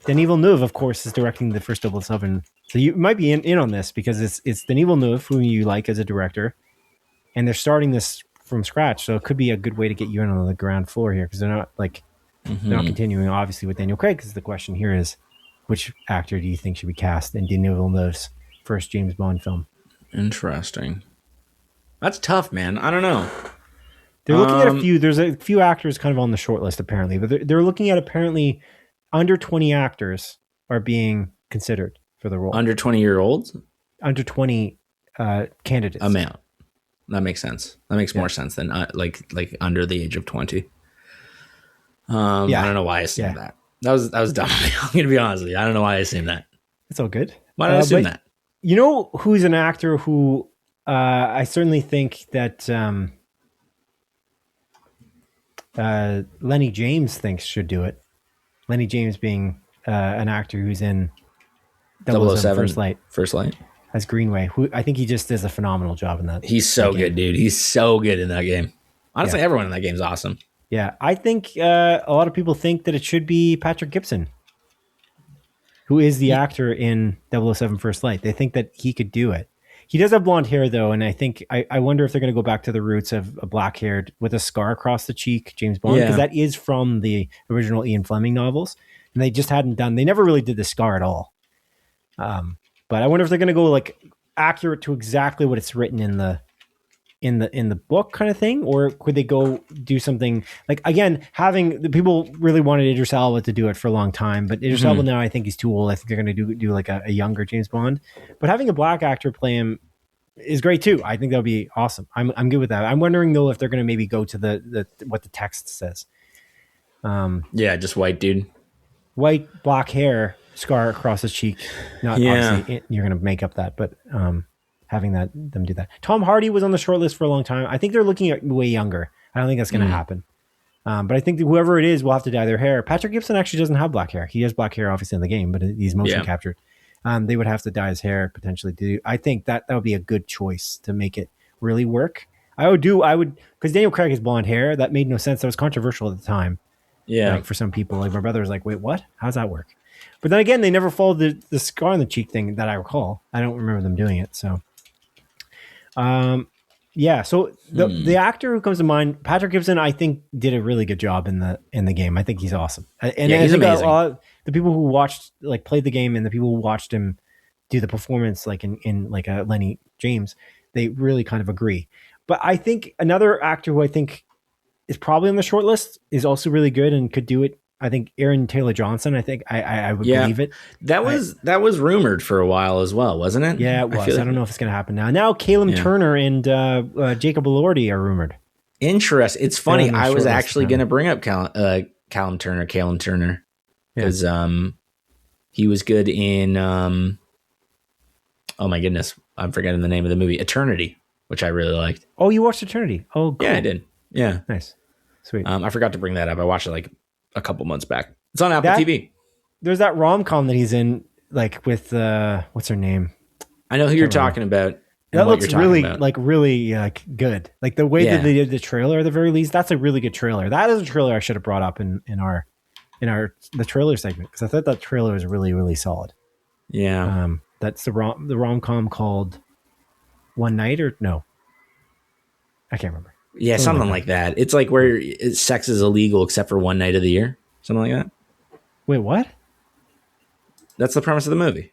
Denis Villeneuve, of course, is directing the first 007. So you might be in on this because it's Denis Villeneuve, who you like as a director, and they're starting this from scratch. So it could be a good way to get you in on the ground floor here, because they're not continuing obviously with Daniel Craig. Because the question here is, which actor do you think should be cast in Denis Villeneuve's first James Bond film? Interesting. That's tough, man. I don't know. They're looking at a few. There's a few actors kind of on the short list apparently, but they're looking at apparently under 20 actors are being considered for the role. Under 20-year-olds? Under 20 candidates. Amount. That makes sense. That makes more sense than like under the age of 20. I don't know why I assumed that. That was dumb. I'm going to be honest with you. I don't know why I assumed that. It's all good. Why did I assume that? You know who's an actor who I certainly think that Lenny James thinks should do it. Lenny James being an actor who's in 007 First Light. First Light? As Greenway, who I think he just does a phenomenal job in that. He's so good, dude. He's so good in that game. Honestly, everyone in that game is awesome. Yeah, I think a lot of people think that it should be Patrick Gibson, who is the actor in 007 First Light. They think that he could do it. He does have blonde hair, though, and I think I wonder if they're going to go back to the roots of a black-haired with a scar across the cheek James Bond, because that is from the original Ian Fleming novels, and they just hadn't done. They never really did the scar at all. But I wonder if they're going to go like accurate to exactly what it's written in the book kind of thing, or could they go do something like, again, having the people really wanted Idris Elba to do it for a long time, but Idris Elba now I think he's too old. I think they're going to do like a younger James Bond, but having a black actor play him is great too. I think that'll be awesome. I'm good with that. I'm wondering though if they're going to maybe go to the what the text says. Just white dude, white, black hair, scar across his cheek. Not obviously you're going to make up that, but having them do that. Tom Hardy was on the short list for a long time. I think they're looking at way younger. I don't think that's going to happen. But I think that whoever it is will have to dye their hair. Patrick Gibson actually doesn't have black hair. He has black hair obviously in the game, but he's motion captured. They would have to dye his hair potentially. I think that would be a good choice to make it really work. I would, because Daniel Craig has blonde hair. That made no sense. That was controversial at the time. Yeah. Like for some people, like my brother was like, wait, what? How does that work? But then again, they never followed the scar on the cheek thing that I recall. I don't remember them doing it. So, So the actor who comes to mind, Patrick Gibson, I think did a really good job in the game. I think he's awesome. And he's amazing. The people who watched, like played the game, and the people who watched him do the performance, like in like a Lenny James, they really kind of agree. But I think another actor who I think is probably on the short list is also really good and could do it. I think Aaron Taylor Johnson. I think I would believe it. That was rumored for a while as well, wasn't it? Yeah, it was. I don't know if it's going to happen now. Now, Callum Turner and Jacob Elordi are rumored. Interesting. It's funny. I was actually going to bring up Callum Turner, because he was good in. Oh my goodness, I'm forgetting the name of the movie, Eternity, which I really liked. Oh, you watched Eternity? Oh, cool. Yeah, I did. Yeah, nice, sweet. I forgot to bring that up. I watched it like a couple months back. It's on Apple TV. There's that rom-com that he's in, like with what's her name? I know who you're talking about. That looks really good. Like the way that they did the trailer at the very least, that's a really good trailer. That is a trailer I should have brought up in the trailer segment, because I thought that trailer was really, really solid. Yeah. That's the rom-com called One Night, or no? I can't remember. Yeah, something like that. It's like where sex is illegal except for one night of the year. Something like that. Wait, what? That's the premise of the movie.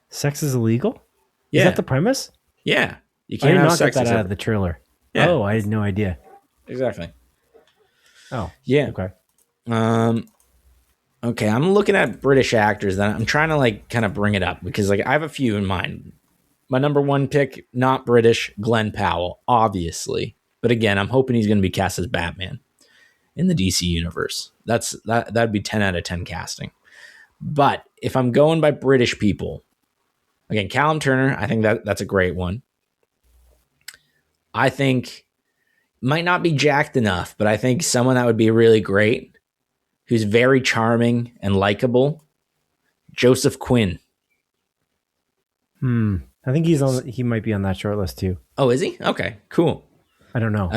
Sex is illegal? Yeah. Is that the premise? Yeah. You can't have sex. I did not get that out of the trailer. Yeah. Oh, I had no idea. Exactly. Oh. Yeah. Okay. Okay, I'm looking at British actors that I'm trying to like kind of bring it up, because like I have a few in mind. My number one pick, not British, Glenn Powell, obviously. But again, I'm hoping he's going to be cast as Batman in the DC universe. That'd be 10 out of 10 casting. But if I'm going by British people, again, Callum Turner, I think that's a great one. I think might not be jacked enough, but I think someone that would be really great, who's very charming and likable, Joseph Quinn. I think he might be on that short list too. Oh, is he? Okay, cool. I don't know.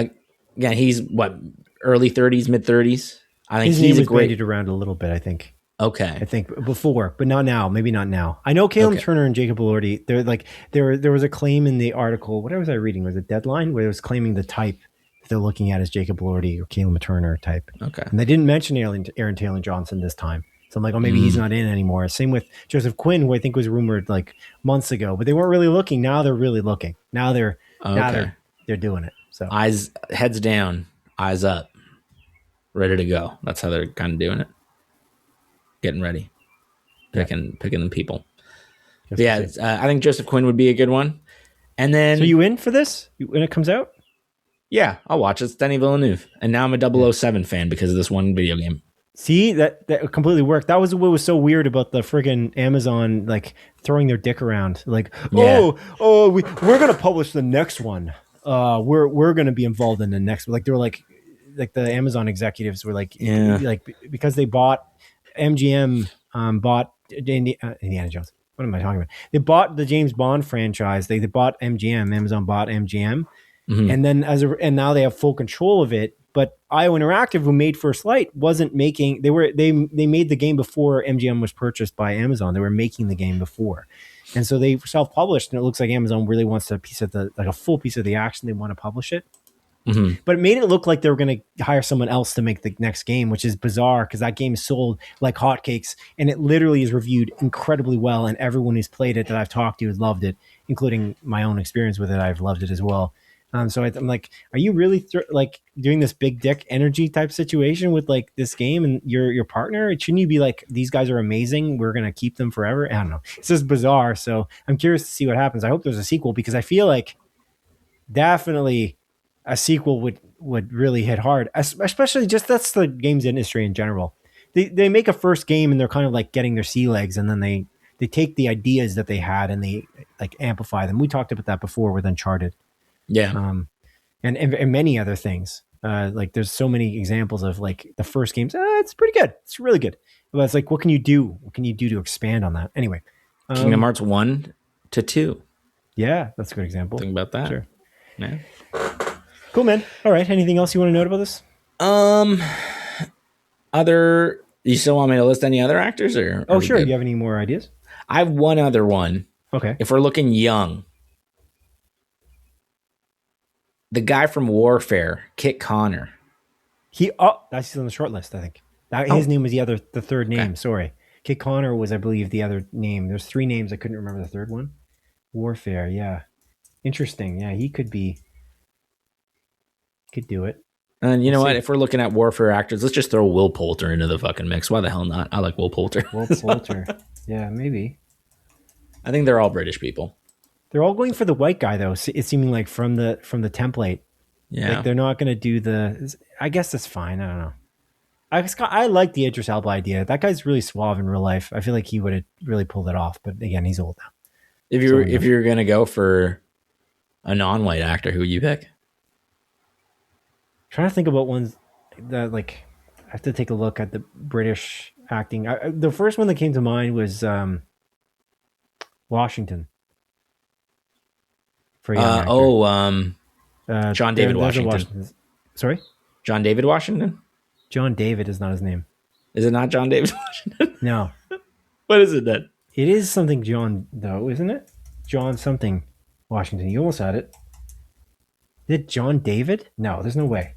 again, he's what, early 30s, mid 30s. I think his name was bandied around a little bit. I think. Okay. I think before, but not now. Maybe not now. I know Caleb Turner and Jacob Elordi. They're like there was a claim in the article. What was I reading? Was it Deadline where it was claiming the type they're looking at as Jacob Elordi or Caleb Turner type. Okay. And they didn't mention Aaron Taylor Johnson this time. So I'm like, oh, maybe he's not in anymore. Same with Joseph Quinn, who I think was rumored like months ago, but they weren't really looking. Now they're really looking. Now they're doing it. So heads down, eyes up, ready to go. That's how they're kind of doing it. Getting ready, picking the people. I think Joseph Quinn would be a good one. And then, so you in for this when it comes out? Yeah, I'll watch it. It's Denis Villeneuve, and now I'm a 007 fan because of this one video game. See, that completely worked. That was what was so weird about the friggin' Amazon, like throwing their dick around. Like, we're gonna publish the next one. We're gonna be involved in the next one. Like they were like the Amazon executives were like because they bought MGM, bought Indiana Jones. What am I talking about? They bought the James Bond franchise. They bought MGM. Amazon bought MGM, and then and now they have full control of it. But IO Interactive, who made First Light, wasn't making. They made the game before MGM was purchased by Amazon. They were making the game before, and so they self-published. And it looks like Amazon really wants a piece of a full piece of the action. They want to publish it, but it made it look like they were going to hire someone else to make the next game, which is bizarre because that game sold like hotcakes, and it literally is reviewed incredibly well. And everyone who's played it that I've talked to has loved it, including my own experience with it. I've loved it as well. So I'm like, are you really doing this big dick energy type situation with like this game and your partner? Shouldn't you be like, these guys are amazing, we're gonna keep them forever? I don't know. It's just bizarre. So I'm curious to see what happens. I hope there's a sequel because I feel like definitely a sequel would really hit hard, especially just that's the games industry in general. They make a first game and they're kind of like getting their sea legs, and then they take the ideas that they had and they like amplify them. We talked about that before with Uncharted. Yeah. And many other things. Like there's so many examples of like the first games. It's pretty good. It's really good. But it's like, what can you do? What can you do to expand on that? Anyway. Kingdom Hearts 1 to 2. Yeah, that's a good example. Think about that. Sure. Yeah. Cool, man. All right. Anything else you want to note about this? You still want me to list any other actors or? Oh, sure. You have any more ideas? I have one other one. Okay. If we're looking young. The guy from Warfare, Kit Connor. That's on the short list, I think. His name was the third name. Okay. Sorry. Kit Connor was, I believe, the other name. There's 3 names. I couldn't remember the third one. Warfare, yeah. Interesting. Yeah, he could do it. And you know what? If we're looking at Warfare actors, let's just throw Will Poulter into the fucking mix. Why the hell not? I like Will Poulter. Will Poulter. Yeah, maybe. I think they're all British people. They're all going for the white guy, though. It's seeming like from the template. Yeah, like they're not going to do the. I guess that's fine. I don't know. I like the Idris Elba idea. That guy's really suave in real life. I feel like he would have really pulled it off. But again, he's old now. If you're going to go for a non-white actor, who would you pick? I'm trying to think about ones that like. I have to take a look at the British acting. The first one that came to mind was Washington. John David Washington. Sorry? John David Washington? John David is not his name. Is it not John David Washington? No. What is it then? It is something John, though, isn't it? John something Washington. You almost had it. Is it John David? No, there's no way.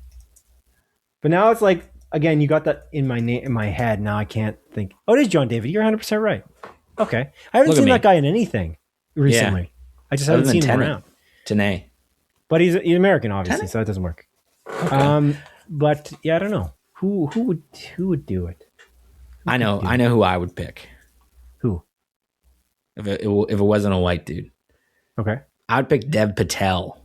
But now it's like, again, you got that in my head. Now I can't think. Oh, it is John David. You're 100% right. Okay. I haven't seen that guy in anything recently. Yeah. I just haven't seen him around. Tanay. But he's American, obviously, so it doesn't work. Okay. But yeah, I don't know. Who would do it? I know who I would pick. Who? If it wasn't a white dude. Okay. I would pick Dev Patel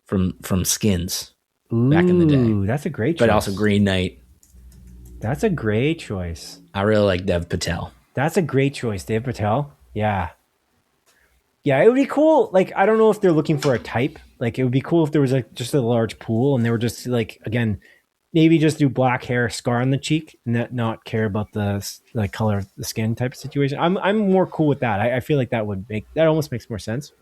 from Skins back in the day. That's a great choice. But also Green Knight. That's a great choice. I really like Dev Patel. That's a great choice, Dev Patel. Yeah. Yeah, it would be cool. Like, I don't know if they're looking for a type. Like, it would be cool if there was like just a large pool and they were just like, again, maybe just do black hair, scar on the cheek, and not care about the like color of the skin type of situation. I'm more cool with that. I feel like that almost makes more sense.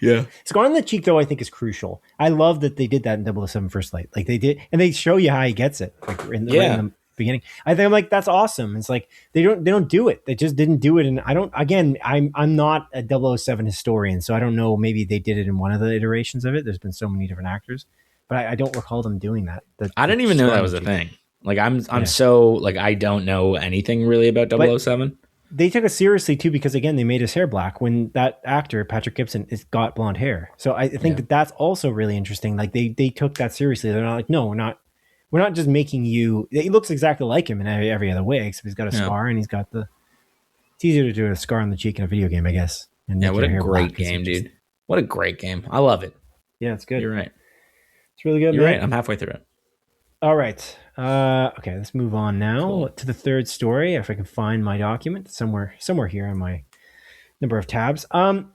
Yeah. Scar on the cheek, though, I think is crucial. I love that they did that in 007 First Light. Like they did, and they show you how he gets it, like right in the beginning. I think I'm like, that's awesome. It's like they don't do it. They just didn't do it. And I'm not a 007 historian, so I don't know. Maybe they did it in one of the iterations of it. There's been so many different actors, but I don't recall them doing that. I didn't even know that was a thing. Like I'm so like I don't know anything really about 007. They took it seriously too because again they made his hair black when that actor Patrick Gibson has got blonde hair. So I think that that's also really interesting. Like they took that seriously. They're not like, no, we're not just making you. He looks exactly like him in every other way, except he's got a scar and he's got the. It's easier to do a scar on the cheek in a video game, I guess. And what a great game, dude! What a great game. I love it. Yeah, it's good. You're right. It's really good. You're right. I'm halfway through it. All right. Okay, let's move on now to the third story. If I can find my document somewhere here on my number of tabs. So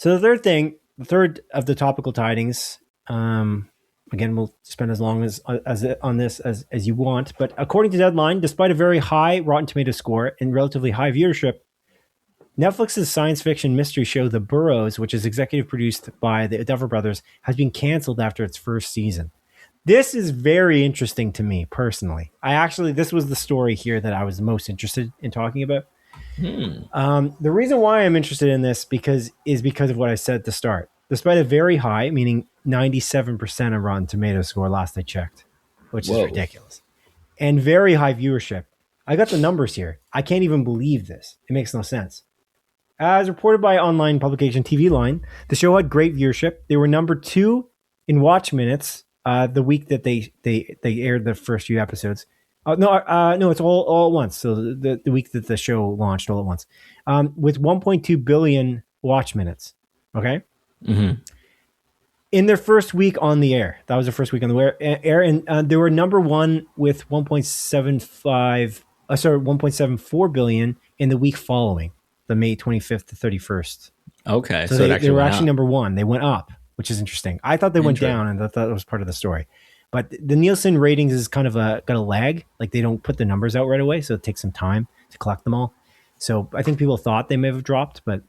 the third of the topical tidings. Again, we'll spend as long as on this as you want. But according to Deadline, despite a very high Rotten Tomatoes score and relatively high viewership, Netflix's science fiction mystery show The Boroughs, which is executive produced by the Duffer Brothers, has been canceled after its first season. This is very interesting to me personally. This was the story here that I was most interested in talking about. The reason why I'm interested in this is because of what I said at the start. Despite a very high, meaning 97% of Rotten Tomatoes score last I checked, which is ridiculous, and very high viewership. I got the numbers here. I can't even believe this. It makes no sense. As reported by online publication TV Line, the show had great viewership. They were number 2 in watch minutes the week that they aired the first few episodes. No, it's all at once. So the week that the show launched all at once, with 1.2 billion watch minutes. Okay. Mm-hmm. In their first week on the air, that was the first week on the air, and they were number 1 with 1.74 billion in the week following, the May 25th to 31st. Okay, so they were actually number 1. They went up, which is interesting. I thought they went down, and I thought that was part of the story. But the Nielsen ratings is kind of got a lag. Like they don't put the numbers out right away, so it takes some time to collect them all. So I think people thought they may have dropped, but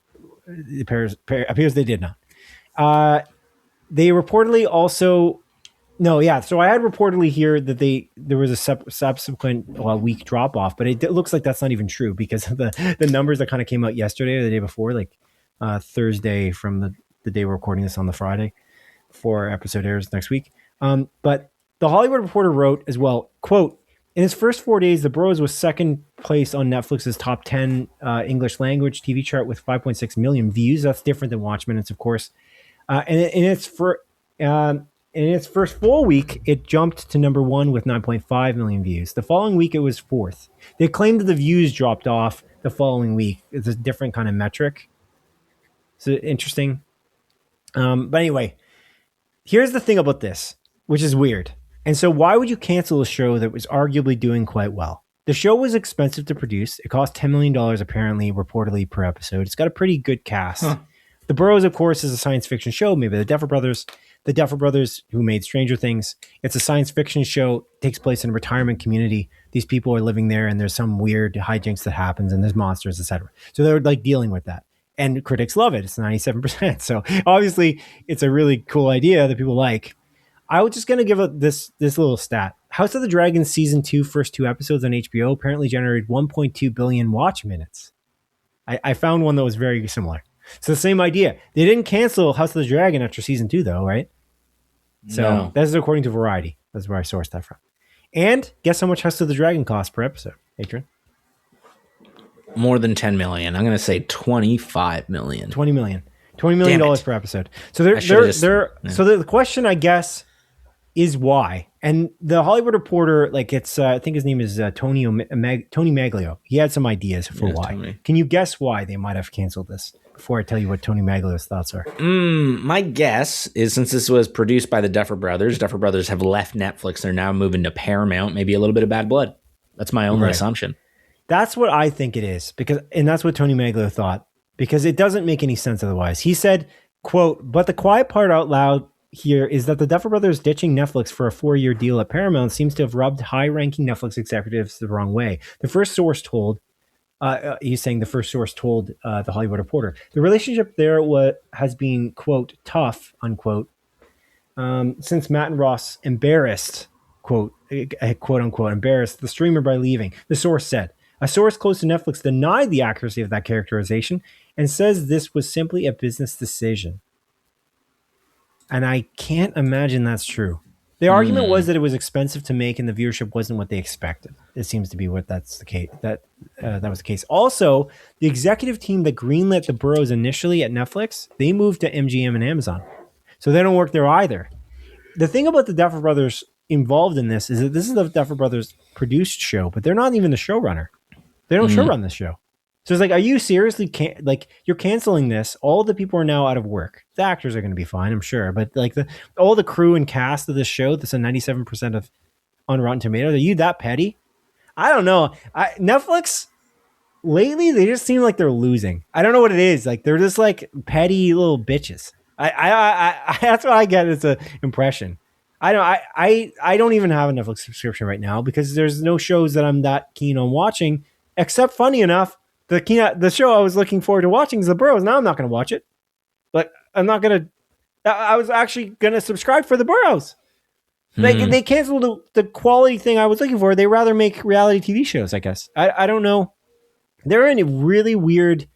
it appears they did not. They reportedly also so I had reportedly here that there was a subsequent week drop off, but it looks like that's not even true because of the numbers that kind of came out yesterday or the day before, like Thursday from the day we're recording this on the Friday before our episode airs next week. But the Hollywood Reporter wrote as well, quote, in its first 4 days, The Boroughs was second place on Netflix's top 10 English language TV chart with 5.6 million views. That's different than watch minutes, of course. And in its first full week, it jumped to number 1 with 9.5 million views. The following week, it was 4th. They claimed that the views dropped off the following week. It's a different kind of metric. So interesting. But anyway, here's the thing about this, which is weird. And so why would you cancel a show that was arguably doing quite well? The show was expensive to produce. It cost $10 million, apparently, reportedly, per episode. It's got a pretty good cast. Huh. The Boroughs, of course, is a science fiction show, maybe the Duffer Brothers who made Stranger Things. It's a science fiction show. It takes place in a retirement community. These people are living there, and there's some weird hijinks that happens, and there's monsters, etc. So they're like dealing with that. And critics love it. It's 97%. So obviously, it's a really cool idea that people like. I was just going to give this little stat. House of the Dragon Season 2, first 2 episodes on HBO apparently generated 1.2 billion watch minutes. I found one that was very similar. So the same idea. They didn't cancel House of the Dragon after Season 2, though, right? So That's according to Variety. That's where I sourced that from. And guess how much House of the Dragon costs per episode, Adrian? More than 10 million. I'm going to say 25 million. $20 million per episode. So the question, I guess, is why. And the Hollywood Reporter, like it's, I think his name is Tony Maglio. He had some ideas for why. Tony. Can you guess why they might have canceled this? Before I tell you what Tony Maglio's thoughts are. My guess is since this was produced by the Duffer Brothers have left Netflix. They're now moving to Paramount. Maybe a little bit of bad blood. That's my only assumption. That's what I think it is. And that's what Tony Maglio thought. Because it doesn't make any sense otherwise. He said, quote, but the quiet part out loud here is that the Duffer Brothers ditching Netflix for a 4-year deal at Paramount seems to have rubbed high-ranking Netflix executives the wrong way. The first source told He's saying the first source told the Hollywood Reporter. The relationship there has been, quote, tough, unquote, since Matt and Ross embarrassed, quote unquote, embarrassed the streamer by leaving. The source said. A source close to Netflix denied the accuracy of that characterization and says this was simply a business decision. And I can't imagine that's true. The argument was that it was expensive to make and the viewership wasn't what they expected. It seems to be what that's the case. That was the case. Also, the executive team that greenlit the Boroughs initially at Netflix, they moved to MGM and Amazon. So they don't work there either. The thing about the Duffer Brothers involved in this is that this is the Duffer Brothers produced show, but they're not even the showrunner. They don't showrun this show. So it's like, are you seriously you're canceling this? All the people are now out of work. The actors are going to be fine, I'm sure, but like all the crew and cast of this show, that's a 97% of on Rotten Tomatoes. Are you that petty? I don't know. Netflix lately, they just seem like they're losing. I don't know what it is. Like they're just like petty little bitches. I that's what I get as an impression. I don't even have a Netflix subscription right now because there's no shows that I'm that keen on watching. Except, funny enough, the show I was looking forward to watching is The Boroughs. Now I'm not going to watch it. But I'm not going to. I was actually going to subscribe for The Boroughs. They canceled the quality thing I was looking for. They rather make reality TV shows, I guess. I don't know. They're in a really weird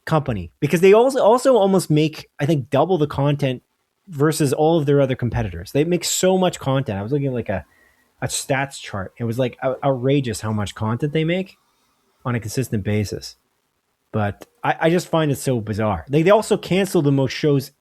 company because they also almost make, I think, double the content versus all of their other competitors. They make so much content. I was looking at like a stats chart. It was like outrageous how much content they make on a consistent basis. But I just find it so bizarre. They also cancel the most shows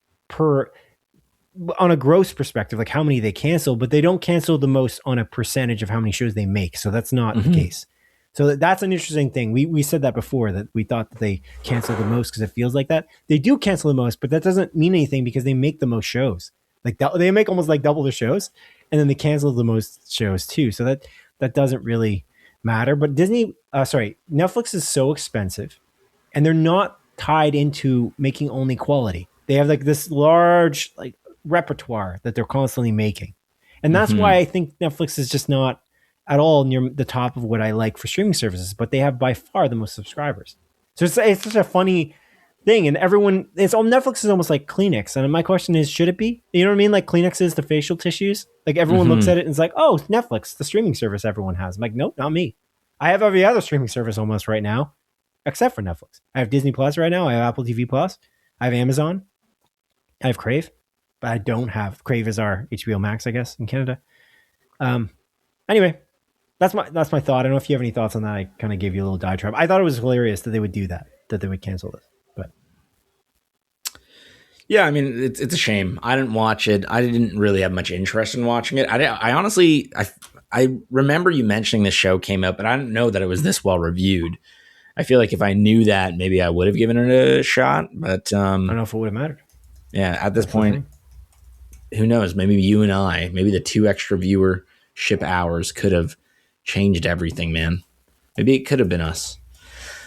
on a gross perspective, like how many they cancel, but they don't cancel the most on a percentage of how many shows they make. So that's not the case. So that's an interesting thing. We said that before, that we thought that they cancel the most because it feels like that. They do cancel the most, but that doesn't mean anything because they make the most shows. Like they make almost like double the shows, and then they cancel the most shows too. So that doesn't really matter. But Netflix is so expensive, and they're not tied into making only quality. They have like this large like repertoire that they're constantly making, and that's why I think Netflix is just not at all near the top of what I like for streaming services. But they have by far the most subscribers. So it's such a funny thing, and Netflix is almost like Kleenex. And my question is, should it be? You know what I mean? Like Kleenex is the facial tissues. Like everyone looks at it and is like, oh, Netflix, the streaming service everyone has. I'm like, nope, not me. I have every other streaming service almost right now, except for Netflix. I have Disney Plus right now. I have Apple TV Plus. I have Amazon. I have Crave, but I don't have Crave is our HBO Max, I guess, in Canada. Anyway, that's my thought. I don't know if you have any thoughts on that. I kind of gave you a little diatribe. I thought it was hilarious that they would do that they would cancel this. But yeah, I mean, it's a shame. I didn't watch it. I didn't really have much interest in watching it. I honestly, I remember you mentioning this show came out, but I didn't know that it was this well reviewed. I feel like if I knew that, maybe I would have given it a shot. But I don't know if it would have mattered. Yeah, at this point, who knows? Maybe you and I, maybe the 2 extra viewership hours could have changed everything, man. Maybe it could have been us.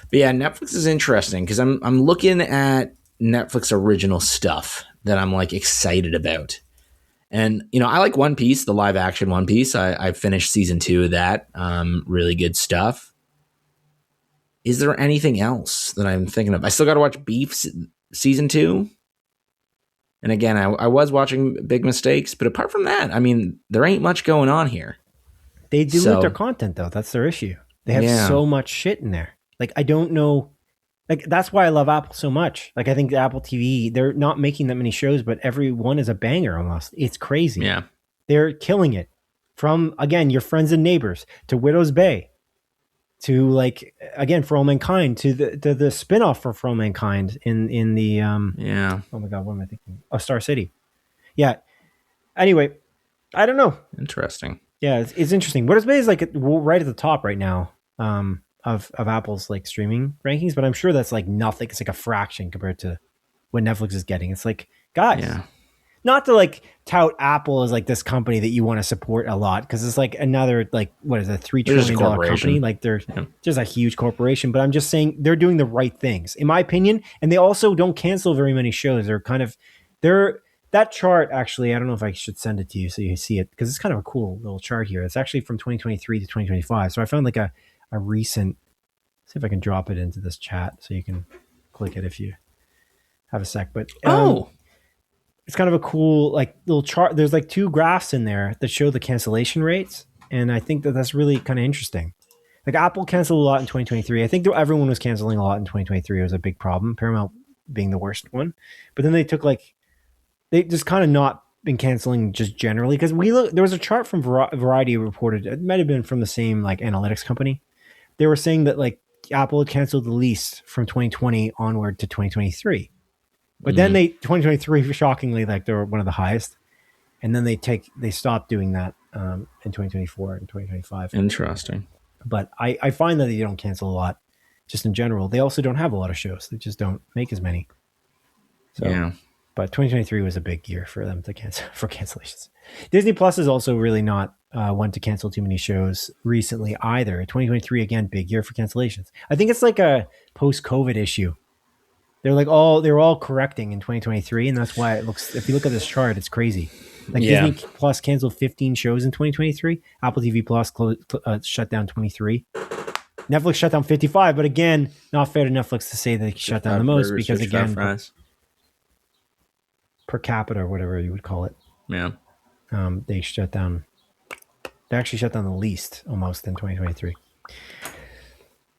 But yeah, Netflix is interesting because I'm looking at Netflix original stuff that I'm like excited about. And, you know, I like One Piece, the live action One Piece. I finished season 2 of that. Really good stuff. Is there anything else that I'm thinking of? I still got to watch Beef season 2. And again, I was watching Big Mistakes, but apart from that, I mean, there ain't much going on here. They dilute their content, though. That's their issue. They have so much shit in there. Like, I don't know. Like, that's why I love Apple so much. Like, I think Apple TV, they're not making that many shows, but every one is a banger almost. It's crazy. Yeah. They're killing it. From, again, Your Friends and Neighbors to Widow's Bay to, like, again, For All Mankind to the spinoff For All Mankind in the, yeah. Oh my God, what am I thinking? Oh, Star City. Yeah. Anyway, I don't know. Interesting. Yeah, it's interesting. Widow's Bay is like right at the top right now. Of Apple's like streaming rankings, but I'm sure that's like nothing. It's like a fraction compared to what Netflix is getting. It's like, guys, not to like tout Apple as like this company that you want to support a lot because it's like another like what is it, $3 trillion company? Like they're just a huge corporation. But I'm just saying they're doing the right things, in my opinion, and they also don't cancel very many shows. They're that chart actually. I don't know if I should send it to you so you see it because it's kind of a cool little chart here. It's actually from 2023 to 2025. So I found like a recent See if I can drop it into this chat so you can click it if you have a sec. But it's kind of a cool like little chart. There's like 2 graphs in there that show the cancellation rates, and I think that that's really kind of interesting. Like Apple canceled a lot in 2023. I think everyone was canceling a lot in 2023. It was a big problem. Paramount being the worst one, but then they just kind of not been canceling just generally, because there was a chart from Variety reported, it might have been from the same like analytics company. They were saying that like Apple had canceled the least from 2020 onward to 2023, but then 2023 shockingly, like they were one of the highest, and then they stopped doing that in 2024 and 2025. Interesting. But I find that they don't cancel a lot just in general. They also don't have a lot of shows. They just don't make as many. So, yeah. But 2023 was a big year for them to for cancellations. Disney Plus is also really not one to cancel too many shows recently either. 2023, again, big year for cancellations. I think it's like a post-COVID issue. They're all correcting in 2023, and that's why it looks, if you look at this chart, it's crazy. Like Disney Plus canceled 15 shows in 2023. Apple TV Plus shut down 23. Netflix shut down 55, but again, not fair to Netflix to say they shut down the most, because again, per capita or whatever you would call it. Yeah. They actually shut down the least almost in 2023.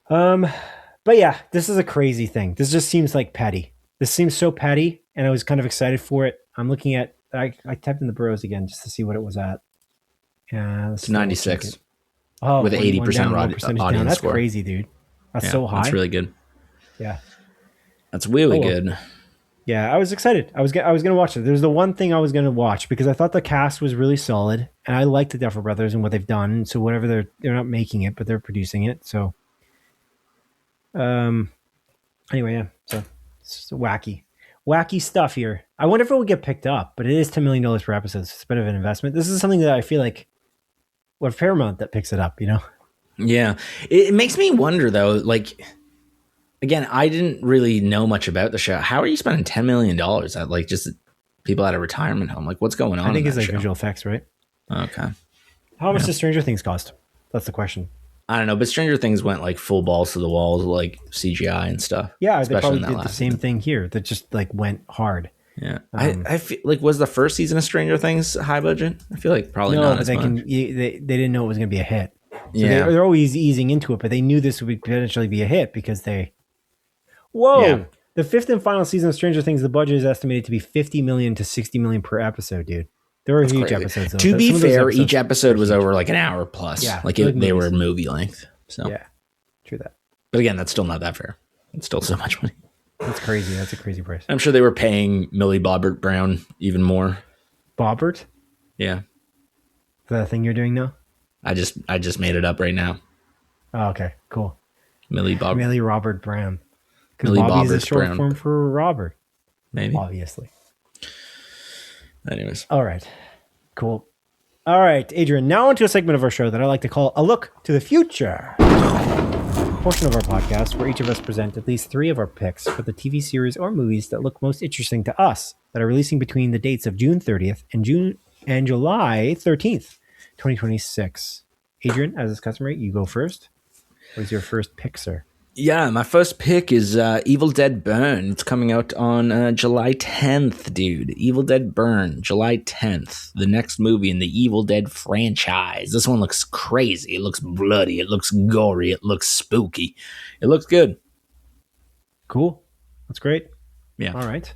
But yeah, this is a crazy thing. This just seems like petty. This seems so petty, and I was kind of excited for it. I'm looking at, I typed in the Boroughs again just to see what it was at. It's 96. With 80% audience That's score. Crazy, dude. That's so high. That's really good. Yeah. That's really good. Yeah, I was excited. I was going to watch it. There's the one thing I was going to watch because I thought the cast was really solid, and I like the Duffer Brothers and what they've done. So whatever they're not making it, but they're producing it. So, anyway, yeah. So it's wacky stuff here. I wonder if it would get picked up, but it is $10 million per episode. So it's a bit of an investment. This is something that I feel like what Paramount that picks it up, you know? Yeah. It makes me wonder though, like, again, I didn't really know much about the show. How are you spending $10 million at like just people at a retirement home? Like what's going on? I think it's like visual effects, right? Okay. How much does Stranger Things cost? That's the question. I don't know, but Stranger Things went like full balls to the walls, like CGI and stuff. Yeah, they probably did the same thing here. That just like went hard. Yeah, I feel like, was the first season of Stranger Things high budget? I feel like probably not as much. They didn't know it was going to be a hit. So they're always easing into it, but they knew this would potentially be a hit because they. Whoa! Yeah. The 5th and final season of Stranger Things, the budget is estimated to be $50 million to $60 million per episode, dude. There were huge episodes. To be fair, each episode was over like an hour plus. Yeah, like they were movie length. So yeah, true that. But again, that's still not that fair. It's still so much money. That's crazy. That's a crazy price. I'm sure they were paying Millie Bobbert Brown even more. Bobbert? Yeah. Is that a thing you're doing now? I just made it up right now. Oh, okay. Cool. Millie Robert Brown. Because Bobby is a short form for Robert. Maybe. Obviously. Anyways. All right. Cool. All right, Adrian. Now into a segment of our show that I like to call A Look to the Future. Portion of our podcast where each of us present at least 3 of our picks for the TV series or movies that look most interesting to us that are releasing between the dates of June 30th and July 13th, 2026. Adrian, as is customary, you go first. What is your first pick, sir? Yeah, my first pick is Evil Dead Burn. It's coming out on July 10th, dude. Evil Dead Burn, July 10th. The next movie in the Evil Dead franchise. This one looks crazy. It looks bloody. It looks gory. It looks spooky. It looks good. Cool. That's great. Yeah. All right.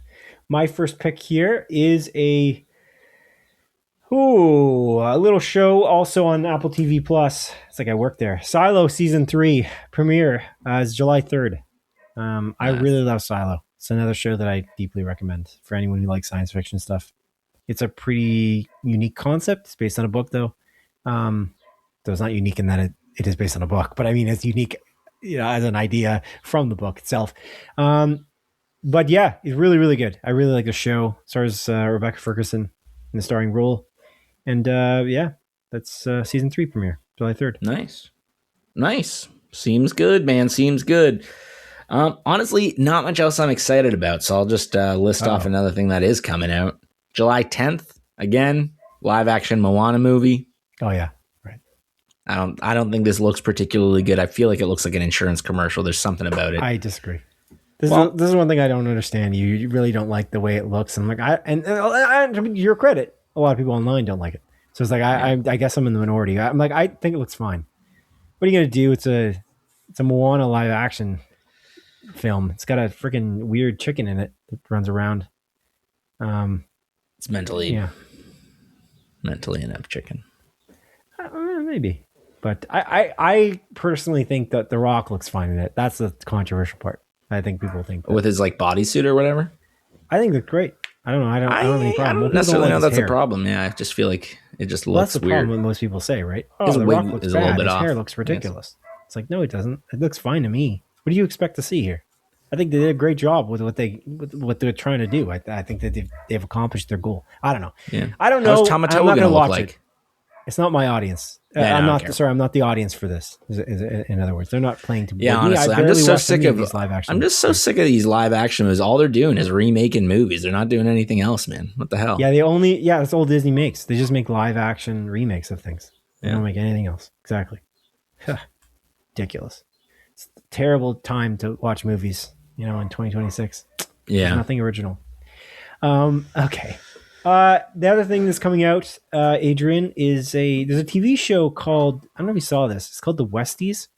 My first pick here is a little show also on Apple TV Plus. It's like I work there. Silo Season 3 premiere is July 3rd. I really love Silo. It's another show that I deeply recommend for anyone who likes science fiction stuff. It's a pretty unique concept. It's based on a book, though. So it's not unique in that it is based on a book, but I mean, it's unique, as an idea from the book itself. But yeah, it's really, really good. I really like the show. Stars Rebecca Ferguson in the starring role. And that's season 3 premiere, July 3rd. Nice. Seems good, man. Seems good. Honestly, not much else I'm excited about, so I'll just list off another thing that is coming out. July 10th, again, live action Moana movie. Oh, yeah. Right. I don't think this looks particularly good. I feel like it looks like an insurance commercial. There's something about it. I disagree. This is one thing I don't understand. You really don't like the way it looks. I'm like, I mean, your credit, a lot of people online don't like it. So it's like, I guess I'm in the minority. I'm like, I think it looks fine. What are you gonna do? It's a Moana live action film. It's got a freaking weird chicken in it that runs around. It's mentally inept chicken. Maybe, but I personally think that The Rock looks fine in it. That's the controversial part. I think people think that. With his like bodysuit or whatever. I think it's great. I don't know. I don't have any problem. I don't necessarily know that's a problem. Yeah, I just feel like it just looks that's the weird. problem that most people say, right? His The wig Rock looks is bad. a little bit his off. hair looks ridiculous. Yes. It's like, no, it doesn't. It looks fine to me. What do you expect to see here? I think they did a great job with what they're trying to do. I think that they've accomplished their goal. I don't know. Yeah. I don't know. How's Tamatoa I'm not going to watch look like? it. It's not my audience. Yeah, I'm not the audience for this. In other words, they're not playing to. Yeah, honestly, I'm just so sick of these live action. I'm just so sick of these live action movies. All they're doing is remaking movies. They're not doing anything else, man. What the hell? Yeah, that's all Disney makes. They just make live action remakes of things. They don't make anything else. Exactly. Ridiculous. It's a terrible time to watch movies. In 2026. Yeah, there's nothing original. Okay. The other thing that's coming out, Adrian, is there's a TV show called, I don't know if you saw this. It's called The Westies.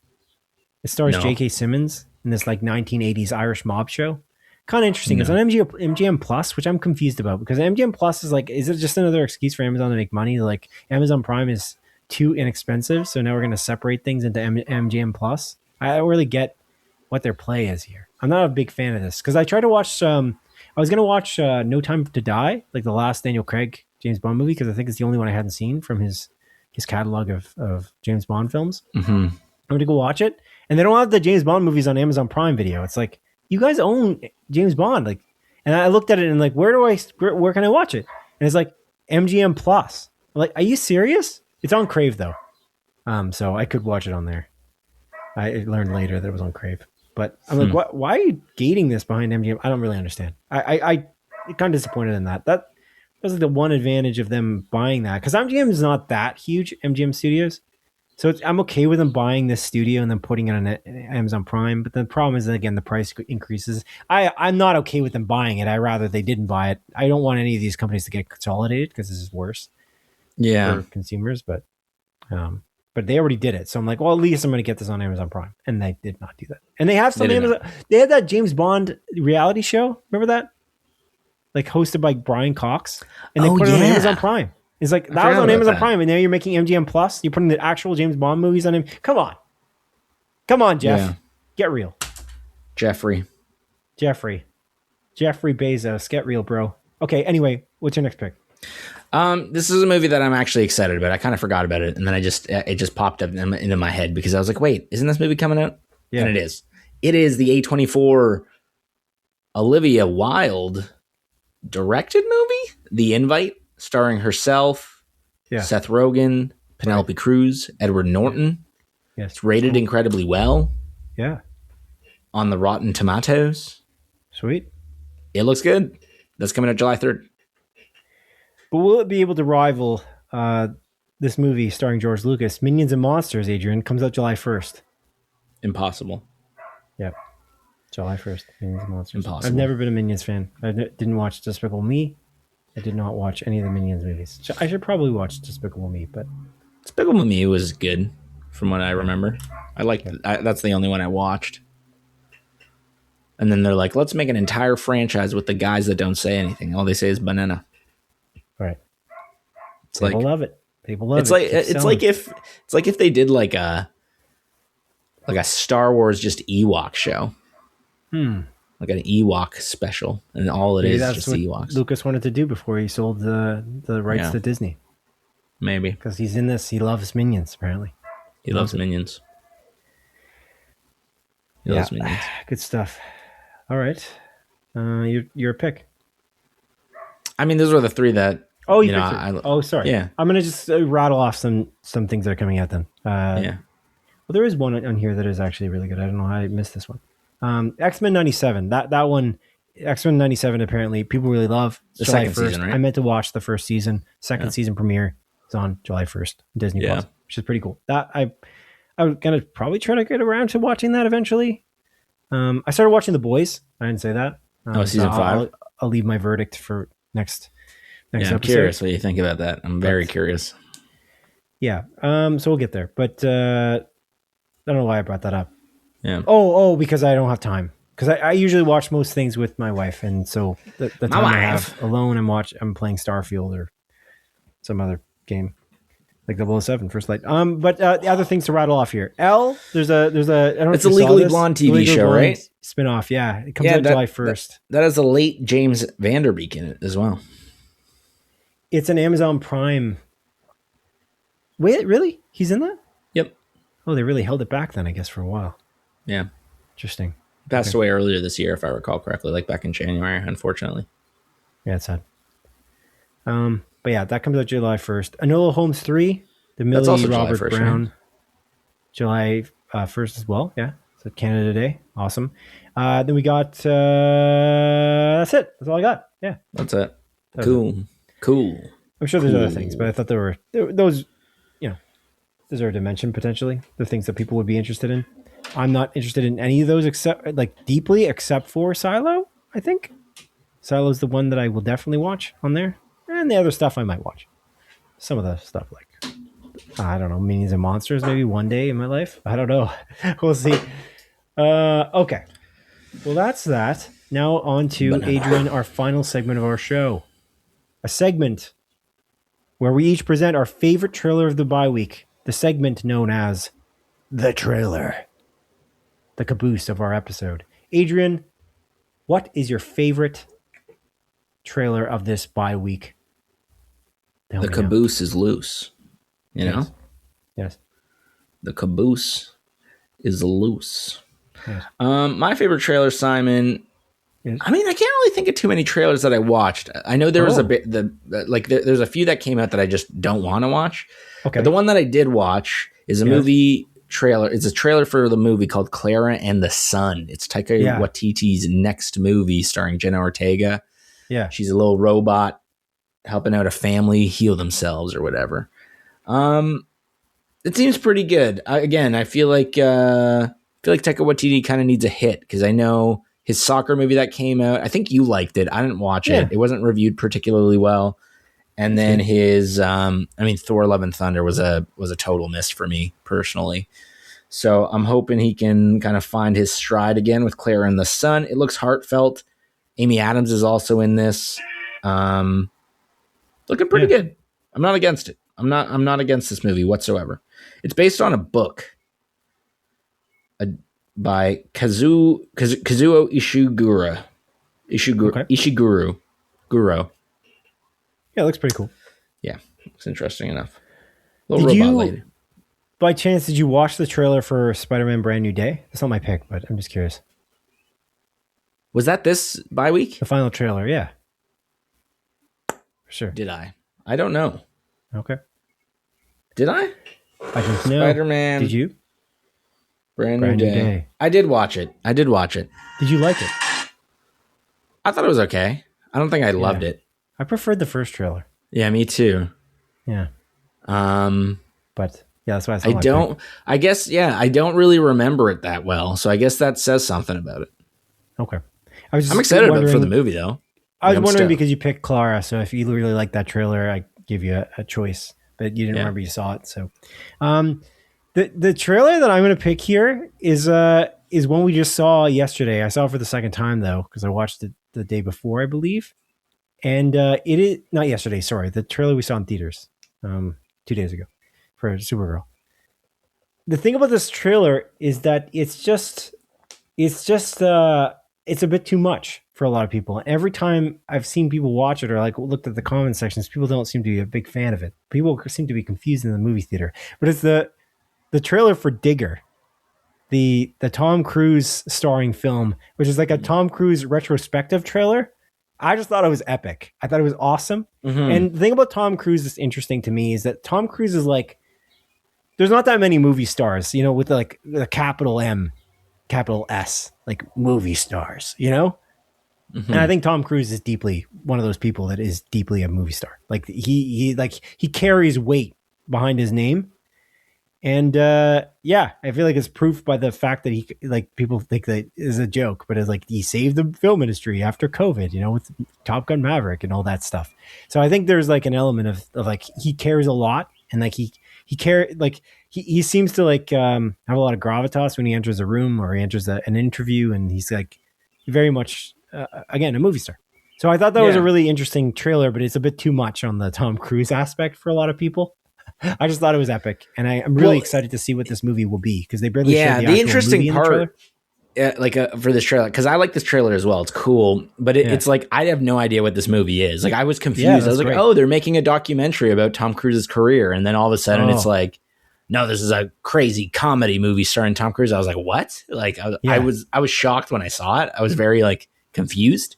It stars J.K. Simmons in this like 1980s Irish mob show. Kind of interesting. It's on MGM Plus, which I'm confused about because MGM Plus is it just another excuse for Amazon to make money? Like Amazon Prime is too inexpensive, so now we're going to separate things into MGM Plus. I don't really get what their play is here. I'm not a big fan of this because I tried to watch I was going to watch No Time to Die, like the last Daniel Craig James Bond movie, because I think it's the only one I hadn't seen from his catalog of James Bond films. Mm-hmm. I'm going to go watch it. And they don't have the James Bond movies on Amazon Prime Video. It's like, you guys own James Bond. And I looked at it and like, where can I watch it? And it's like MGM Plus. I'm like, are you serious? It's on Crave though. So I could watch it on there. I learned later that it was on Crave. But I'm like, why are you gating this behind MGM? I don't really understand. I kind of disappointed in that. That was like the one advantage of them buying that. Because MGM is not that huge, MGM Studios. So I'm okay with them buying this studio and then putting it on Amazon Prime. But the problem is, again, the price increases. I'm not okay with them buying it. I rather they didn't buy it. I don't want any of these companies to get consolidated because this is worse for consumers. But they already did it. So I'm like, well, at least I'm going to get this on Amazon Prime. And they did not do that. And they have some Amazon. They had that James Bond reality show. Remember that? Like hosted by Brian Cox. And they put it on Amazon Prime. It's like, that was on Amazon Prime. And now you're making MGM Plus. You're putting the actual James Bond movies on him. Come on, Jeff. Yeah. Get real. Jeffrey Bezos. Get real, bro. Okay, anyway, what's your next pick? This is a movie that I'm actually excited about. I kind of forgot about it, and then it just popped up into my head because I was like, wait, isn't this movie coming out? Yeah. And it is. It is the A24 Olivia Wilde directed movie, The Invite, starring herself, Seth Rogen, Penelope Cruz, Edward Norton. Yes. It's rated incredibly well. Yeah. On the Rotten Tomatoes. Sweet. It looks good. That's coming out July 3rd. But will it be able to rival this movie starring George Lucas, Minions and Monsters, Adrian, comes out July 1st? Impossible. Yep. July 1st, Minions and Monsters. Impossible. I've never been a Minions fan. I didn't watch Despicable Me. I did not watch any of the Minions movies. I should probably watch Despicable Me, but... Despicable Me was good, from what I remember. I liked it. That's the only one I watched. And then they're like, let's make an entire franchise with the guys that don't say anything. All they say is banana. Right. People love it. People love it. It's like if they did like a Star Wars just Ewok show. Like an Ewok special, and all it is just Ewoks. Lucas wanted to do before he sold the rights to Disney. Maybe because he's in this. He loves Minions. Apparently, he loves Minions. He loves Minions. Good stuff. All right, your pick. I mean, those were the three that. Oh, you picked sorry. Yeah, I'm gonna just rattle off some things that are coming out then. Yeah. Well, there is one on here that is actually really good. I don't know how I missed this one. X-Men 97. That one, X-Men 97. Apparently, people really love. The second season, right? I meant to watch the first season. Second season premiere is on July 1st. Disney Plus. which is pretty cool. That I'm gonna probably try to get around to watching that eventually. I started watching The Boys. I didn't say that. Season 5. I'll leave my verdict for next episode. I'm curious what you think about that. I'm very curious. Yeah. So we'll get there, but I don't know why I brought that up. Yeah. Oh, because I don't have time. Because I usually watch most things with my wife, and so the time I have alone, I'm playing Starfield or some other game like 007 First Light. But the other things to rattle off here. There's a. I don't know it's a Legally Blonde TV show, right? Spinoff. Yeah, it comes out July 1st. That has a late James Vanderbeek in it as well. It's an Amazon Prime. Wait, really? He's in that? Yep. Oh, they really held it back then, I guess, for a while. Yeah. Interesting. Passed away earlier this year, if I recall correctly, like back in January, unfortunately. Yeah, it's sad. But yeah, that comes out July 1st. Enola Holmes 3, the Millie Robert 1st, Brown, right? July 1st as well. Yeah, so Canada Day. Awesome. Then we got, that's it. That's all I got. Yeah. That's it. Cool. I'm sure there's other things, but I thought those, deserve to mention potentially, the things that people would be interested in. I'm not interested in any of those deeply, except for Silo, I think. Silo's the one that I will definitely watch on there. And the other stuff I might watch. Some of the stuff like, I don't know, Minions and Monsters maybe one day in my life. I don't know. We'll see. Okay. Well, that's that. Now on to Adrian, our final segment of our show. A segment where we each present our favorite trailer of the bye week. The segment known as The Trailer. The caboose of our episode. Adrian, what is your favorite trailer of this bye week? The caboose is loose. You know? Yes. The caboose is loose. Yes. My favorite trailer, Simon. Yes. I mean, I can't really think of too many trailers that I watched. I know there was a bit there's a few that came out that I just don't want to watch. Okay. But the one that I did watch is a movie trailer. It's a trailer for the movie called Clara and the Sun. It's Taika Waititi's next movie starring Jenna Ortega. Yeah. She's a little robot helping out a family heal themselves or whatever. It seems pretty good. I feel like Taika Waititi kind of needs a hit because I know his soccer movie that came out, I think you liked it. I didn't watch it. It wasn't reviewed particularly well. And then his, Thor: Love and Thunder was a total miss for me personally. So I'm hoping he can kind of find his stride again with Clara and the Sun. It looks heartfelt. Amy Adams is also in this. Looking pretty good. I'm not against it. I'm not against this movie whatsoever. It's based on a book by Kazuo Ishiguro. Ishiguro. Yeah, it looks pretty cool. Yeah, looks interesting enough. Little robot lady. By chance, did you watch the trailer for Spider-Man Brand New Day? That's not my pick, but I'm just curious. Was that this bye week? The final trailer, yeah. For sure. Did I? I don't know. Okay. Did I? I don't know. Spider-Man. Did you? Brand new day. I did watch it. Did you like it? I thought it was okay. I don't think I loved it. I preferred the first trailer. Yeah, me too. Yeah. But yeah, that's why I don't really remember it that well. So I guess that says something about it. Okay. I'm excited for the movie though. I was wondering because you picked Clara, so if you really like that trailer, I give you a choice, but you didn't remember you saw it. So, the trailer that I'm going to pick here is one we just saw yesterday. I saw it for the second time though, because I watched it the day before, I believe. And it is not yesterday. Sorry, the trailer we saw in theaters 2 days ago for Supergirl. The thing about this trailer is that it's a bit too much for a lot of people. And every time I've seen people watch it or like looked at the comment sections, people don't seem to be a big fan of it. People seem to be confused in the movie theater. But it's the trailer for Digger, the Tom Cruise starring film, which is like a Tom Cruise retrospective trailer. I just thought it was epic. I thought it was awesome. Mm-hmm. And the thing about Tom Cruise that's interesting to me is that Tom Cruise is like, there's not that many movie stars, with like the capital M, capital S, like movie stars, Mm-hmm. And I think Tom Cruise is deeply one of those people that is deeply a movie star. Like he carries weight behind his name. And yeah, I feel like it's proof by the fact that he, like, people think that is a joke, but it's like he saved the film industry after COVID, you know, with Top Gun Maverick and all that stuff. So I think there's like an element of like he cares a lot, and like he seems to like have a lot of gravitas when he enters a room or he enters an interview, and he's like very much again a movie star. So I thought that was a really interesting trailer, but it's a bit too much on the Tom Cruise aspect for a lot of people. I just thought it was epic, and I'm really excited to see what this movie will be, because they barely showed the interesting movie part for this trailer, because I like this trailer as well. It's cool, but it's like I have no idea what this movie is. Like I was confused. I was like, oh, they're making a documentary about Tom Cruise's career, and then all of a sudden it's like, no, this is a crazy comedy movie starring Tom Cruise. I was like, what? Like I was shocked when I saw it. I was very like confused.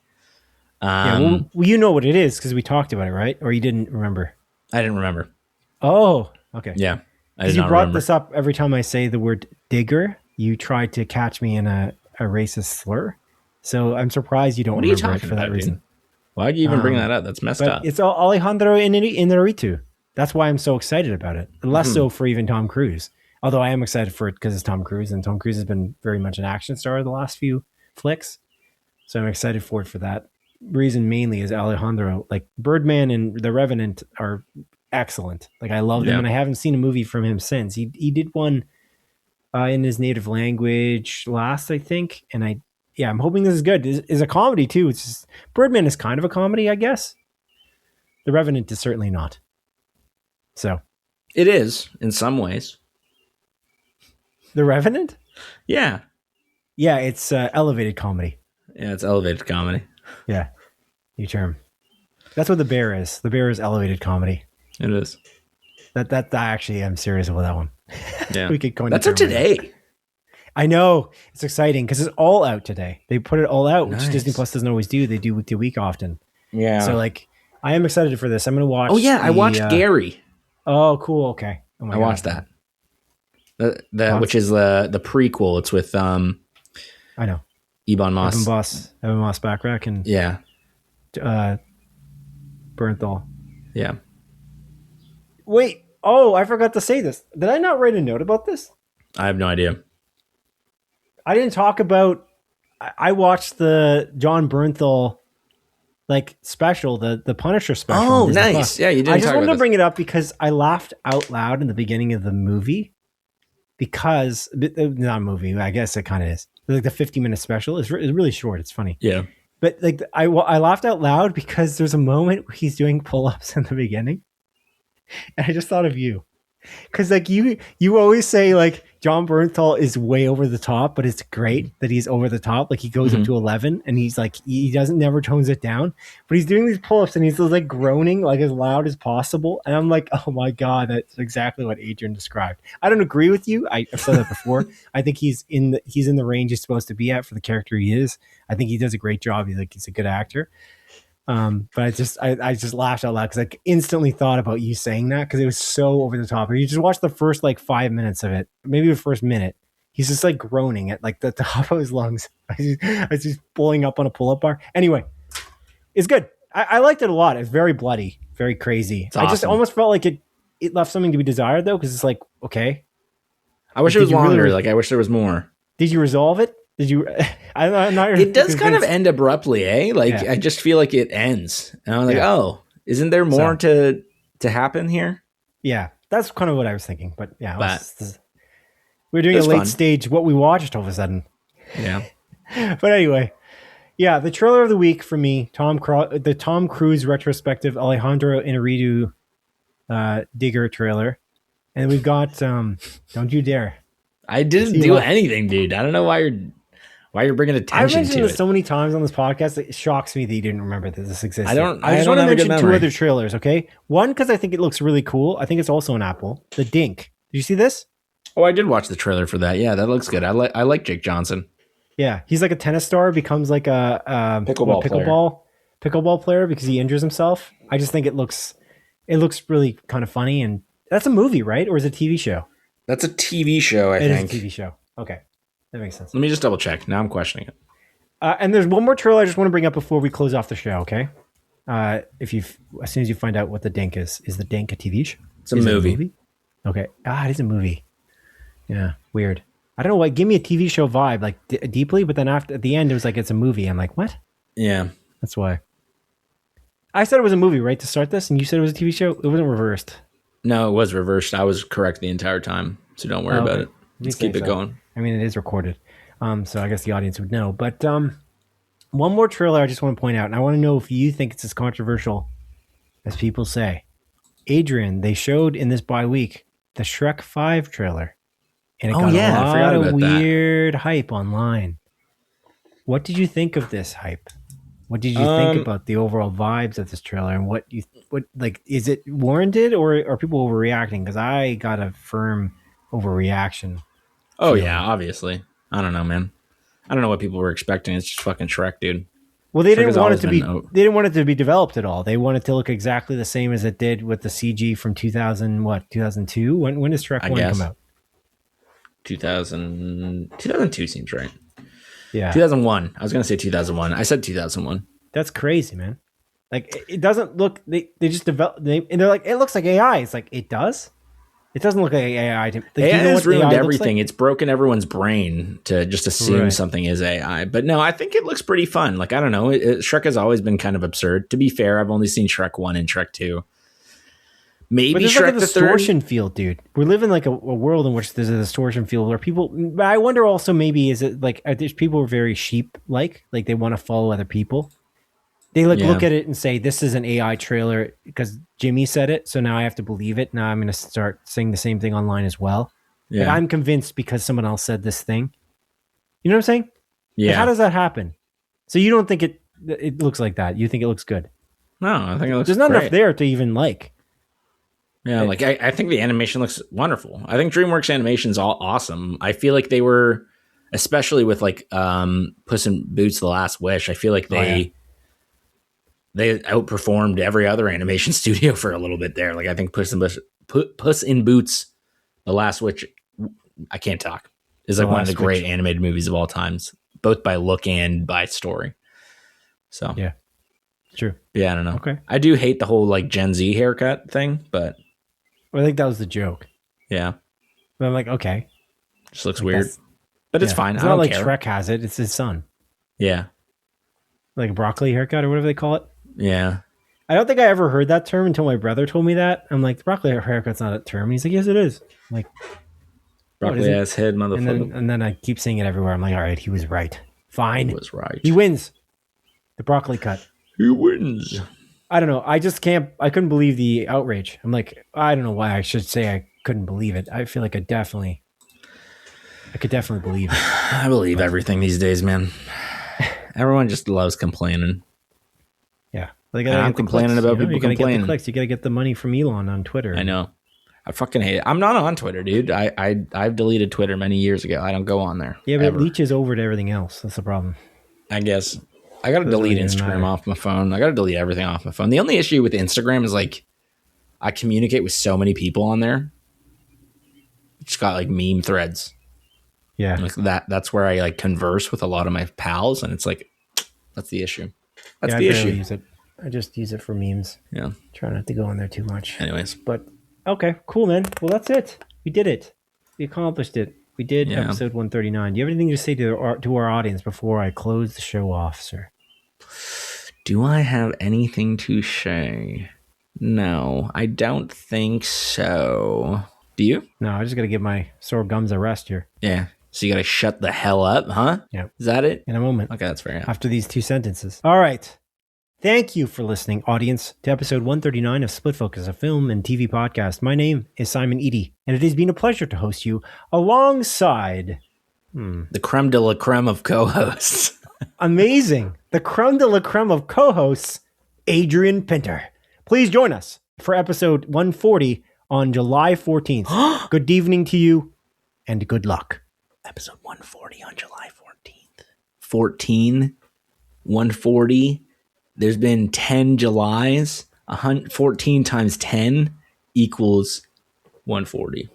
Well, you know what it is because we talked about it, right? Or you didn't remember? I didn't remember. Oh, okay. Yeah. Because you brought this up every time I say the word digger. You tried to catch me in a racist slur. So I'm surprised you don't remember it for that reason. Dude? Why'd you even bring that up? That's messed up. It's Alejandro Inarritu. That's why I'm so excited about it. Less so for even Tom Cruise. Although I am excited for it because it's Tom Cruise, and Tom Cruise has been very much an action star the last few flicks. So I'm excited for it for that reason mainly. Is Alejandro. Like Birdman and The Revenant are excellent. Like I love them, and I haven't seen a movie from him since. He did one in his native language last, I think, and I'm hoping this is good. It's a comedy too. It's just, Birdman is kind of a comedy, I guess. The Revenant is certainly not. So it is in some ways. The Revenant? Yeah, it's elevated comedy. Yeah, it's elevated comedy. Yeah, new term. That's what The Bear is. The Bear is elevated comedy. It is. That I actually am serious about that one. Yeah, we could go. That's out today. I know, it's exciting because it's all out today. They put it all out, which Disney Plus doesn't always do. They do week to week often. Yeah. So like, I am excited for this. I'm gonna watch. Oh yeah, I watched Gary. Oh cool. Okay. Oh I watched that. Which is the prequel. It's with I know. Evan Moss Backrack and Bernthal. Yeah. Wait. Oh, I forgot to say this. Did I not write a note about this? I have no idea. I didn't talk about. I watched the John Bernthal special, the Punisher special. Oh, nice. Yeah, you did. I just wanted to bring it up because I laughed out loud in the beginning of the movie. Because not a movie, I guess it kind of is. Like the 50-minute special is really short. It's funny. Yeah. But like I laughed out loud because there's a moment where he's doing pull-ups in the beginning, and I just thought of you, because like you always say like John Bernthal is way over the top, but it's great that he's over the top. Like he goes up to 11, and he's like he never tones it down, but he's doing these pull-ups and he's like groaning like as loud as possible, and I'm like, oh my god, that's exactly what Adrian described. I don't agree with you. I've said that before. I think he's in the range he's supposed to be at for the character he is. I think he does a great job. He's a good actor. But I just laughed out loud because I instantly thought about you saying that because it was so over the top. If you just watch the first 5 minutes of it, maybe the first minute, he's just like groaning at like the top of his lungs. He's just pulling up on a pull-up bar. Anyway, it's good. I liked it a lot. It's very bloody, very crazy. Awesome. I just almost felt like it left something to be desired though, because it's like, okay. I wish it was longer. I wish there was more. Did you resolve it? Did you? I'm not. It does kind of end abruptly, eh? I just feel like it ends, and I'm like, oh, isn't there more to happen here? Yeah, that's kind of what I was thinking. But yeah, we're doing a late stage what we watched all of a sudden. Yeah. But anyway, yeah, the trailer of the week for me, the Tom Cruise retrospective Alejandro Inarritu Digger trailer, and we've got Don't You Dare. I didn't do anything, dude. I don't know why you're bringing attention to it. I've mentioned this so many times on this podcast. It shocks me that you didn't remember that this existed. I just want to mention two other trailers, okay? One, because I think it looks really cool. I think it's also on Apple. The Dink. Did you see this? Oh, I did watch the trailer for that. Yeah, that looks good. I like Jake Johnson. Yeah, he's like a tennis star, becomes like a pickleball player because he injures himself. I just think it looks really kind of funny, and that's a movie, right? Or is it a TV show? That's a TV show, I think. It is a TV show. Okay. That makes sense. Let me just double check. Now I'm questioning it. And there's one more trailer I just want to bring up before we close off the show, okay? As soon as you find out what The Dink is the Dink a TV show? It's a movie. Okay. It is a movie. Yeah, weird. I don't know why. Give me a TV show vibe, like deeply, but then at the end, it was like it's a movie. I'm like, what? Yeah. That's why. I said it was a movie, right, to start this, and you said it was a TV show? It wasn't reversed. No, it was reversed. I was correct the entire time, so don't worry about it. Let's keep it going. I mean, it is recorded, so I guess the audience would know. But one more trailer I just want to point out, and I want to know if you think it's as controversial as people say. Adrian, they showed in this bi-week the Shrek 5 trailer, and it got a lot of weird hype online. What did you think of this hype? What did you think about the overall vibes of this trailer, and what is it warranted, or are people overreacting? Because I got a firm overreaction. Oh yeah, obviously. I don't know, man. I don't know what people were expecting. It's just fucking Shrek, dude. Well, they didn't want it to be. They didn't want it to be developed at all. They wanted to look exactly the same as it did with the CG from 2002. When does Shrek 1 come out? 2002 seems right. Yeah, 2001. I was gonna say 2001. I said 2001. That's crazy, man. Like it doesn't look. They just develop. And they're like, it looks like AI. It's like it does. It doesn't look like AI. AI has ruined everything. Like? It's broken everyone's brain to just assume something is AI. But no, I think it looks pretty fun. Like, I don't know. Shrek has always been kind of absurd. To be fair, I've only seen Shrek 1 and Shrek 2. Maybe Shrek like a distortion field, dude. We live in like a world in which there's a distortion field where people. But I wonder also maybe is it like people are very sheep-like they want to follow other people. They look at it and say, this is an AI trailer because Jimmy said it, so now I have to believe it. Now I'm going to start saying the same thing online as well. Yeah. Like, I'm convinced because someone else said this thing. You know what I'm saying? Yeah. Like, how does that happen? So you don't think it looks like that? You think it looks good? No, I think it looks There's not enough there to even like. Yeah, like I think the animation looks wonderful. I think DreamWorks animation's all awesome. I feel like they were, especially with like Puss in Boots: The Last Wish, I feel like they outperformed every other animation studio for a little bit there. Like I think Puss in Boots, The Last Wish, I can't talk, is like one of the great animated movies of all times, both by look and by story. So yeah, true. Yeah, I don't know. Okay, I do hate the whole like Gen Z haircut thing, but I think that was the joke. Yeah, but I'm like, okay, just looks weird, but it's fine. It's not like Shrek has it; it's his son. Yeah, like a broccoli haircut or whatever they call it. Yeah. I don't think I ever heard that term until my brother told me that. I'm like, the broccoli haircut's not a term. And he's like, yes, it is. I'm like, broccoli ass head, motherfucker. And then I keep saying it everywhere. I'm like, all right, he was right. Fine. He was right. He wins. The broccoli cut. He wins. I don't know. I couldn't believe the outrage. I'm like, I don't know why I should say I couldn't believe it. I feel like I could definitely believe it. I believe everything these days, man. Everyone just loves complaining. Yeah. I'm complaining about people complaining. You got to get the money from Elon on Twitter. I know. I fucking hate it. I'm not on Twitter, dude. I've deleted Twitter many years ago. I don't go on there. Yeah, but it leaches over to everything else. That's the problem. I guess. I got to delete Instagram off my phone. I got to delete everything off my phone. The only issue with Instagram is like I communicate with so many people on there. It's got like meme threads. Yeah. Like that's where I like converse with a lot of my pals, and it's like that's the issue. That's the issue. Use it. I just use it for memes. Yeah. Try not to go in there too much. Anyways. But okay, cool, man. Well, that's it. We did it. We accomplished it. We did episode 139. Do you have anything to say to our audience before I close the show off, sir? Do I have anything to say? No, I don't think so. Do you? No, I just got to give my sore gums a rest here. Yeah. So you got to shut the hell up, huh? Yeah. Is that it? In a moment. Okay, that's fair. Yeah. After these 2 sentences. All right. Thank you for listening, audience, to episode 139 of Split Focus, a film and TV podcast. My name is Simon Eady, and it has been a pleasure to host you alongside the creme de la creme of co-hosts. Amazing. The creme de la creme of co-hosts, Adrian Pinter. Please join us for episode 140 on July 14th. Good evening to you, and good luck. Episode 140 on July 14th. 140. There's been 10 Julys. 14 times 10 equals 140.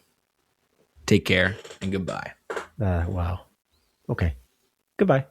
Take care and goodbye. Wow. Okay. Goodbye.